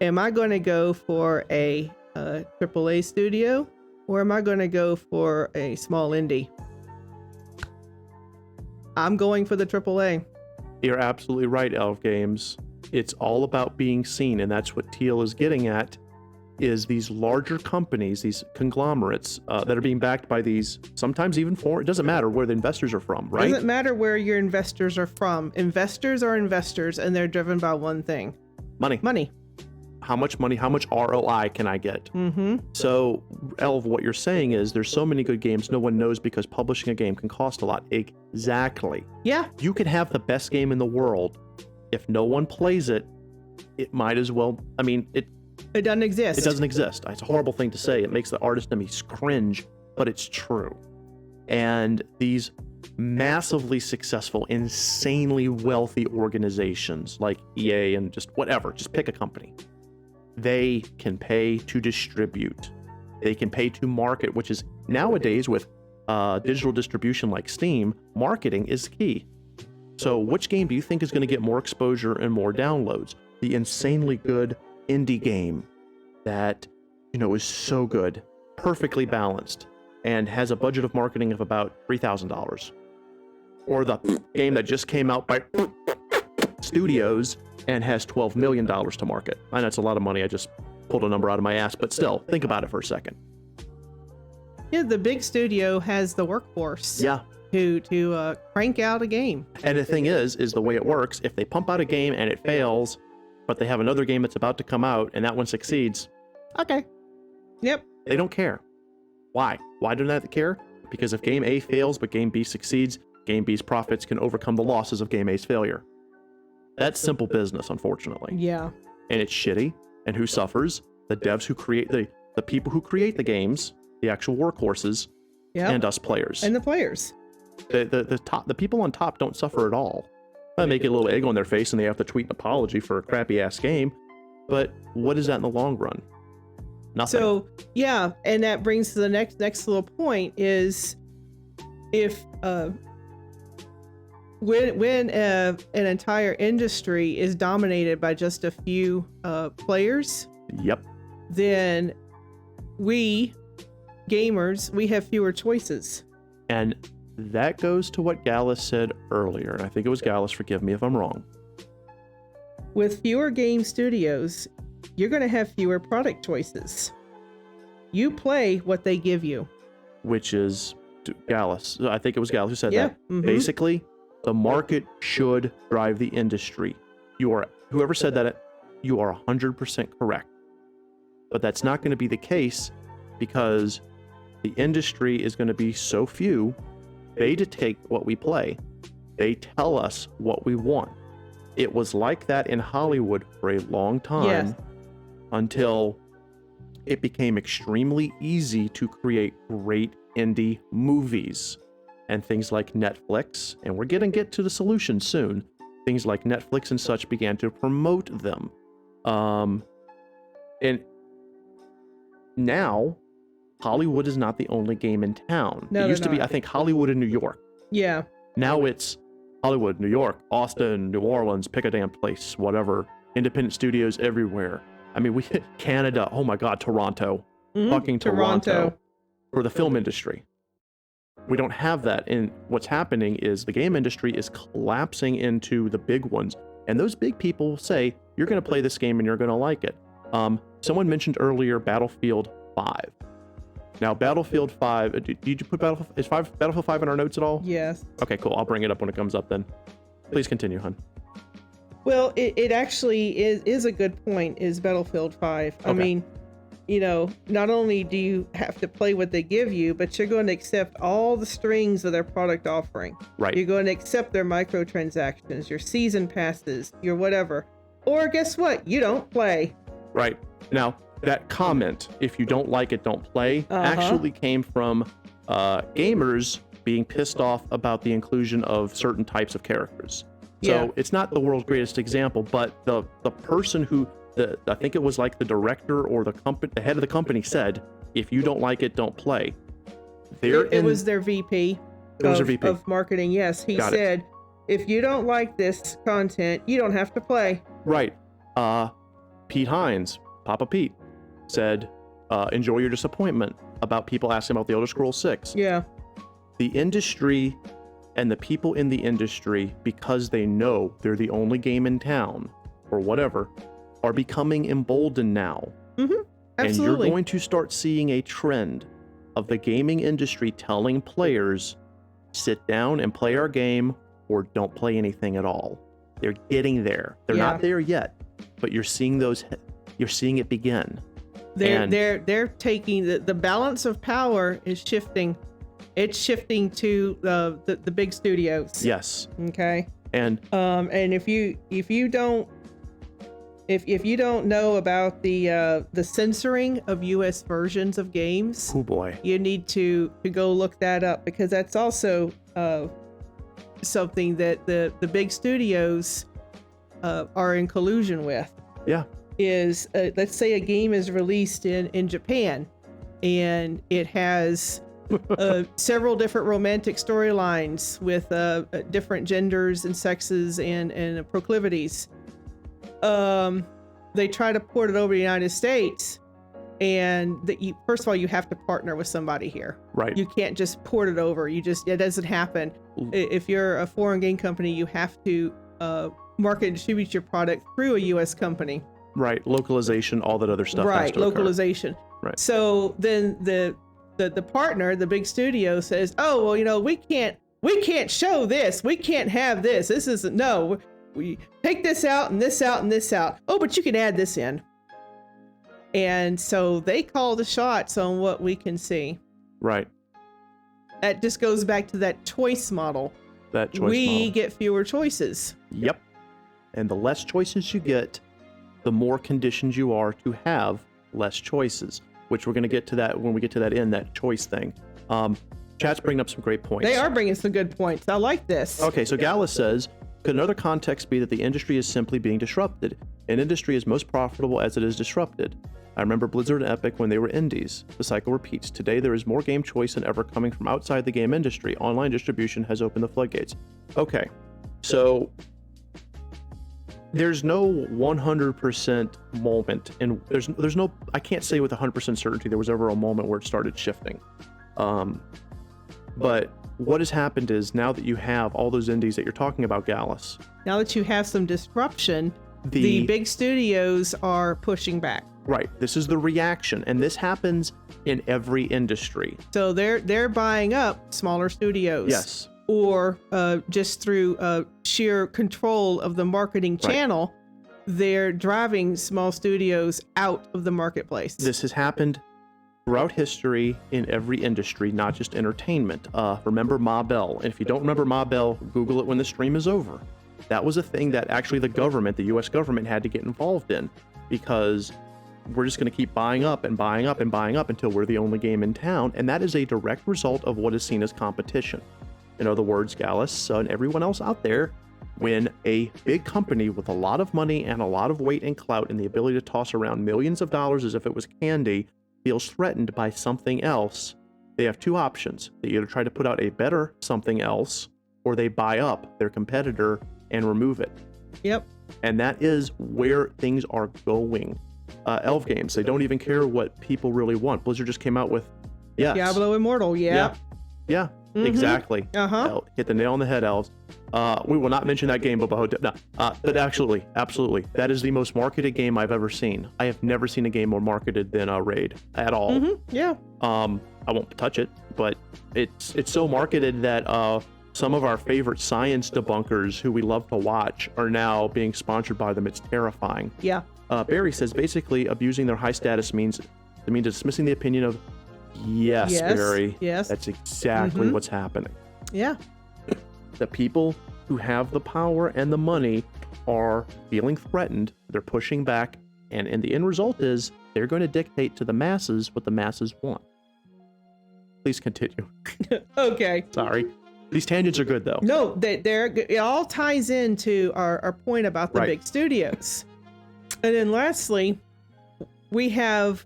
Am I going to go for a AAA studio or am I going to go for a small indie? I'm going for the AAA. You're absolutely right, Elf Games. It's all about being seen, and that's what Teal is getting at, is these larger companies, these conglomerates that are being backed by these, sometimes even foreign, it doesn't matter where the investors are from, right? Doesn't matter where your investors are from. Investors are investors, and they're driven by one thing. Money. Money. How much money, how much ROI can I get? Mm-hmm. So, Elv, what you're saying is there's so many good games no one knows because publishing a game can cost a lot. Exactly. Yeah. You can have the best game in the world. If no one plays it, it might as well, I mean, it doesn't exist. It doesn't exist. It's a horrible thing to say. It makes the artist in me cringe, but it's true. And these massively successful, insanely wealthy organizations like EA and just whatever, just pick a company. They can pay to distribute. They can pay to market, which is nowadays with digital distribution like Steam, marketing is key. So which game do you think is going to get more exposure and more downloads? The insanely good indie game that, you know, is so good, perfectly balanced, and has a budget of marketing of about $3,000. Or the game that just came out by studios and has $12 million to market. I know it's a lot of money. I just pulled a number out of my ass, but still, think about it for a second. Yeah, the big studio has the workforce. Yeah. To crank out a game. And the thing is the way it works, if they pump out a game and it fails, but they have another game that's about to come out and that one succeeds, okay. Yep. They don't care. Why? Why do they care? Because if game A fails but game B succeeds, game B's profits can overcome the losses of game A's failure. That's simple business, unfortunately. Yeah. And it's shitty. And who suffers? The devs who create the people who create the actual workhorses, yep. and us players. And the players. The people on top don't suffer at all. They make a little egg on their face and they have to tweet an apology for a crappy ass game. But what is that in the long run? Nothing. So yeah, and that brings to the next little point is if when an entire industry is dominated by just a few players, yep, then we gamers, we have fewer choices. And that goes to what Gallus said earlier, and I think it was Gallus, forgive me if I'm wrong. With fewer game studios, you're going to have fewer product choices. You play what they give you. Which is Gallus. I think it was Gallus who said that. Mm-hmm. Basically, the market should drive the industry. Whoever said that, you are 100% correct. But that's not going to be the case because the industry is going to be so few. They dictate what we play. They tell us what we want. It was like that in Hollywood for a long time, yes, until it became extremely easy to create great indie movies. And things like Netflix, and we're going to get to the solution soon, things like Netflix and such began to promote them. And now, Hollywood is not the only game in town. No, it used to be, I think, Hollywood and New York. Yeah. Now it's Hollywood, New York, Austin, New Orleans, pick a damn place, whatever. Independent studios everywhere. I mean, Canada, oh my God, Toronto. Mm-hmm. Fucking Toronto. For the film industry. We don't have that. And what's happening is the game industry is collapsing into the big ones. And those big people say, you're going to play this game and you're going to like it. Someone mentioned earlier Battlefield 5. Now, Battlefield 5, did you put Battlefield 5 in our notes at all? Yes. Okay, cool. I'll bring it up when it comes up then. Please continue, hon. Well, it actually is a good point, is Battlefield 5. Okay. I mean, you know, not only do you have to play what they give you, but you're going to accept all the strings of their product offering. Right. You're going to accept their microtransactions, your season passes, your whatever. Or guess what? You don't play. Right. Now, that comment, if you don't like it, don't play, actually came from gamers being pissed off about the inclusion of certain types of characters. So it's not the world's greatest example, but the person who, I think it was like the director or the head of the company said, if you don't like it, don't play. It was their VP. It was their VP of marketing. Yes, he said, if you don't like this content, you don't have to play. Right. Pete Hines, Papa Pete, said, enjoy your disappointment about people asking about the Elder Scrolls 6. Yeah. The industry and the people in the industry, because they know they're the only game in town or whatever, are becoming emboldened now. Mm-hmm. Absolutely. And you're going to start seeing a trend of the gaming industry telling players, sit down and play our game or don't play anything at all. They're getting there. They're not there yet, but you're seeing it begin. They're taking the balance of power is shifting. It's shifting to the big studios. Yes. Okay. And if you don't know about the censoring of US versions of games, oh boy, you need to go look that up, because that's also something that the big studios are in collusion with. Yeah. Is let's say a game is released in Japan and it has several different romantic storylines with different genders and sexes and proclivities. They try to port it over to the United States, and first of all, you have to partner with somebody here. Right. You can't just port it over. It doesn't happen. If you're a foreign game company, you have to market and distribute your product through a U.S. company. Right. Localization, all that other stuff. Has Right. to occur. Localization. Right. So then the partner, the big studio, says, "Oh, well, you know, we can't show this. We can't have this. This isn't, no, we take this out and this out and this out. Oh, but you can add this in." And so they call the shots on what we can see. Right. That just goes back to that choice model. That choice we model. get fewer choices. Yep. And the less choices you get, the more conditions you are to have less choices, which we're going to get to that when we get to that choice thing. Chat's bringing up some great points. They are bringing some good points. I like this. Okay, so Gallus says, could another context be that the industry is simply being disrupted? An industry is most profitable as it is disrupted. I remember Blizzard and Epic when they were indies. The cycle repeats. Today, there is more game choice than ever coming from outside the game industry. Online distribution has opened the floodgates. Okay, so there's no 100% moment, and there's no, I can't say with 100% certainty there was ever a moment where it started shifting. But what has happened is now that you have all those indies that you're talking about, Gallus. Now that you have some disruption, the big studios are pushing back. Right. This is the reaction, and this happens in every industry. So they're buying up smaller studios. Yes. Or just through sheer control of the marketing channel, they're driving small studios out of the marketplace. This has happened throughout history in every industry, not just entertainment. Remember Ma Bell. And if you don't remember Ma Bell, Google it when the stream is over. That was a thing that actually the government, the US government, had to get involved in, because we're just going to keep buying up and buying up and buying up until we're the only game in town. And that is a direct result of what is seen as competition. In other words, Gallus and everyone else out there, when a big company with a lot of money and a lot of weight and clout and the ability to toss around millions of dollars as if it was candy feels threatened by something else, they have two options. They either try to put out a better something else, or they buy up their competitor and remove it. Yep. And that is where things are going. Elf games, they don't even care what people really want. Blizzard just came out with, yes. Diablo Immortal, yeah. Yeah, exactly. Hit the nail on the head, elves. We will not mention that game, but absolutely. That is the most marketed game I've ever seen. I have never seen a game more marketed than Raid at all. Yeah. I won't touch it, but it's so marketed that some of our favorite science debunkers who we love to watch are now being sponsored by them. It's terrifying. Yeah. Barry says basically abusing their high status means dismissing the opinion of, yes, Barry. Yes. That's exactly what's happening. Yeah. The people who have the power and the money are feeling threatened. They're pushing back. And the end result is they're going to dictate to the masses what the masses want. Please continue. Okay. Sorry. These tangents are good, though. No, it all ties into our point about the big studios. And then lastly, we have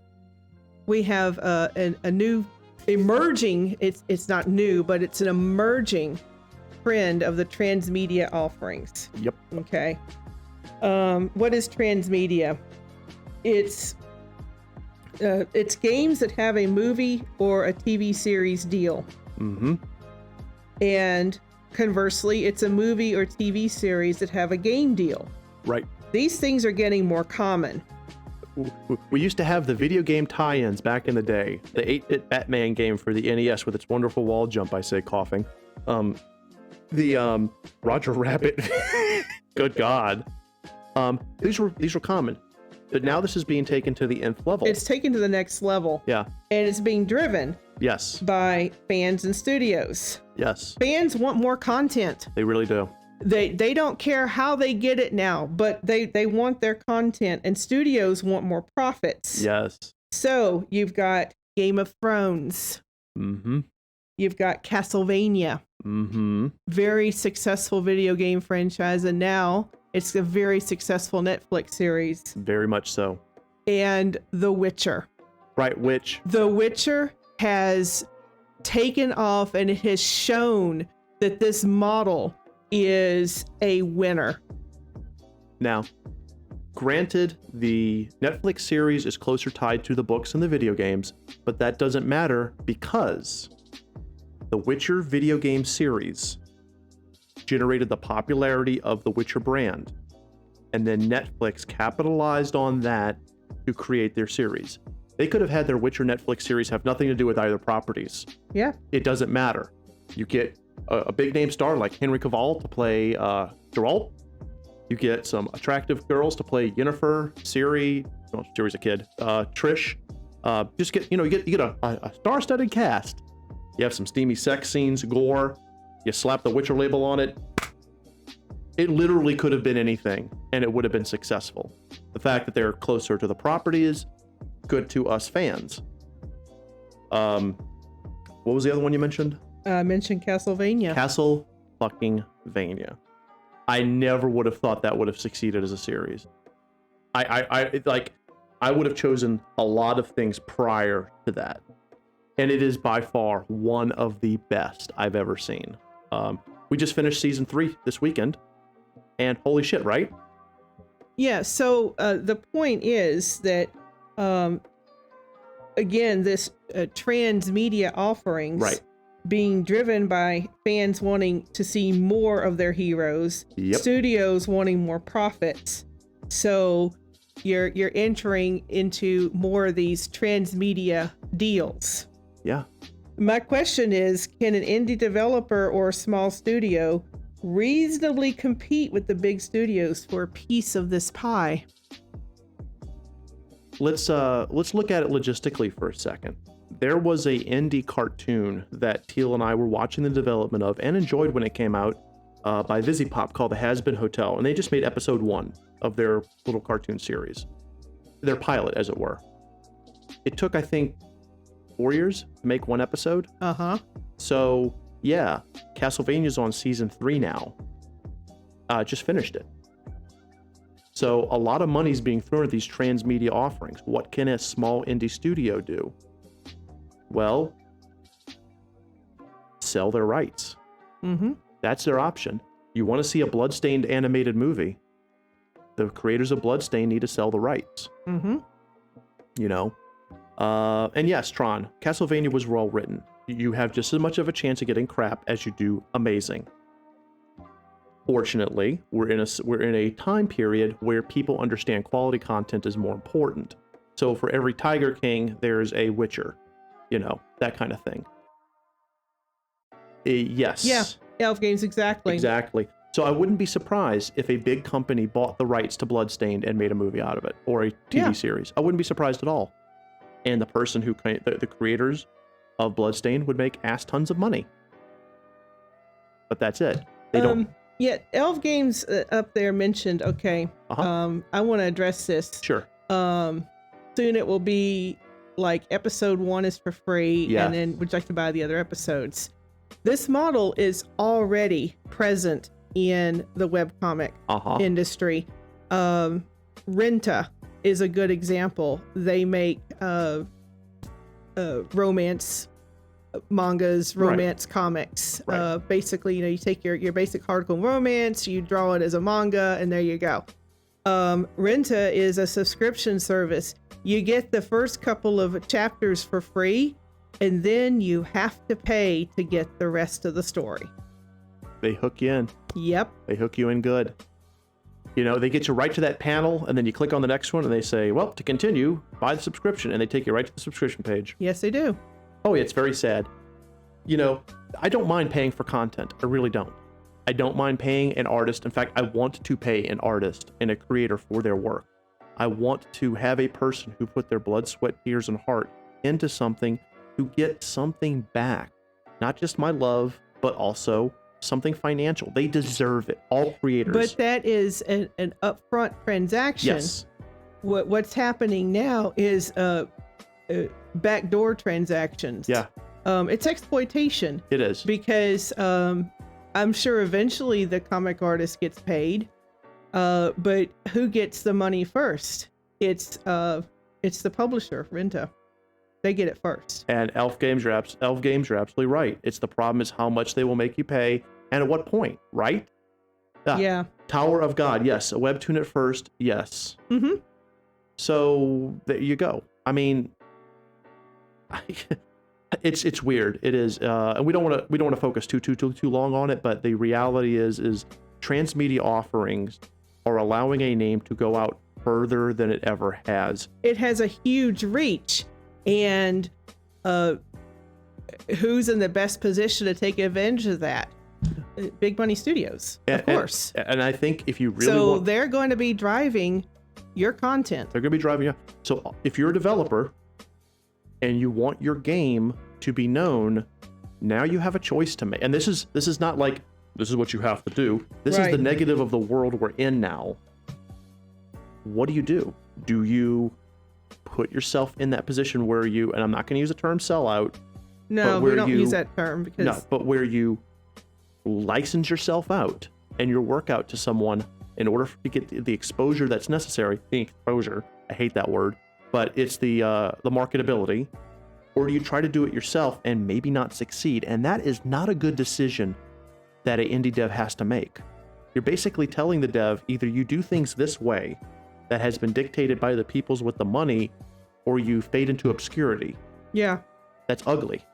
a new emerging, it's not new, but it's an emerging trend of the transmedia offerings. Yep. Okay. What is transmedia? It's games that have a movie or a TV series deal. Mm-hmm. And conversely, it's a movie or TV series that have a game deal. Right. These things are getting more common. We used to have the video game tie-ins back in the day. The 8-bit Batman game for the NES with its wonderful wall jump, I say, coughing. The Roger Rabbit. Good God. These were common. But now this is being taken to the nth level. It's taken to the next level. Yeah. And it's being driven. Yes. By fans and studios. Yes. Fans want more content. They really do. They don't care how they get it now, but they want their content, and studios want more profits. Yes. So you've got Game of Thrones. Mm-hmm. You've got Castlevania. Mm-hmm. Very successful video game franchise, and now it's a very successful Netflix series. Very much so. And The Witcher. Right, The Witcher has taken off, and it has shown that this model is a winner. Now, granted, the Netflix series is closer tied to the books and the video games, but that doesn't matter because the Witcher video game series generated the popularity of the Witcher brand. and then Netflix capitalized on that to create their series. They could have had their Witcher Netflix series have nothing to do with either properties. Yeah. It doesn't matter. You get a big name star like Henry Cavill to play Geralt. You get some attractive girls to play Yennefer, Ciri, well, Ciri's a kid, Trish. Just get, you get a star-studded cast. You have some steamy sex scenes, gore. You slap the Witcher label on it. It literally could have been anything, and it would have been successful. The fact that they're closer to the property is good to us fans. What was the other one you mentioned? I mentioned Castlevania. Castle fucking Vania. I never would have thought that would have succeeded as a series. I would have chosen a lot of things prior to that. And it is by far one of the best I've ever seen. We just finished season 3 this weekend, and holy shit, right? Yeah, so the point is that, again, this transmedia offerings Right. being driven by fans wanting to see more of their heroes, Yep. studios wanting more profits. So you're entering into more of these transmedia deals. Yeah. My question is, can an indie developer or a small studio reasonably compete with the big studios for a piece of this pie? Let's look at it logistically for a second. There was a indie cartoon that Teal and I were watching the development of and enjoyed when it came out by Visipop called The Has-Been Hotel, and they just made episode 1 of their little cartoon series, their pilot, as it were. It took, I think, 4 years to make one episode. Uh-huh. So yeah, Castlevania's on season 3 now. Just finished it. So a lot of money's being thrown at these transmedia offerings. What can a small indie studio do? Well, sell their rights. Mm-hmm. That's their option. You want to see a Bloodstained animated movie? The creators of Bloodstained need to sell the rights. Mm-hmm. And yes, Tron, Castlevania was well written. You have just as much of a chance of getting crap as you do amazing. Fortunately, we're in a time period where people understand quality content is more important. So for every Tiger King, there's a Witcher. That kind of thing. Yes. Yeah, Elf Games, exactly. Exactly. So I wouldn't be surprised if a big company bought the rights to Bloodstained and made a movie out of it, or a TV series. I wouldn't be surprised at all. And the person who, the creators of Bloodstained would make ass tons of money. But that's it. They don't. Yeah, Elf Games up there mentioned, okay, I want to address this. Sure. Soon it will be like episode 1 is for free, and then would you like to buy the other episodes? This model is already present in the webcomic industry. Renta is a good example. They make romance mangas, romance comics. Right. Basically, you take your basic hardcore romance, you draw it as a manga, and there you go. Renta is a subscription service. You get the first couple of chapters for free, and then you have to pay to get the rest of the story. They hook you in. Yep. They hook you in good. They get you right to that panel, and then you click on the next one, and they say, well, to continue, buy the subscription, and they take you right to the subscription page. Yes, they do. Oh, yeah, it's very sad. I don't mind paying for content. I really don't. I don't mind paying an artist. In fact, I want to pay an artist and a creator for their work. I want to have a person who put their blood, sweat, tears, and heart into something to get something back. Not just my love, but also something financial. They deserve it. All creators. But that is an upfront transaction. Yes. What's happening now is backdoor transactions. Yeah. It's exploitation. It is. Because I'm sure eventually the comic artist gets paid, but who gets the money first? It's the publisher, Renta. They get it first. And Elf Games, you're absolutely right. It's the problem is how much they will make you pay and at what point, right? Yeah. Tower of God, yes. A webtoon at first, yes. Mm-hmm. So there you go. I mean, it's weird. It is, and we don't want to focus too long on it. But the reality is transmedia offerings are allowing a name to go out further than it ever has. It has a huge reach, and who's in the best position to take advantage of that? Big money studios, of course. And I think if you really they're going to be driving your content. They're going to be driving you. So if you're a developer and you want your game to be known, now you have a choice to make. And this is not like, this is what you have to do. This is the negative of the world we're in now. What do? Do you put yourself in that position where you, and I'm not going to use the term sellout. No, we don't use that term because... No, but where you license yourself out and your work out to someone in order to get the exposure that's necessary. The exposure, I hate that word, but it's the marketability. Or do you try to do it yourself and maybe not succeed? And that is not a good decision that an indie dev has to make. You're basically telling the dev, either you do things this way that has been dictated by the peoples with the money, or you fade into obscurity. Yeah. That's ugly.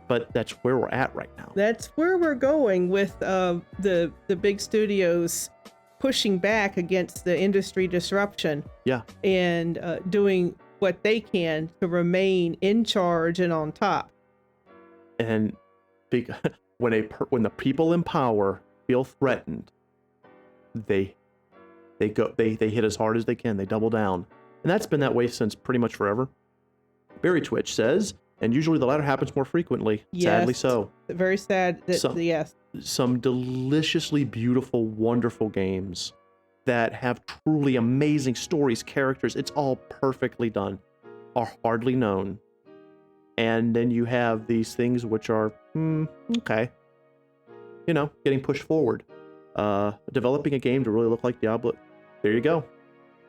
But that's where we're at right now. That's where we're going with the big studios pushing back against the industry disruption. Yeah. And doing what they can to remain in charge and on top. And when the people in power feel threatened, they hit as hard as they can. They double down, and that's been that way since pretty much forever. Barry Twitch says, and usually the latter happens more frequently. Yes, sadly so. Very sad. Yes. Some deliciously beautiful, wonderful games that have truly amazing stories, characters. It's all perfectly done. Are hardly known, and then you have these things which are okay. Getting pushed forward. Developing a game to really look like Diablo. There you go.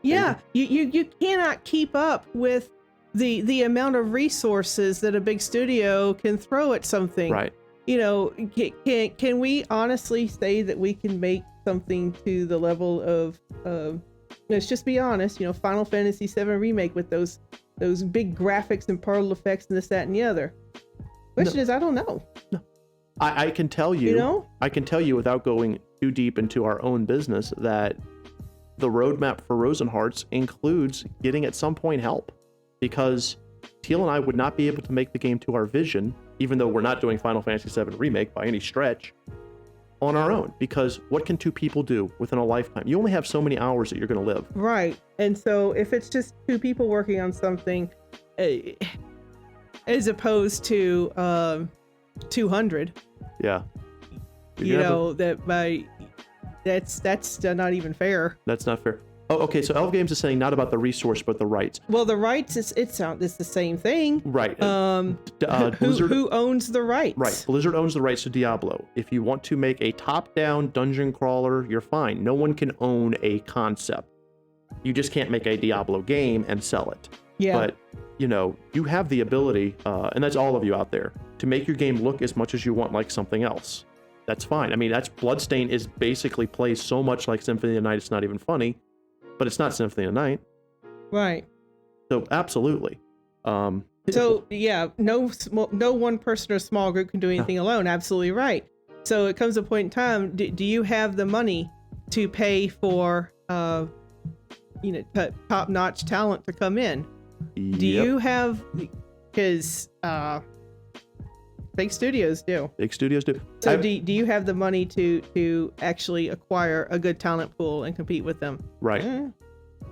Yeah, you cannot keep up with the amount of resources that a big studio can throw at something. Right. Can we honestly say that we can make something to the level of let's just be honest, Final Fantasy VII Remake with those big graphics and particle effects and this, that, and the other? Question is, I don't know. No. I can tell you, I can tell you without going too deep into our own business that the roadmap for Rosenhearts includes getting at some point help, because Teal and I would not be able to make the game to our vision, even though we're not doing Final Fantasy VII Remake by any stretch, on our own. Because what can two people do within a lifetime? You only have so many hours that you're going to live. Right. And so if it's just two people working on something, as opposed to 200. Yeah. That's not even fair. That's not fair. Oh, okay. So Elf Games is saying not about the resource, but the rights. Well, the rights it's the same thing. Right. Who owns the rights? Right. Blizzard owns the rights to Diablo. If you want to make a top-down dungeon crawler, you're fine. No one can own a concept. You just can't make a Diablo game and sell it. Yeah. But you have the ability, and that's all of you out there, to make your game look as much as you want like something else. That's fine. I mean, that's Bloodstain is basically plays so much like Symphony of the Night, it's not even funny, but it's not Symphony of the Night. Right. So absolutely. So yeah, no one person or small group can do anything alone. Absolutely right. So it comes a point in time. Do you have the money to pay for top-notch talent to come in? Yep. Do you have? Because big studios do. Big studios do. So do you have the money to actually acquire a good talent pool and compete with them? Right. And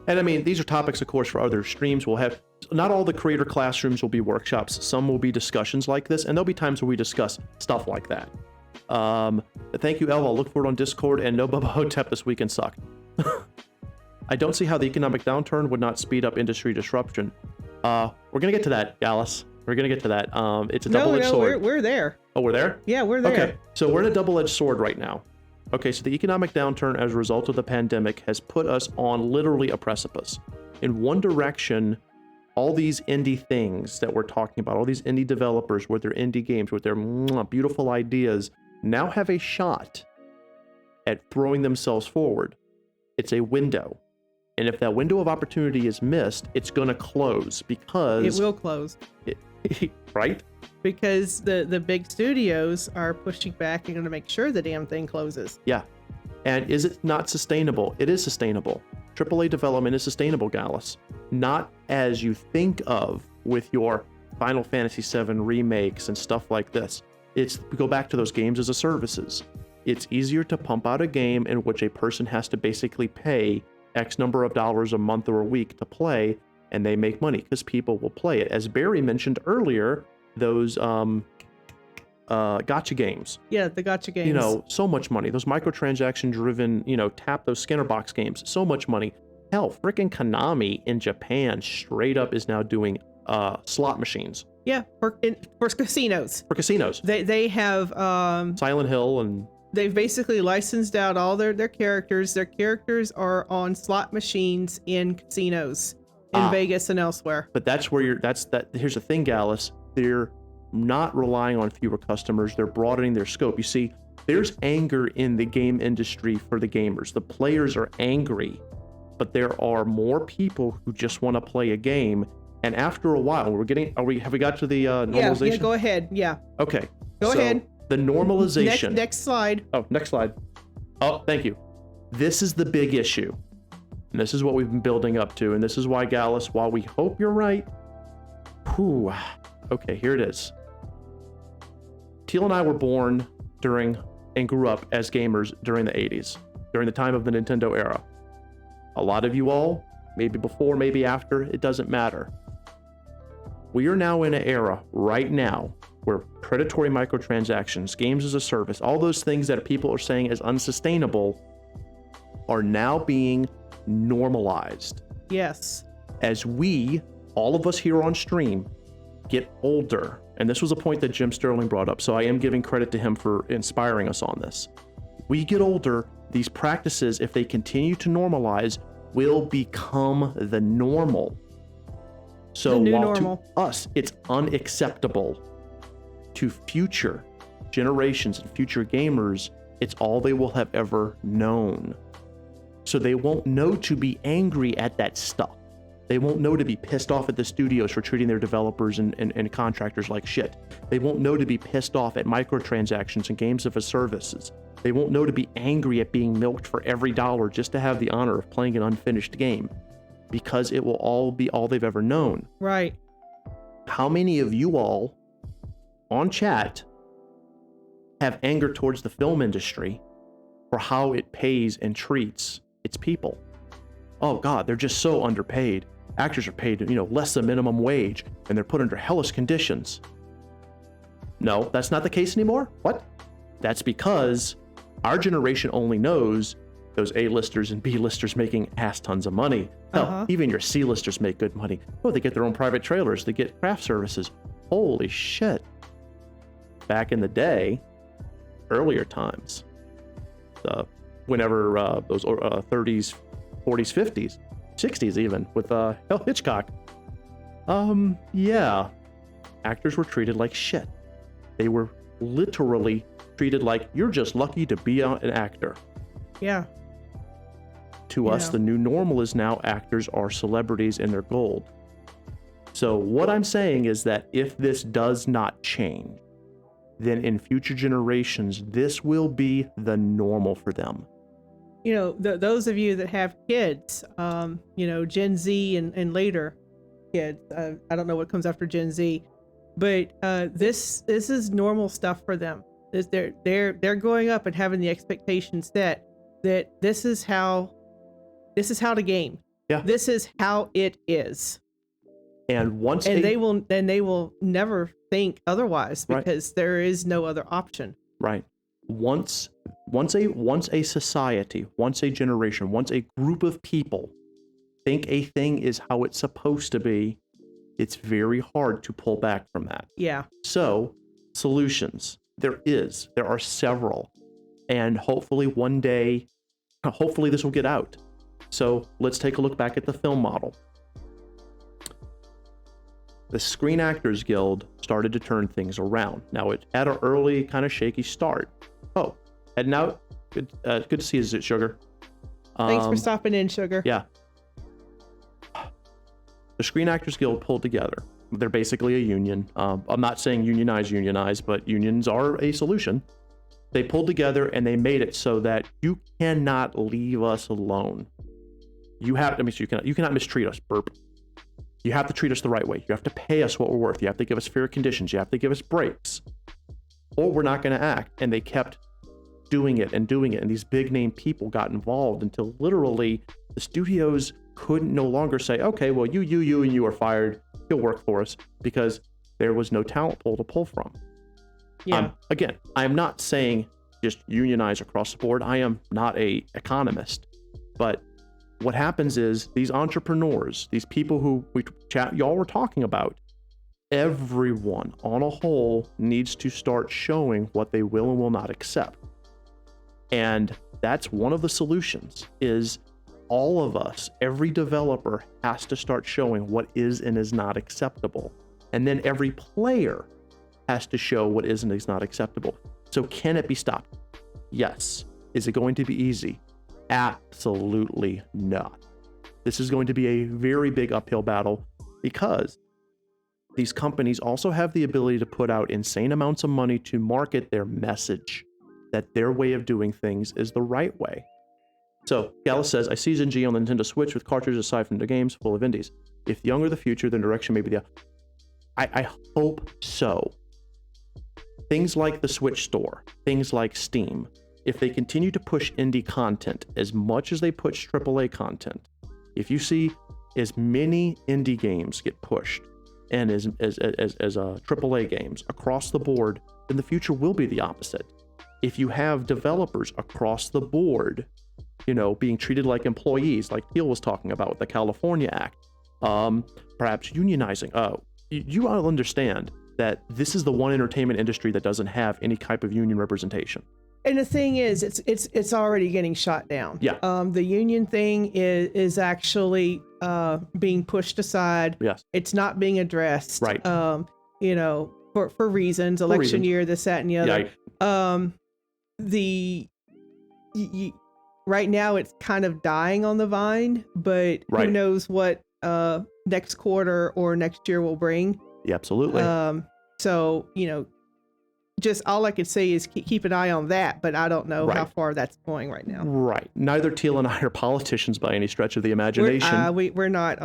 I mean, these are topics, of course, for other streams. We'll have, not all the creator classrooms will be workshops. Some will be discussions like this, and there'll be times where we discuss stuff like that. Thank you, El. I'll look for it on Discord, and no Bubba Hotep this weekend sucked. I don't see how the economic downturn would not speed up industry disruption. We're going to get to that, Gallus. We're going to get to that. It's a double-edged sword. We're there. Oh, we're there? Yeah, we're there. Okay, so we're in a double-edged sword right now. Okay, so the economic downturn as a result of the pandemic has put us on literally a precipice. In one direction, all these indie things that we're talking about, all these indie developers with their indie games, with their beautiful ideas, now have a shot at throwing themselves forward. It's a window. And if that window of opportunity is missed, it's going to close because... It will close. Right? Because the big studios are pushing back and going to make sure the damn thing closes. Yeah. And is it not sustainable? It is sustainable. AAA development is sustainable, Gallus. Not as you think of with your Final Fantasy VII remakes and stuff like this. We go back to those games as a services. It's easier to pump out a game in which a person has to basically pay X number of dollars a month or a week to play, and they make money because people will play it. As Barry mentioned earlier, those gotcha games. Yeah, the gotcha games. You know, so much money. Those microtransaction driven, tap those Skinner box games, so much money. Hell, freaking Konami in Japan straight up is now doing slot machines. Yeah, for casinos. For casinos. They have Silent Hill, and they've basically licensed out all their characters. Their characters are on slot machines in casinos in Vegas and elsewhere. But that's where here's the thing, Gallus. They're not relying on fewer customers. They're broadening their scope. You see, there's anger in the game industry for the gamers. The players are angry, but there are more people who just want to play a game. And after a while, have we got to the normalization? Yeah, go ahead. Yeah. Okay. Go ahead. The normalization. Next slide. Oh, next slide. Oh, thank you. This is the big issue. And this is what we've been building up to. And this is why, Gallus, while we hope you're right, okay, here it is. Teal and I were born during and grew up as gamers during the 80s, during the time of the Nintendo era. A lot of you all, maybe before, maybe after, it doesn't matter. We are now in an era right now where predatory microtransactions, games as a service, all those things that people are saying is unsustainable are now being normalized. Yes. As we, all of us here on stream, get older, and this was a point that Jim Sterling brought up, so I am giving credit to him for inspiring us on this. We get older, these practices, if they continue to normalize, will become the normal. So while to us it's unacceptable, to future generations and future gamers, it's all they will have ever known. So they won't know to be angry at that stuff. They won't know to be pissed off at the studios for treating their developers and contractors like shit. They won't know to be pissed off at microtransactions and games as a services. They won't know to be angry at being milked for every dollar just to have the honor of playing an unfinished game, because it will all be all they've ever known. Right. How many of you all on chat have anger towards the film industry for how it pays and treats its people? Oh God, they're just so underpaid. Actors are paid, less than minimum wage, and they're put under hellish conditions. No, that's not the case anymore. What? That's because our generation only knows those A-listers and B-listers making ass tons of money. Hell, even your C-listers make good money. Oh, they get their own private trailers. They get craft services. Holy shit. Back in the day, earlier times, whenever those 30s, 40s, 50s, 60s even, with Hitchcock. Yeah, actors were treated like shit. They were literally treated like, you're just lucky to be an actor. Yeah. To us, the new normal is now actors are celebrities in their gold. So what I'm saying is that if this does not change, then in future generations, this will be the normal for them. Those of you that have kids, Gen Z and later kids, I don't know what comes after Gen Z, but this is normal stuff for them. They're growing up and having the expectation set that this is how to game. Yeah. This is how it is. And they will never think otherwise, because there is no other option. Right. Once a society, once a generation, once a group of people think a thing is how it's supposed to be, it's very hard to pull back from that. Yeah. So, solutions. There are several. And hopefully one day, this will get out. So let's take a look back at the film model. The Screen Actors Guild started to turn things around. Now, it had an early kind of shaky start. Oh, heading out. Good to see you, Sugar. Thanks for stopping in, Sugar. Yeah. The Screen Actors Guild pulled together. They're basically a union. I'm not saying unionize, but unions are a solution. They pulled together and they made it so that you cannot leave us alone. You cannot mistreat us, burp. You have to treat us the right way. You have to pay us what we're worth. You have to give us fair conditions. You have to give us breaks, or we're not going to act. And they kept doing it. And these big name people got involved until literally the studios couldn't no longer say, okay, well, you are fired. You'll work for us, because there was no talent pool to pull from. Yeah. Again, I'm not saying just unionize across the board. I am not an economist, but what happens is these entrepreneurs, these people who y'all were talking about, everyone on a whole needs to start showing what they will and will not accept. And that's one of the solutions, is all of us, every developer has to start showing what is and is not acceptable. And then every player has to show what is and is not acceptable. So can it be stopped? Yes. Is it going to be easy? Absolutely not. This is going to be a very big uphill battle, because these companies also have the ability to put out insane amounts of money to market their message, that their way of doing things is the right way. So Gallus says, I see Zenji on the Nintendo Switch with cartridges aside from the games full of indies. If young are the future, then direction may be the... I hope so. Things like the Switch Store, things like Steam, if they continue to push indie content as much as they push AAA content, if you see as many indie games get pushed and as AAA games across the board, then the future will be the opposite. If you have developers across the board, being treated like employees, like Teal was talking about with the California Act, perhaps unionizing, you all understand that this is the one entertainment industry that doesn't have any type of union representation. And the thing is, it's already getting shot down. Yeah. The union thing is actually being pushed aside. Yes. It's not being addressed. Right. For reasons, election year, this, that, and the other. Yeah. Right now it's kind of dying on the vine, but Right. who knows what next quarter or next year will bring. Yeah, absolutely. So, just all I could say is keep an eye on that, but I don't know how far that's going right now. Right. Neither Teal and I are politicians by any stretch of the imagination. We're not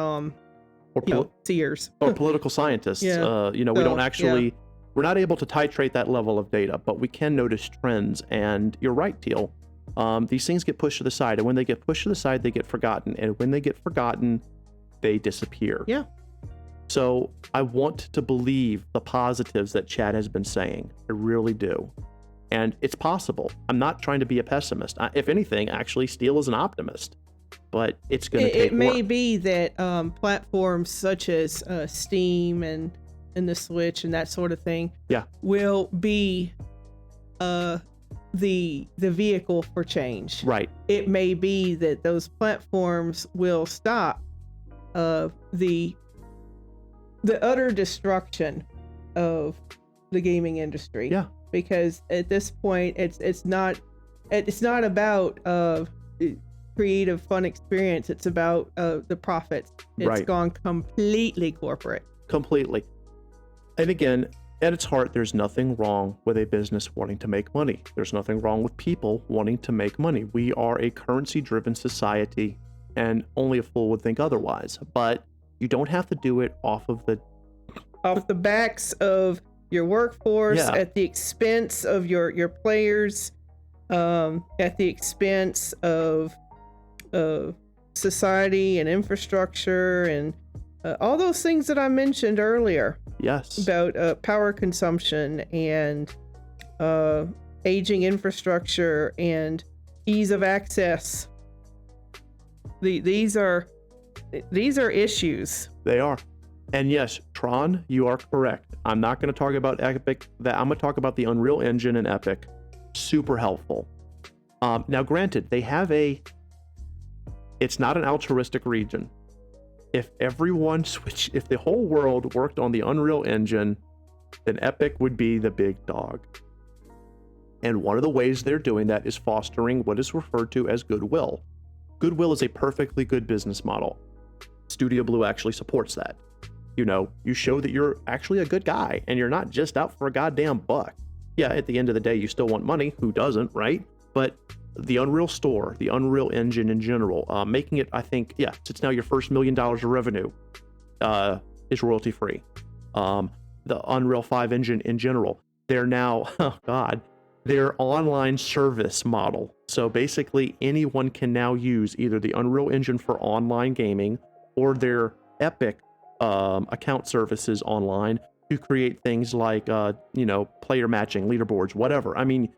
seers or political scientists. Yeah. We don't actually, we're not able to titrate that level of data, but we can notice trends. And you're right, Teal. These things get pushed to the side, and when they get pushed to the side, they get forgotten. And when they get forgotten, they disappear. Yeah. So I want to believe the positives that Chad has been saying. I really do. And it's possible. I'm not trying to be a pessimist. If anything, actually, Steele is an optimist. But it's going to take work. It may be that platforms such as Steam and the Switch and that sort of thing will be the vehicle for change. Right. It may be that those platforms will stop the utter destruction of the gaming industry. Yeah. Because at this point, it's not about creative fun experience. It's about the profits. It's gone completely corporate. Completely. And again, at its heart, there's nothing wrong with a business wanting to make money. There's nothing wrong with people wanting to make money. We are a currency-driven society, and only a fool would think otherwise. But you don't have to do it off the backs of your workforce, at the expense of your players, at the expense of society and infrastructure and all those things that I mentioned earlier. Yes. About power consumption and aging infrastructure and ease of access. These are issues. They are. And yes, Tron, you are correct. I'm not going to talk about Epic. I'm going to talk about the Unreal Engine and Epic. Super helpful. Now, granted, it's not an altruistic region. If if the whole world worked on the Unreal Engine, then Epic would be the big dog. And one of the ways they're doing that is fostering what is referred to as goodwill. Goodwill is a perfectly good business model. Studio Blue actually supports that. You show that you're actually a good guy and you're not just out for a goddamn buck. yeah, at the end of the day, you still want money. Who doesn't, right? But the Unreal Store, the Unreal Engine in general, making it, I think, yeah, it's now your first $1 million of revenue is royalty free. The Unreal 5 engine in general, they're now, oh God, their online service model. So basically, anyone can now use either the Unreal Engine for online gaming or their Epic account services online to create things like, player matching, leaderboards, whatever. I mean,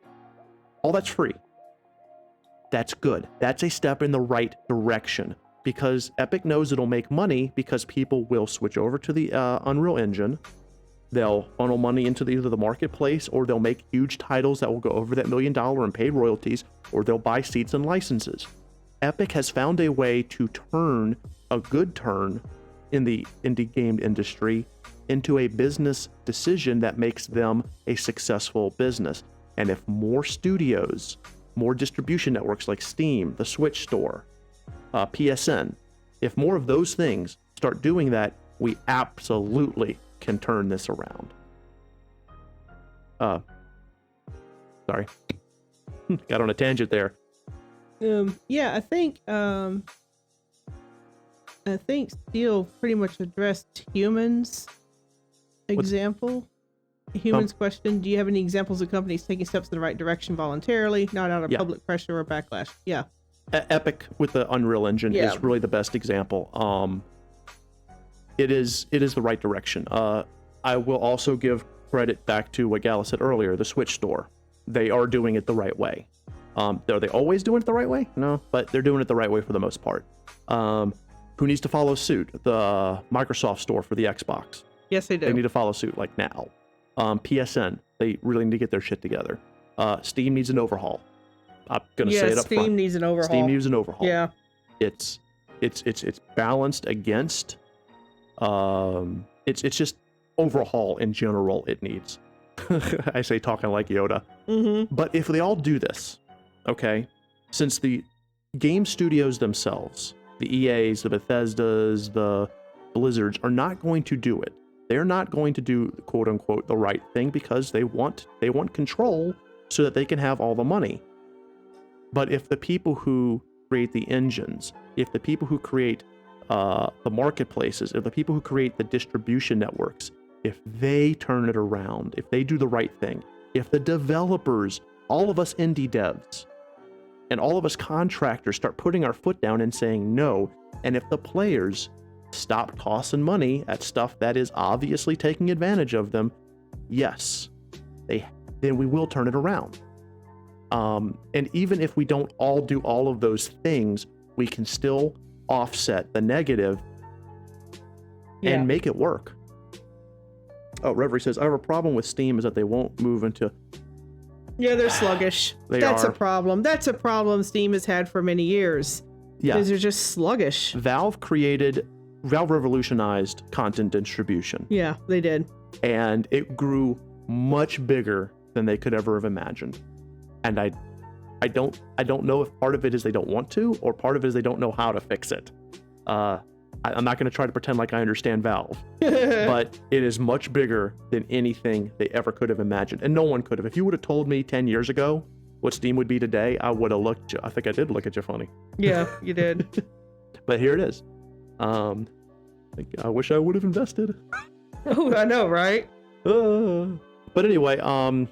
all that's free. That's good. That's a step in the right direction because Epic knows it'll make money because people will switch over to the Unreal Engine. They'll funnel money into either the marketplace or they'll make huge titles that will go over that $1 million and pay royalties, or they'll buy seats and licenses. Epic has found a way to turn a good turn in the indie game industry into a business decision that makes them a successful business. And if more studios, more distribution networks like Steam, the Switch Store, PSN, if more of those things start doing that, we absolutely can turn this around. Sorry. Got on a tangent there. Yeah, I think Steele pretty much addressed humans example. Humans question, do you have any examples of companies taking steps in the right direction voluntarily, not out of public pressure or backlash? Yeah. Epic with the Unreal Engine is really the best example. It is the right direction. I will also give credit back to what Gala said earlier, the Switch Store. They are doing it the right way. Are they always doing it the right way? No, but they're doing it the right way for the most part. Who needs to follow suit? The Microsoft Store for the Xbox. Yes, they do. They need to follow suit like now. PSN, they really need to get their shit together. Steam needs an overhaul. I'm gonna say it up front. Steam needs an overhaul. Steam needs an overhaul. Yeah. It's balanced against. It's just overhaul in general. It needs. I say talking like Yoda. Mm-hmm. But if they all do this, okay, since the game studios themselves, the EAs, the Bethesdas, the Blizzards are not going to do it. They're not going to do quote unquote the right thing because they want control so that they can have all the money. But if the people who create the engines, if the people who create the marketplaces, if the people who create the distribution networks, if they turn it around, if they do the right thing, if the developers, all of us indie devs, and all of us contractors start putting our foot down and saying no, and if the players stop tossing money at stuff that is obviously taking advantage of them, yes, then we will turn it around. And even if we don't all do all of those things, we can still offset the negative and make it work. Oh, Reverie says, I have a problem with Steam is that they won't move into... Yeah, they're sluggish. That's a problem. That's a problem Steam has had for many years. Yeah. Because they're just sluggish. Valve revolutionized content distribution. Yeah, they did. And it grew much bigger than they could ever have imagined. And I don't know if part of it is they don't want to, or part of it is they don't know how to fix it. I'm not going to try to pretend like I understand Valve, but it is much bigger than anything they ever could have imagined. And no one could have. If you would have told me 10 years ago what Steam would be today, I would have looked, I think I did look at you funny. Yeah, you did. But here it is. I wish I would have invested. Oh, I know, right? But anyway, I'm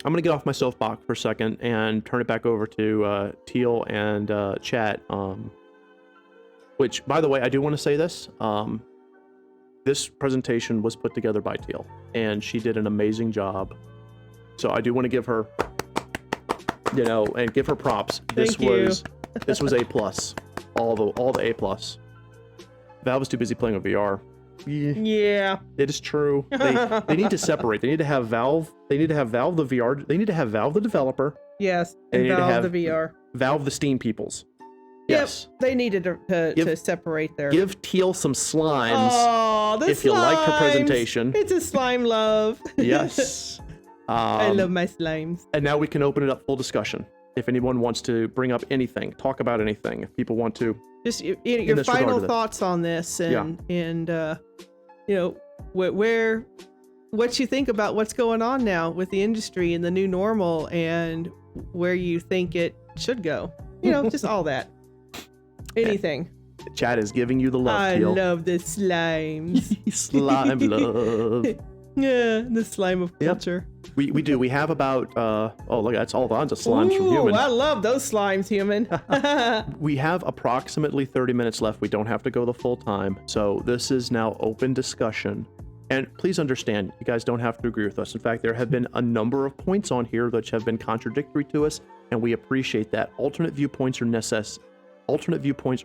going to get off my soapbox for a second and turn it back over to Teal and chat. Which, by the way, I do want to say this. This presentation was put together by Teal, and she did an amazing job. So I do want to give her, and give her props. This was A+. All the A+. Valve was too busy playing with VR. Yeah. It is true. They need to separate. They need to have Valve. They need to have Valve the VR. They need to have Valve the developer. Yes. And Valve the VR. Valve the Steam peoples. Yes. Yep, they needed to separate their... Give Teal some slimes. Oh, the if you liked her presentation. It's a slime love. Yes. I love my slimes. And now we can open it up full discussion. If anyone wants to bring up anything, talk about anything, if people want to. Just your final thoughts on this, and where what you think about what's going on now with the industry and the new normal and where you think it should go. Just all that. Anything. Chat is giving you the love, I Teal. love the slimes. Slime love. Yeah, the slime of culture. We do. We have about, look, that's all kinds of slimes from human. I love those slimes, human. We have approximately 30 minutes left. We don't have to go the full time. So this is now open discussion. And please understand, you guys don't have to agree with us. In fact, there have been a number of points on here which have been contradictory to us, and we appreciate that. Alternate viewpoints are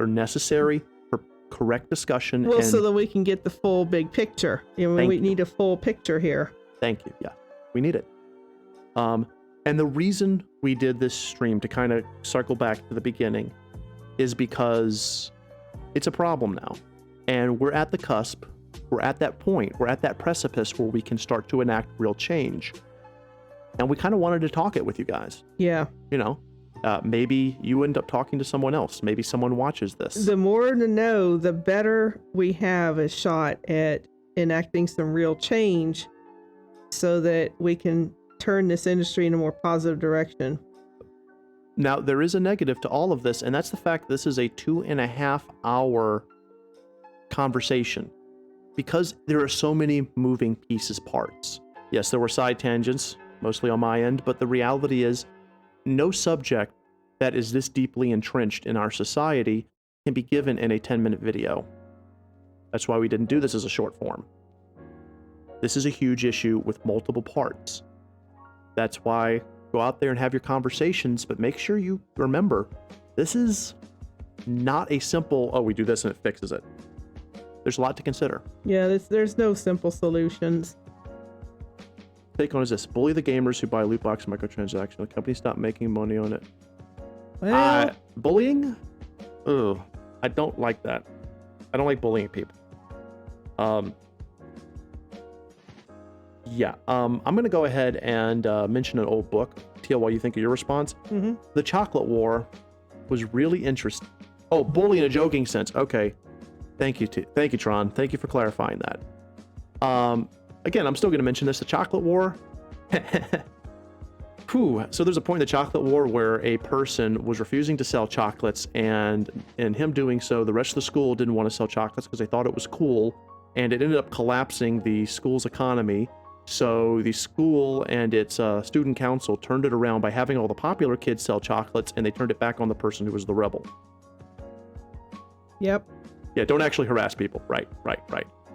necessary for correct discussion. Well, so that we can get the full big picture. We need a full picture here. Thank you. Yeah, we need it. And the reason we did this stream, to kind of circle back to the beginning, is because it's a problem now. And we're at the cusp. We're at that point. We're at that precipice where we can start to enact real change. And we kind of wanted to talk it with you guys. Yeah. Maybe you end up talking to someone else. Maybe someone watches this. The more to know, the better we have a shot at enacting some real change so that we can turn this industry in a more positive direction. Now, there is a negative to all of this, and that's the fact this is a 2.5-hour conversation because there are so many moving pieces, parts. Yes, there were side tangents, mostly on my end, but the reality is no subject that is this deeply entrenched in our society can be given in a 10-minute video. That's why we didn't do this as a short form. This is a huge issue with multiple parts. That's why go out there and have your conversations, but make sure you remember, this is not a simple, we do this and it fixes it. There's a lot to consider. Yeah, there's no simple solutions. Take on is this: bully the gamers who buy loot box microtransactions. The company stopped making money on it. Well, Bullying? Ugh, I don't like that. I don't like bullying people. I'm gonna go ahead and mention an old book. Teal, while you think of your response, The Chocolate War was really interesting. Oh, bully in a joking sense. Okay, thank you, Tron. Thank you for clarifying that. Again, I'm still going to mention this, the Chocolate War. So there's a point in the Chocolate War where a person was refusing to sell chocolates, and in him doing so, the rest of the school didn't want to sell chocolates because they thought it was cool, and it ended up collapsing the school's economy. So the school and its student council turned it around by having all the popular kids sell chocolates, and they turned it back on the person who was the rebel. Yep. Yeah, don't actually harass people. Right.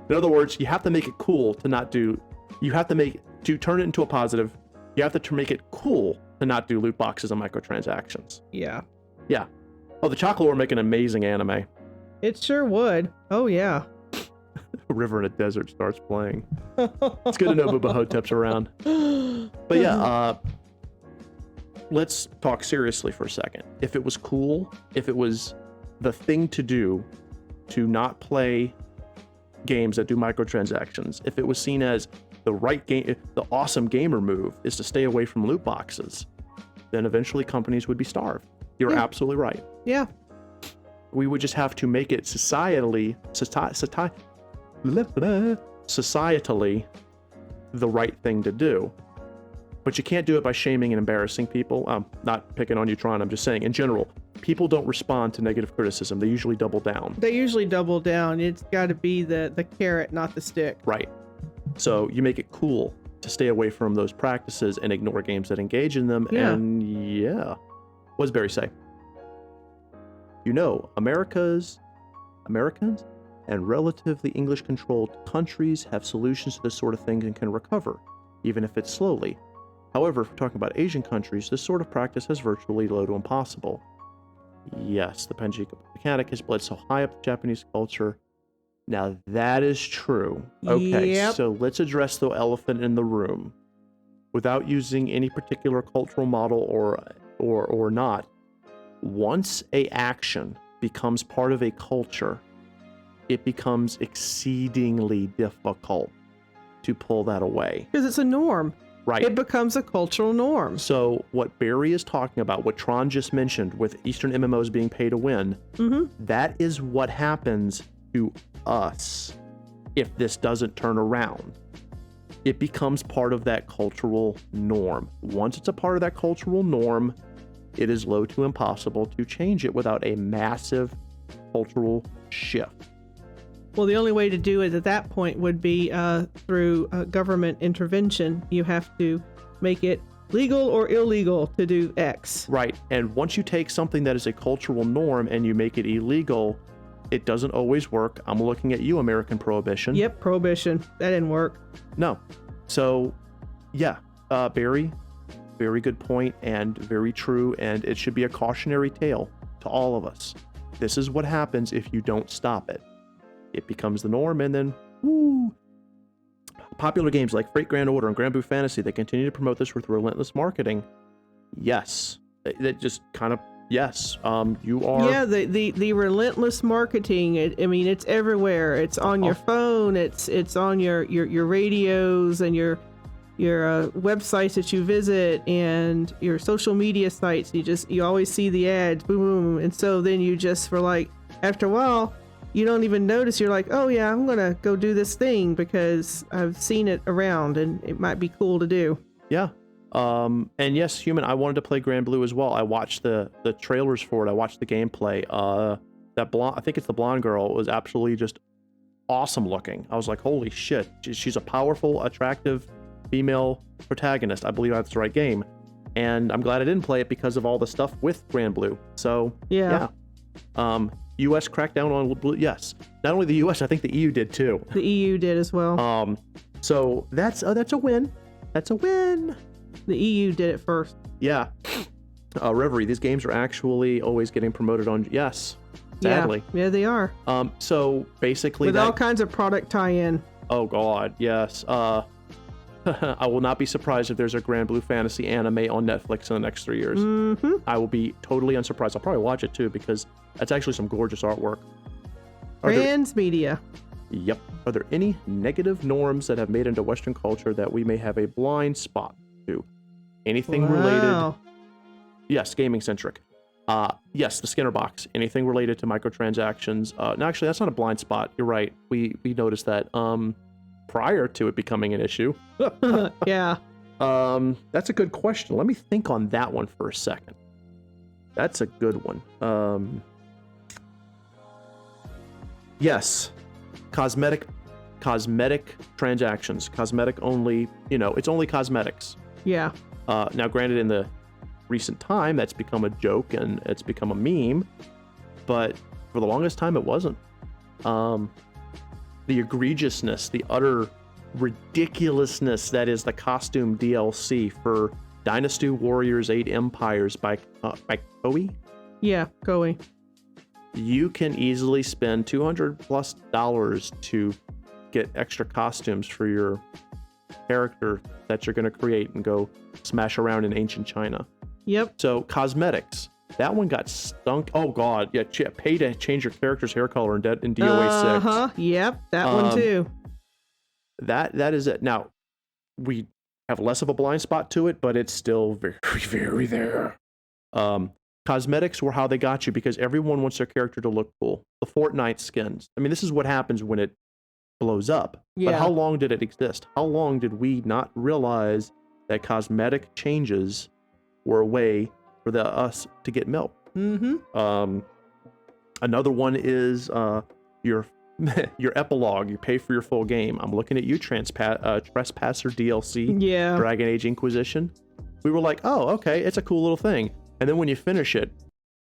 In other words, you have to make it cool to not do, to turn it into a positive, you have to make it cool to not do loot boxes and microtransactions. Yeah. Yeah. Oh, the Chocolate War would make an amazing anime. It sure would. Oh, yeah. A river in a desert starts playing. It's good to know Bubba Hotep's around. But yeah, let's talk seriously for a second. If it was cool, if it was the thing to do to not play games that do microtransactions, if it was seen as the right game, the awesome gamer move is to stay away from loot boxes, then eventually companies would be starved. You're absolutely right. Yeah. We would just have to make it societally the right thing to do. But you can't do it by shaming and embarrassing people. I'm not picking on you, Tron. I'm just saying, in general, people don't respond to negative criticism. They usually double down. It's got to be the carrot, not the stick. Right. So you make it cool to stay away from those practices and ignore games that engage in them. Yeah. And yeah. What does Barry say? Americans and relatively English-controlled countries have solutions to this sort of thing and can recover, even if it's slowly. However, if we're talking about Asian countries, this sort of practice has virtually low to impossible. Yes, the Penji mechanic has bled so high up the Japanese culture. Now that is true. Okay, Yep. So let's address the elephant in the room. Without using any particular cultural model or not, once a action becomes part of a culture, it becomes exceedingly difficult to pull that away. Because it's a norm. Right. It becomes a cultural norm. So what Barry is talking about, what Tron just mentioned with Eastern MMOs being pay to win, that is what happens to us if this doesn't turn around. it becomes part of that cultural norm. Once it's a part of that cultural norm, it is low to impossible to change it without a massive cultural shift. Well, the only way to do it at that point would be through government intervention. You have to make it legal or illegal to do X. Right. And once you take something that is a cultural norm and you make it illegal, it doesn't always work. I'm looking at you, American Prohibition. Yep, Prohibition. That didn't work. No. So, yeah, very good point and very true. And it should be a cautionary tale to all of us. This is what happens if you don't stop it. It becomes the norm, and then, woo. Popular games like Freight Grand Order and Grand Blue Fantasy, they continue to promote this with relentless marketing. Yes. That just kind of, yes. You are... Yeah, the relentless marketing, it's everywhere. It's on your phone, it's on your radios and your websites that you visit and your social media sites. You always see the ads, boom, boom, and so then you just, for like, after a while, you don't even notice. You're like, oh yeah, I'm gonna go do this thing because I've seen it around and it might be cool to do. Yeah. And yes, Human, I wanted to play Grand Blue as well. I watched the trailers for it. I watched the gameplay. That blonde, I think it's the blonde girl, was absolutely just awesome looking. I was like, holy shit. She's a powerful, attractive female protagonist. I believe that's the right game. And I'm glad I didn't play it because of all the stuff with Grand Blue. So yeah. US crackdown on blue. Yes. Not only the US, I think the EU did too. The EU did as well. So that's a win. That's a win. The EU did it first. Yeah. Reverie, these games are actually always getting promoted on, yes. Sadly. Yeah, they are. So basically with all kinds of product tie-in. Oh god, yes. I will not be surprised if there's a Grand Blue Fantasy anime on Netflix in the next 3 years. Mm-hmm. I will be totally unsurprised. I'll probably watch it too because that's actually some gorgeous artwork. Transmedia. Yep. Are there any negative norms that have made into Western culture that we may have a blind spot to? Anything related? Yes, gaming centric. Yes, the Skinner box. Anything related to microtransactions? No, actually, that's not a blind spot. You're right. We noticed that. Prior to it becoming an issue. Yeah. That's a good question. Let me think on that one for a second. That's a good one. Yes. Cosmetic transactions. Cosmetic only, it's only cosmetics. Yeah. Now granted, in the recent time, that's become a joke and it's become a meme, but for the longest time it wasn't. The egregiousness, the utter ridiculousness that is the costume DLC for Dynasty Warriors 8 Empires by Koei. Yeah, Koei. You can easily spend $200+ to get extra costumes for your character that you're going to create and go smash around in ancient China. Yep. So cosmetics. That one got stunk. Oh god, yeah. Pay to change your character's hair color in DOA 6. Yep, that one too. That is it. Now, we have less of a blind spot to it, but it's still very, very there. Cosmetics were how they got you because everyone wants their character to look cool. The Fortnite skins. I mean, this is what happens when it blows up. Yeah. But how long did it exist? How long did we not realize that cosmetic changes were a way for us to get milk? Mm-hmm. Another one is your epilogue. You pay for your full game. I'm looking at you, Trespasser DLC. Yeah. Dragon Age Inquisition. We were like, oh, okay, it's a cool little thing. And then when you finish it,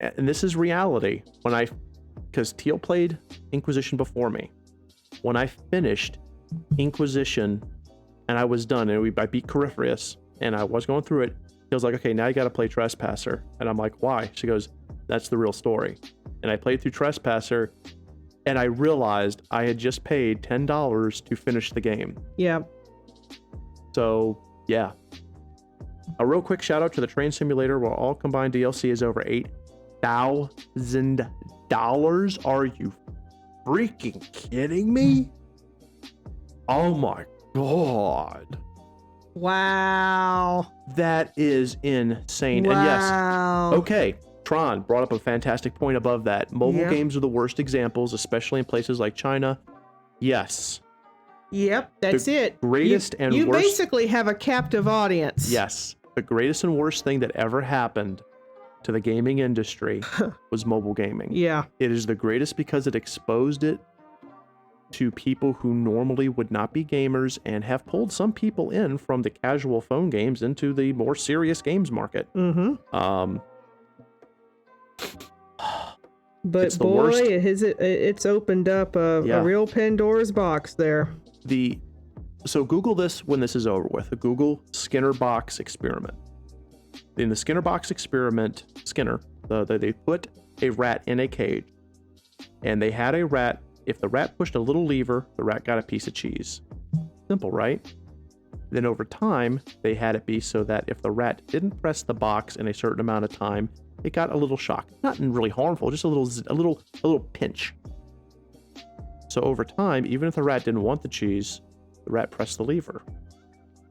and this is reality, because Teal played Inquisition before me. When I finished Inquisition and I was done, and I beat Corypheus, and I was going through it, he was like, okay, now you got to play Trespasser. And I'm like, why? She goes, that's the real story. And I played through Trespasser, and I realized I had just paid $10 to finish the game. Yeah. So, yeah. A real quick shout out to the Train Simulator, where all combined DLC is over $8,000. Are you freaking kidding me? Oh my god. Wow. That is insane. Wow. And yes, okay, Tron brought up a fantastic point above that. Mobile games are the worst examples, especially in places like China. Yes. Yep, that's it. Greatest and you worst. basically have a captive audience. Yes, the greatest and worst thing that ever happened to the gaming industry was mobile gaming. Yeah. It is the greatest because it exposed it to people who normally would not be gamers and have pulled some people in from the casual phone games into the more serious games market. Mm-hmm. But It's the boy, worst. it's opened up a real Pandora's box there. So Google this when this is over with. Google Skinner box experiment. In the Skinner box experiment, they put a rat in a cage, and they had a rat. If the rat pushed a little lever, the rat got a piece of cheese. Simple, right? Then over time, they had it be so that if the rat didn't press the box in a certain amount of time, it got a little shock. Nothing really harmful, just a little pinch. So over time, even if the rat didn't want the cheese, the rat pressed the lever.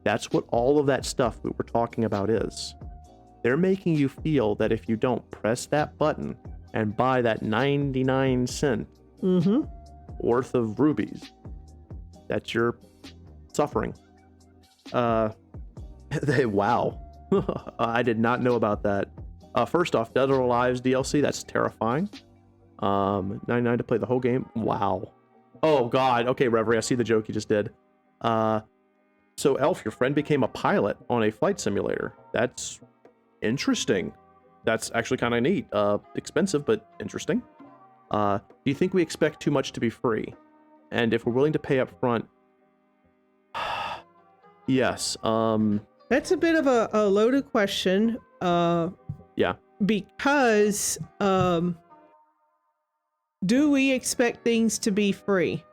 That's what all of that stuff we were talking about is. They're making you feel that if you don't press that button and buy that 99-cent worth of rubies, that you're suffering. Wow. I did not know about that. First off, Dead or Alive's DLC, that's terrifying. 99 to play the whole game. Wow. Oh God. Okay, Reverie, I see the joke you just did. So Elf, your friend became a pilot on a flight simulator. That's interesting. That's actually kind of neat. Expensive, but interesting. Do you think we expect too much to be free? And if we're willing to pay up front, yes. That's a bit of a loaded question. Yeah. Because do we expect things to be free?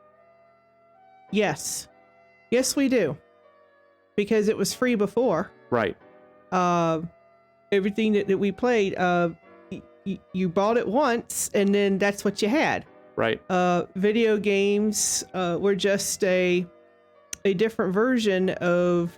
Yes. Yes, we do. Because it was free before. Right. Everything that we played, you bought it once and then that's what you had. Right. Video games were just a different version of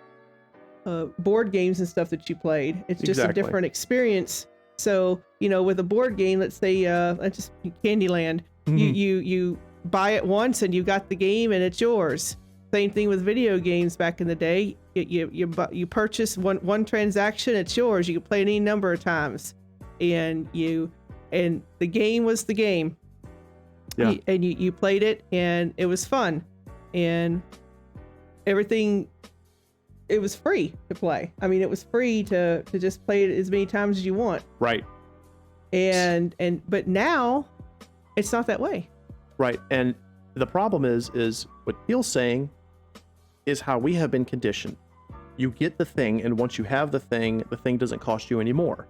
board games and stuff that you played. It's just a different experience. So, with a board game, let's say, just Candyland, you buy it once and you got the game and it's yours. Same thing with video games back in the day. You purchase one transaction, it's yours. You can play any number of times, and the game was the game. Yeah. And you played it and it was fun, and everything. It was free to play. I mean, it was free to just play it as many times as you want. Right. But now it's not that way. Right. And the problem is what Teal's saying is how we have been conditioned. You get the thing, and once you have the thing doesn't cost you any more.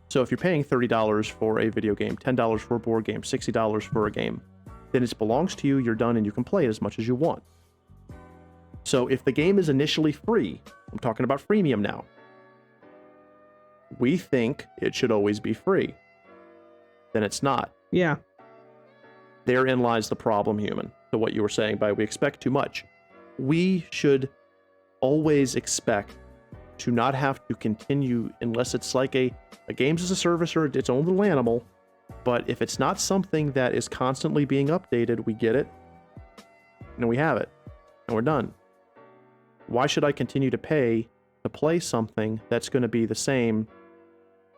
So if you're paying $30 for a video game, $10 for a board game, $60 for a game, then it belongs to you, you're done, and you can play it as much as you want. So if the game is initially free, I'm talking about freemium now, we think it should always be free. Then it's not. Yeah. Therein lies the problem, human, to what you were saying by we expect too much. We should always expect to not have to continue unless it's like a games as a service or its own little animal. But if it's not something that is constantly being updated, we get it, and we have it, and we're done. Why should I continue to pay to play something that's going to be the same,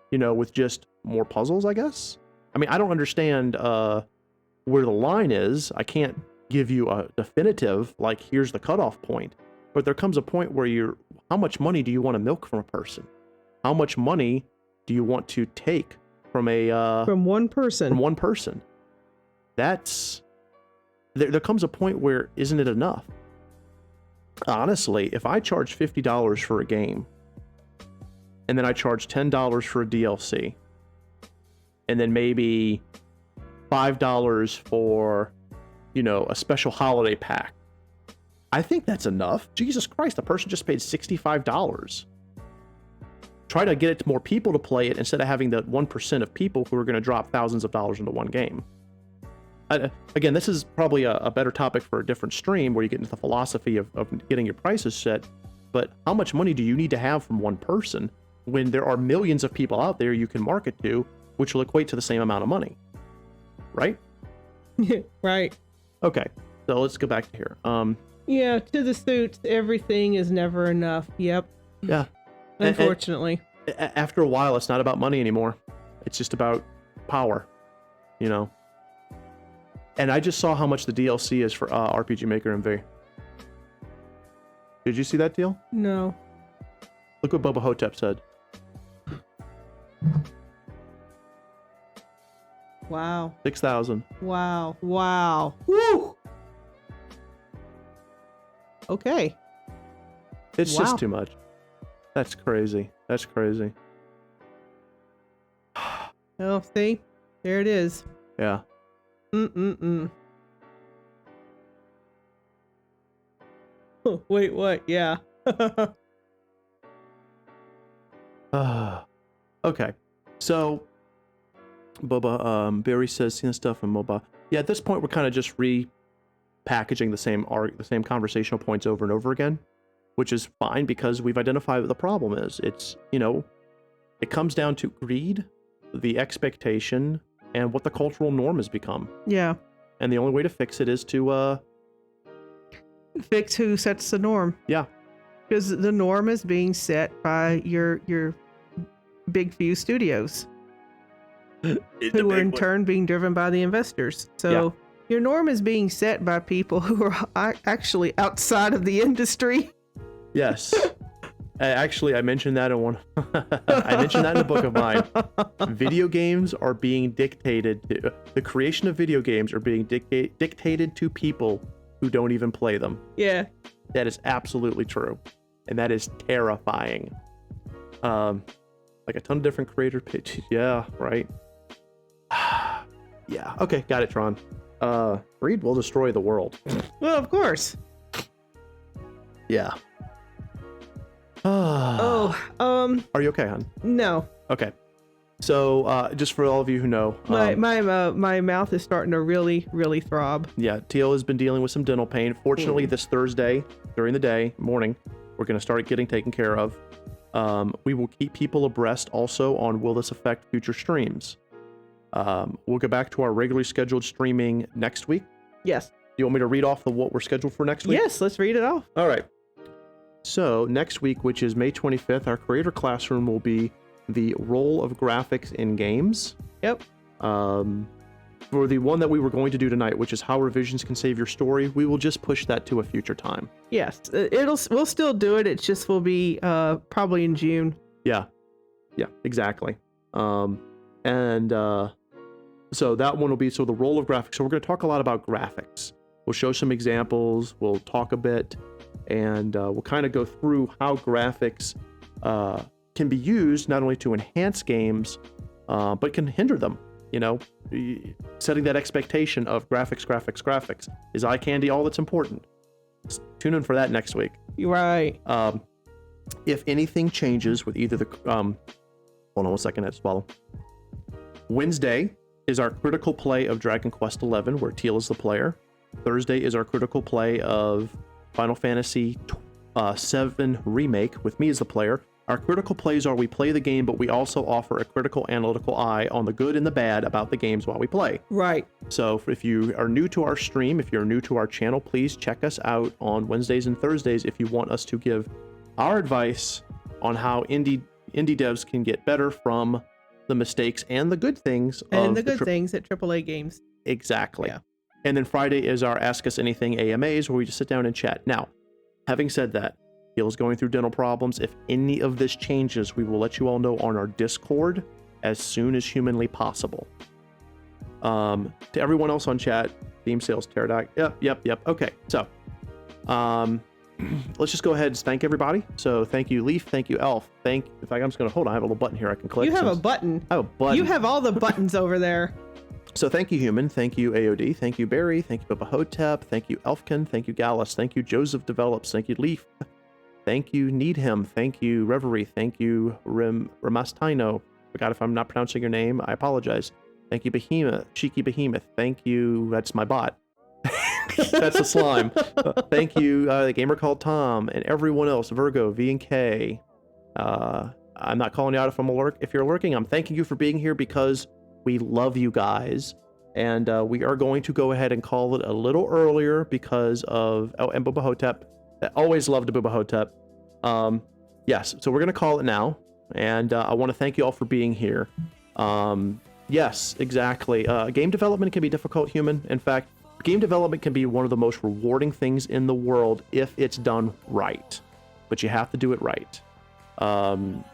with just more puzzles, I guess? I mean, I don't understand where the line is. I can't give you a definitive, like, here's the cutoff point. But there comes a point where how much money do you want to milk from a person? How much money do you want to take from one person? From one person. That's... There comes a point where, isn't it enough? Honestly, if I charge $50 for a game, and then I charge $10 for a DLC, and then maybe $5 for, a special holiday pack, I think that's enough. Jesus Christ, the person just paid $65. Try to get it to more people to play it instead of having the 1% of people who are going to drop thousands of dollars into one game. Again, this is probably a better topic for a different stream where you get into the philosophy of getting your prices set. But how much money do you need to have from one person when there are millions of people out there you can market to, which will equate to the same amount of money? Right? Right. Okay, so let's go back to here. Yeah, to the suits, everything is never enough. Yep. Yeah. Unfortunately. After a while, it's not about money anymore. It's just about power, you know. And I just saw how much the DLC is for RPG Maker MV. Did you see that deal? No. Look what Bubba Hotep said. Wow. 6,000. Wow. Wow. Woo! Okay. It's Wow. just too much. That's crazy. That's crazy. Oh, see? There it is. Yeah. Wait, what? Yeah. Okay. So, Boba, Barry says, seeing stuff from MOBA. Yeah, at this point, we're kind of just repackaging the same conversational points over and over again, which is fine because we've identified what the problem is. It's, you know, it comes down to greed, the expectation, and what the cultural norm has become. Yeah. And the only way to fix it is to, fix who sets the norm. Yeah. Because the norm is being set by your big few studios, who are in turn being driven by the investors. So your norm is being set by people who are actually outside of the industry. Yes. Actually, I mentioned that in one. I mentioned that in a book of mine. Video games are being dictated to. The creation of video games are being dictated to people who don't even play them. Yeah. That is absolutely true, and that is terrifying. Like a ton of different creator pitches. Yeah. Right. Yeah. Okay. Got it, Tron. Greed will destroy the world. Well, of course. Yeah. Are you okay, hon? No. Okay. So, just for all of you who know, my mouth is starting to really throb. Yeah, Teal has been dealing with some dental pain. Fortunately, this Thursday during the morning, we're going to start getting taken care of. We will keep people abreast also on will this affect future streams. We'll go back to our regularly scheduled streaming next week. Yes. Do you want me to read off what we're scheduled for next week? Yes, let's read it off. All right. So next week, which is May 25th, our creator classroom will be the role of graphics in games. Yep. For the one that we were going to do tonight, which is how revisions can save your story, we will just push that to a future time. Yes, we'll still do it. It just will be probably in June. Yeah, exactly. So that one will be the role of graphics. So we're going to talk a lot about graphics. We'll show some examples. We'll talk a bit, and we'll kind of go through how graphics can be used not only to enhance games, but can hinder them. You know, setting that expectation of graphics is eye candy all that's important. Tune in for that next week. You're right. If anything changes with either the hold on 1 second, I had to swallow. Wednesday is our critical play of Dragon Quest XI, where Teal is the player. Thursday is our critical play of Final Fantasy VII Remake with me as the player. Our critical plays are we play the game, but we also offer a critical analytical eye on the good and the bad about the games while we play. Right. So if you are new to our stream, if you're new to our channel, please check us out on Wednesdays and Thursdays if you want us to give our advice on how indie devs can get better from the mistakes and the good things. And the good things at AAA games. Exactly. Yeah. And then Friday is our Ask Us Anything AMAs, where we just sit down and chat. Now, having said that, Teal's going through dental problems. If any of this changes, we will let you all know on our Discord as soon as humanly possible. To everyone else on chat, theme sales, pterodactyl. Yep. Okay, so let's just go ahead and thank everybody. So thank you, Leaf. Thank you, Elf. In fact, I'm just going to hold on. I have a little button here I can click. You have a button. I have a button. You have all the buttons over there. So thank you, Human. Thank you, AOD. Thank you, Barry. Thank you, Bubba Hotep. Thank you, Elfkin. Thank you, Gallus. Thank you, Joseph Develops. Thank you, Leaf. Thank you, Need Him. Thank you, Reverie. Thank you, Ramastino. Forgot if I'm not pronouncing your name. I apologize. Thank you, Behemoth. Cheeky Behemoth. Thank you. That's my bot. That's the slime. Thank you, the gamer called Tom, and everyone else. Virgo, V and K. I'm not calling you out if you're lurking. I'm thanking you for being here because we love you guys. And we are going to go ahead and call it a little earlier because of, oh, and Bubba Hotep. I always loved Bubba Hotep. Yes, so we're going to call it now. And I want to thank you all for being here. Yes, exactly. Game development can be difficult, human. In fact, game development can be one of the most rewarding things in the world if it's done right. But you have to do it right.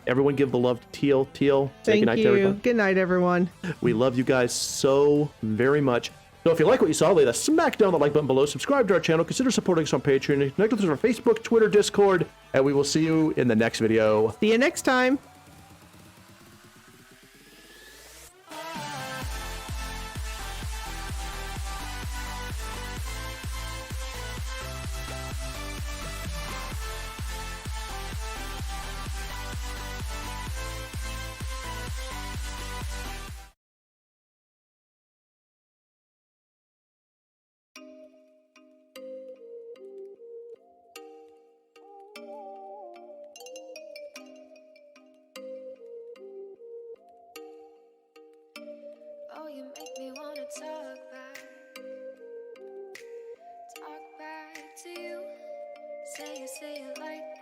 Everyone give the love to Teal. Teal, say goodnight to everybody. Good night, everyone. We love you guys so very much. So if you like what you saw, lay that smack down the like button below, subscribe to our channel, consider supporting us on Patreon, connect with us on Facebook, Twitter, Discord, and we will see you in the next video. See you next time. Oh, you make me wanna talk back to you. Say it like